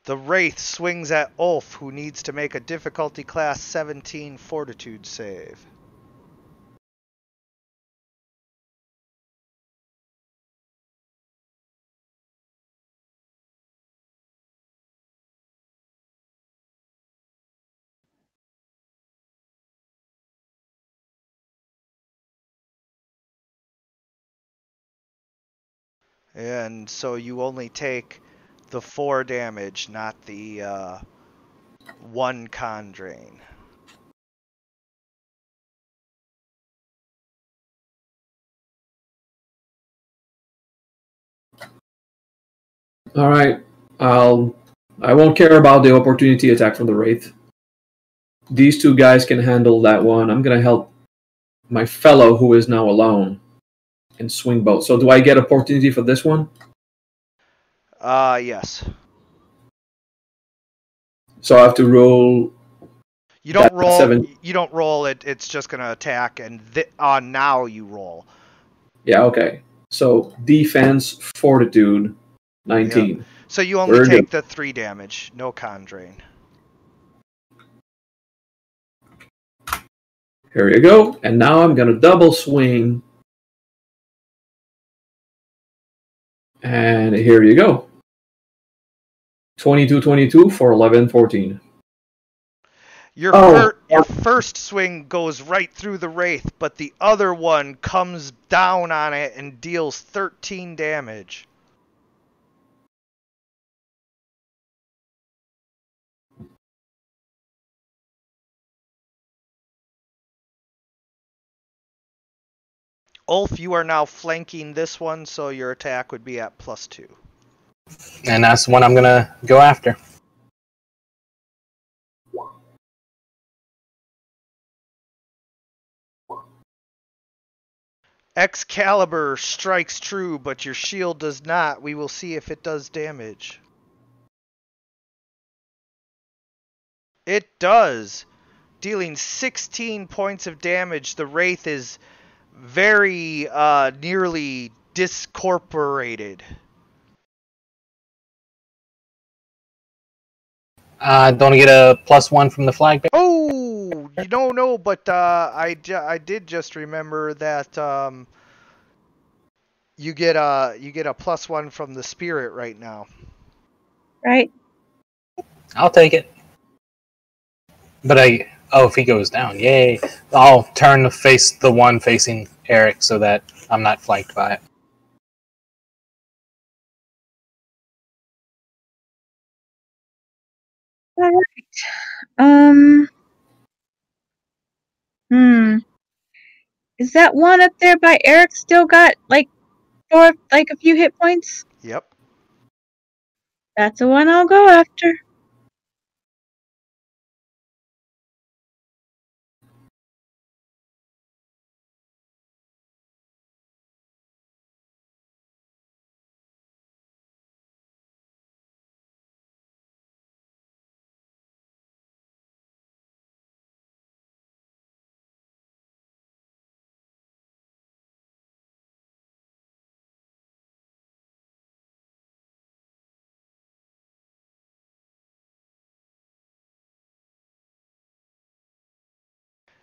The wraith swings at Ulf, who needs to make a difficulty class 17 fortitude save. And so you only take the 4 damage, not the 1 con drain. All right. I won't care about the opportunity attack from the wraith. These two guys can handle that one. I'm gonna help my fellow who is now alone and swing both. So do I get opportunity for this one? Yes. So I have to roll. You don't roll. 7. You don't roll it. It's just gonna attack, and now you roll. Yeah. Okay. So defense, fortitude, 19. Yep. So you only take the 3 damage, no con drain. Here you go. And now I'm gonna double swing. And here you go. 22 for 11-14. Your first swing goes right through the wraith, but the other one comes down on it and deals 13 damage. Ulf, you are now flanking this one, so your attack would be at +2. And that's the one I'm gonna go after. Excalibur strikes true, but your shield does not. We will see if it does damage. It does. Dealing 16 points of damage, the wraith is very nearly discorporated. Don't I get a +1 from the flag bearer? Oh, you don't know, but I did just remember that you get a +1 from the spirit right now. Right. I'll take it. But if he goes down, yay! I'll turn to face the one facing Eric so that I'm not flanked by it. All right. Is that one up there by Eric still got a few hit points? Yep. That's the one I'll go after.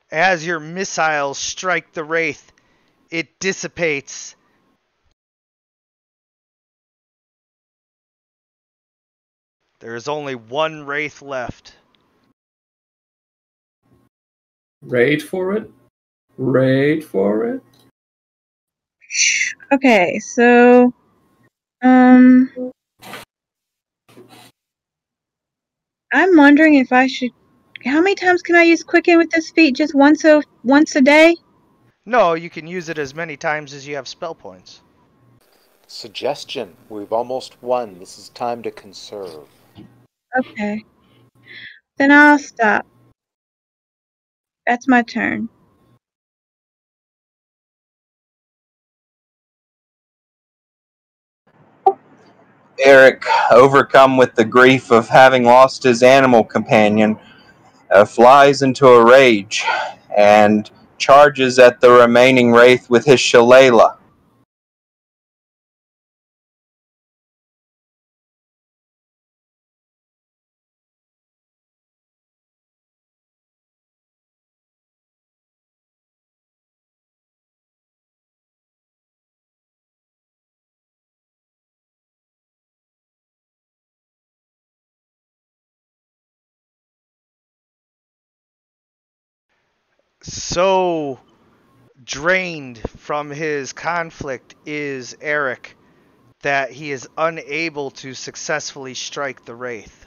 As your missiles strike the wraith, it dissipates. There is only one wraith left. Raid for it. Raid for it. Okay, so I'm wondering if I should How many times can I use Quicken with this feat? Just once a day? No, you can use it as many times as you have spell points. Suggestion. We've almost won. This is time to conserve. Okay. Then I'll stop. That's my turn. Eric, overcome with the grief of having lost his animal companion, flies into a rage and charges at the remaining wraith with his shillelagh. So drained from his conflict is Eric that he is unable to successfully strike the wraith.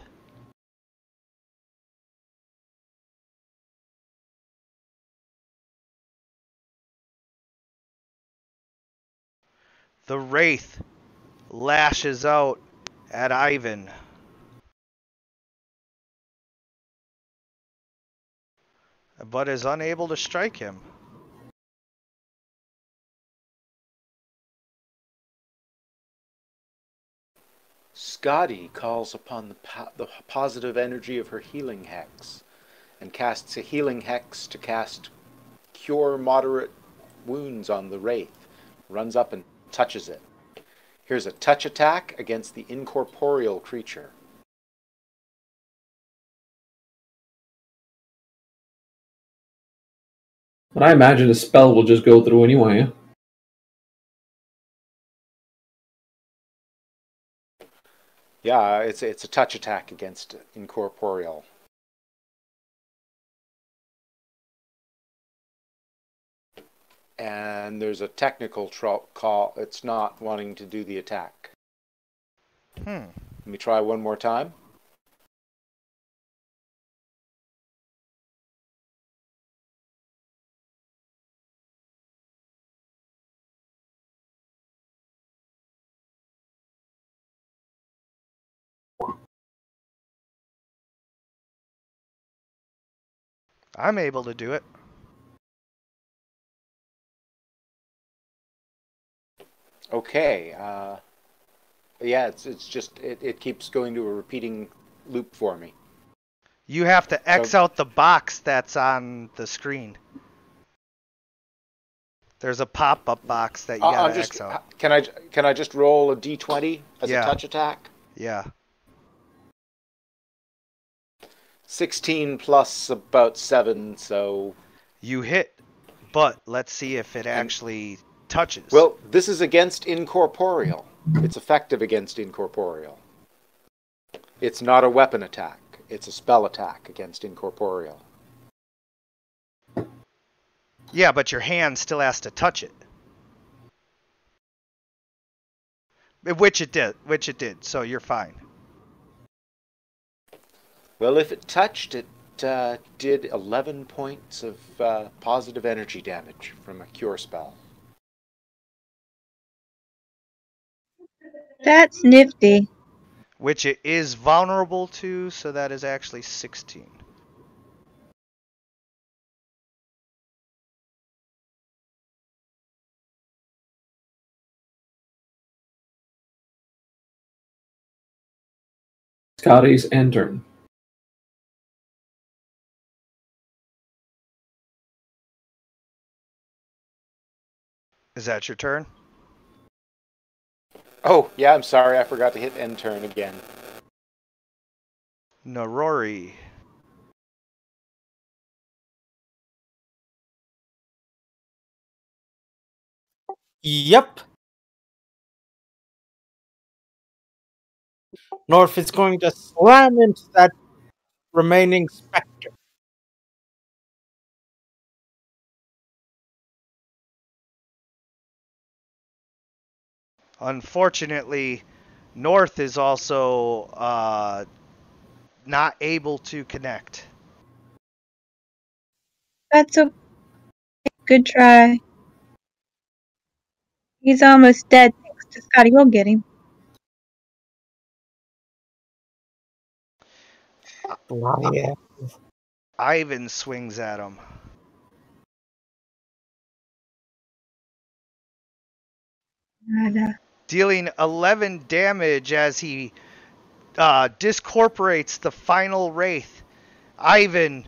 The wraith lashes out at Ivan. But is unable to strike him. Scotty calls upon the positive energy of her healing hex and casts a healing hex to cast Cure Moderate Wounds on the wraith. Runs up and touches it. Here's a touch attack against the incorporeal creature. But I imagine the spell will just go through anyway. Yeah, it's a touch attack against incorporeal. And there's a technical call. It's not wanting to do the attack. Let me try one more time. I'm able to do it. Okay. Yeah, it's just it keeps going to a repeating loop for me. You have to X out the box that's on the screen. There's a pop-up box that you gotta X out. Can I just roll a d20 as a touch attack? Yeah. 16 plus about 7, so... You hit, but let's see if it actually touches. Well, this is against incorporeal. It's effective against incorporeal. It's not a weapon attack. It's a spell attack against incorporeal. Yeah, but your hand still has to touch it. Which it did, so you're fine. Well, if it touched, it did 11 points of positive energy damage from a cure spell. That's nifty. Which it is vulnerable to, so that is actually 16. Scotty's end turn. Is that your turn? Oh, yeah, I'm sorry. I forgot to hit end turn again. Narori. Yep. North is going to slam into that remaining specter. Unfortunately, North is also not able to connect. That's a good try. He's almost dead. Thanks to Scotty. We'll get him. Yeah. Ivan swings at him. Dealing 11 damage as he discorporates the final wraith. Ivan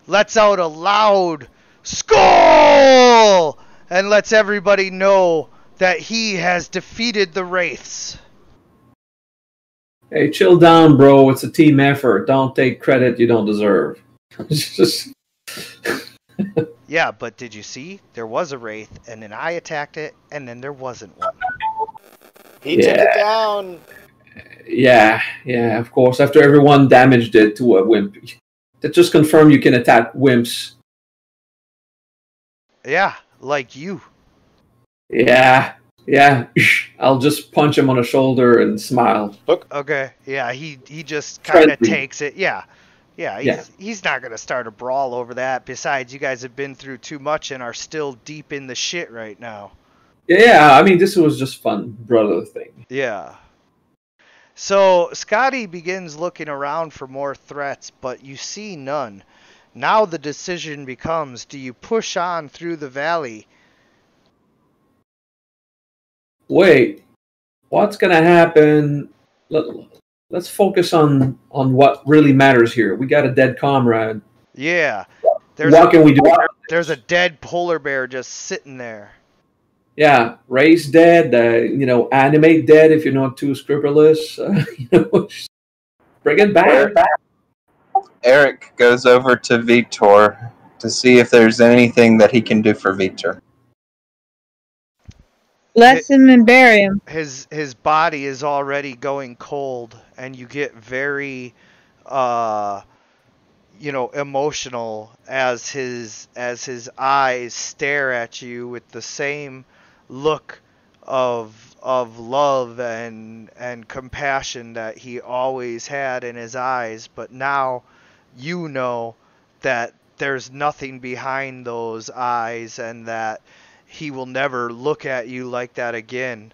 lets out a loud skull and lets everybody know that he has defeated the wraiths. Hey, chill down, bro. It's a team effort. Don't take credit you don't deserve. Just... Yeah, but did you see? There was a wraith, and then I attacked it, and then there wasn't one. He took it down. Yeah, of course. After everyone damaged it to a wimp. That just confirmed you can attack wimps. Yeah, like you. Yeah. I'll just punch him on the shoulder and smile. Okay, yeah, he just kind of Friendly. takes it. Yeah, he's not going to start a brawl over that. Besides, you guys have been through too much and are still deep in the shit right now. Yeah, I mean, this was just fun, brother thing. Yeah. So, Scotty begins looking around for more threats, but you see none. Now the decision becomes, do you push on through the valley? Wait, what's gonna happen? Let's focus on what really matters here. We got a dead comrade. Yeah. What can we do? There's a dead polar bear just sitting there. Yeah, Ray's dead. Animate dead if you're not too scrupulous. Bring it back. Eric goes over to Vitor to see if there's anything that he can do for Vitor. Bless him and bury him. His body is already going cold, and you get very emotional as his eyes stare at you with the same look of love and compassion that he always had in his eyes, but now you know that there's nothing behind those eyes and that he will never look at you like that again.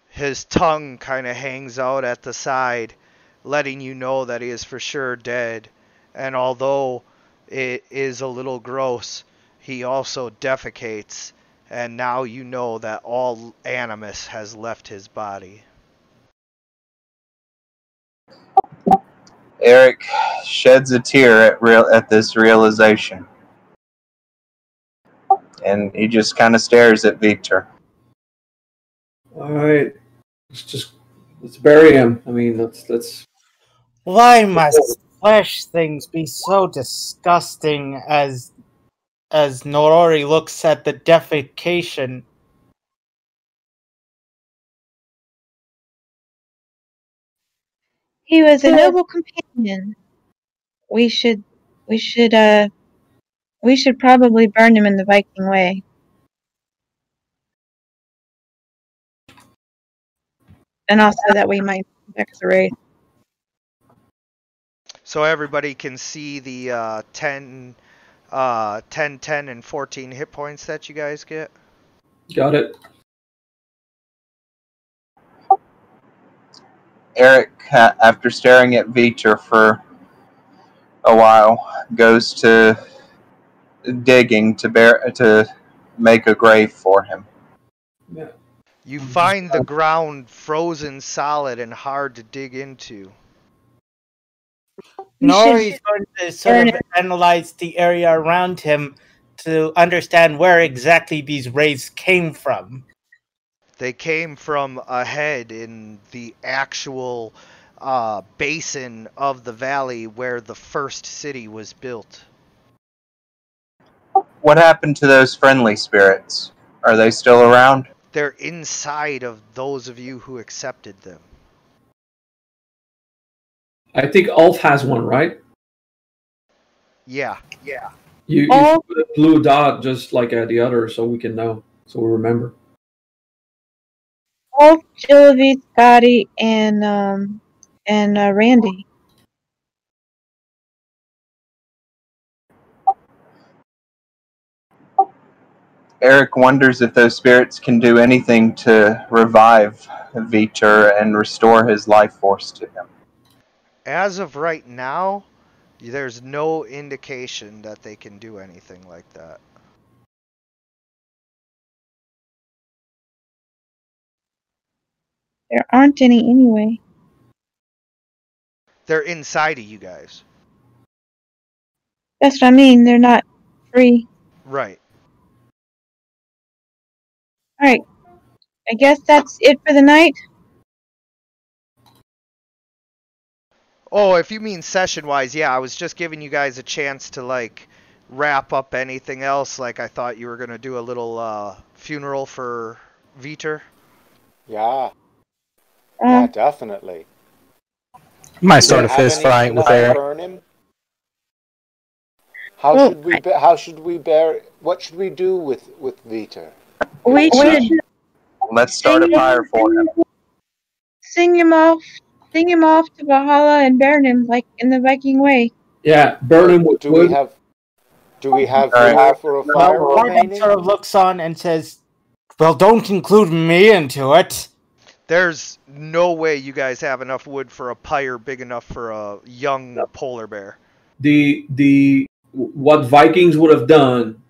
His tongue kind of hangs out at the side, letting you know that he is for sure dead. And although it is a little gross, he also defecates, and now you know that all animus has left his body. Eric sheds a tear at this realization. And he just kind of stares at Vitor. All right, let's bury him. I mean, let's. Why must flesh things be so disgusting? As Norori looks at the defecation. He was a noble companion. We should probably burn him in the Viking way. And also that we might back as a raid. So everybody can see the 10, 10, and 14 hit points that you guys get. Got it. Eric, after staring at Vitor for a while, goes to digging to make a grave for him. Yeah. You find the ground frozen solid and hard to dig into. Nori's going to sort of analyze the area around him to understand where exactly these rays came from. They came from ahead in the actual basin of the valley where the first city was built. What happened to those friendly spirits? Are they still around? They're inside of those of you who accepted them. I think Ulf has one, right? Yeah. You should put a blue dot just like the other, so we can know, so we remember. Ulf, Gilliby, Scotty, and Randy. Eric wonders if those spirits can do anything to revive Vitor and restore his life force to him. As of right now, there's no indication that they can do anything like that. There aren't any anyway. They're inside of you guys. That's what I mean. They're not free. Right. Alright. I guess that's it for the night. Oh, if you mean session-wise, yeah, I was just giving you guys a chance to, like, wrap up anything else. Like, I thought you were going to do a little funeral for Vitor. Yeah. Yeah, definitely. Might start a fist fight with Eric. Burn him? How should we bear? What should we do with Vitor? We should Let's start a fire for him. sing him off to Valhalla and burn him like in the Viking way. Yeah, burn him with wood. Do we have All right. fuel for a fire Warden remaining? sort of looks on and says, "Well, don't include me into it." There's no way you guys have enough wood for a pyre big enough for a young polar bear. What Vikings would have done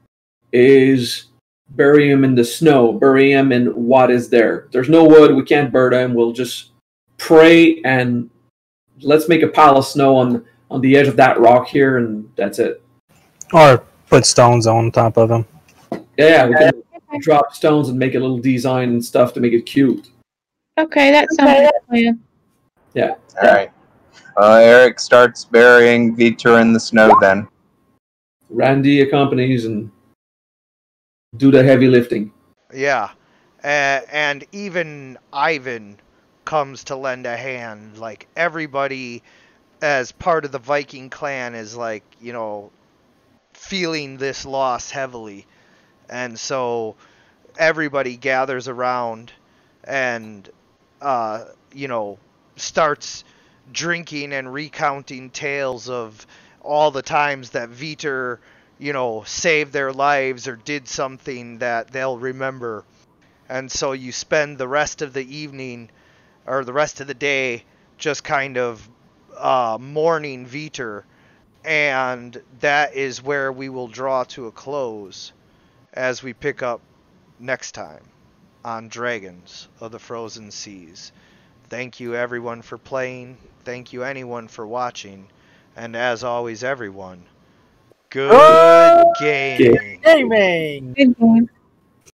is bury him in the snow, bury him in what is there. There's no wood, we can't burn him. We'll just pray and let's make a pile of snow on the edge of that rock here, and that's it. Or put stones on top of him. Yeah, we can drop stones and make a little design and stuff to make it cute. Okay, that sounds like a plan. Yeah. All right. Eric starts burying Vitor in the snow then. Randy accompanies and do the heavy lifting. Yeah. And even Ivan comes to lend a hand. Like, everybody as part of the Viking clan is, like, you know, feeling this loss heavily. And so everybody gathers around and, you know, starts drinking and recounting tales of all the times that Vitor, you know, saved their lives or did something that they'll remember. And so you spend the rest of the evening or the rest of the day just kind of mourning Vitor. And that is where we will draw to a close as we pick up next time on Dragons of the Frozen Seas. Thank you everyone for playing. Thank you anyone for watching. And as always, everyone, good gaming. Gaming. Good game.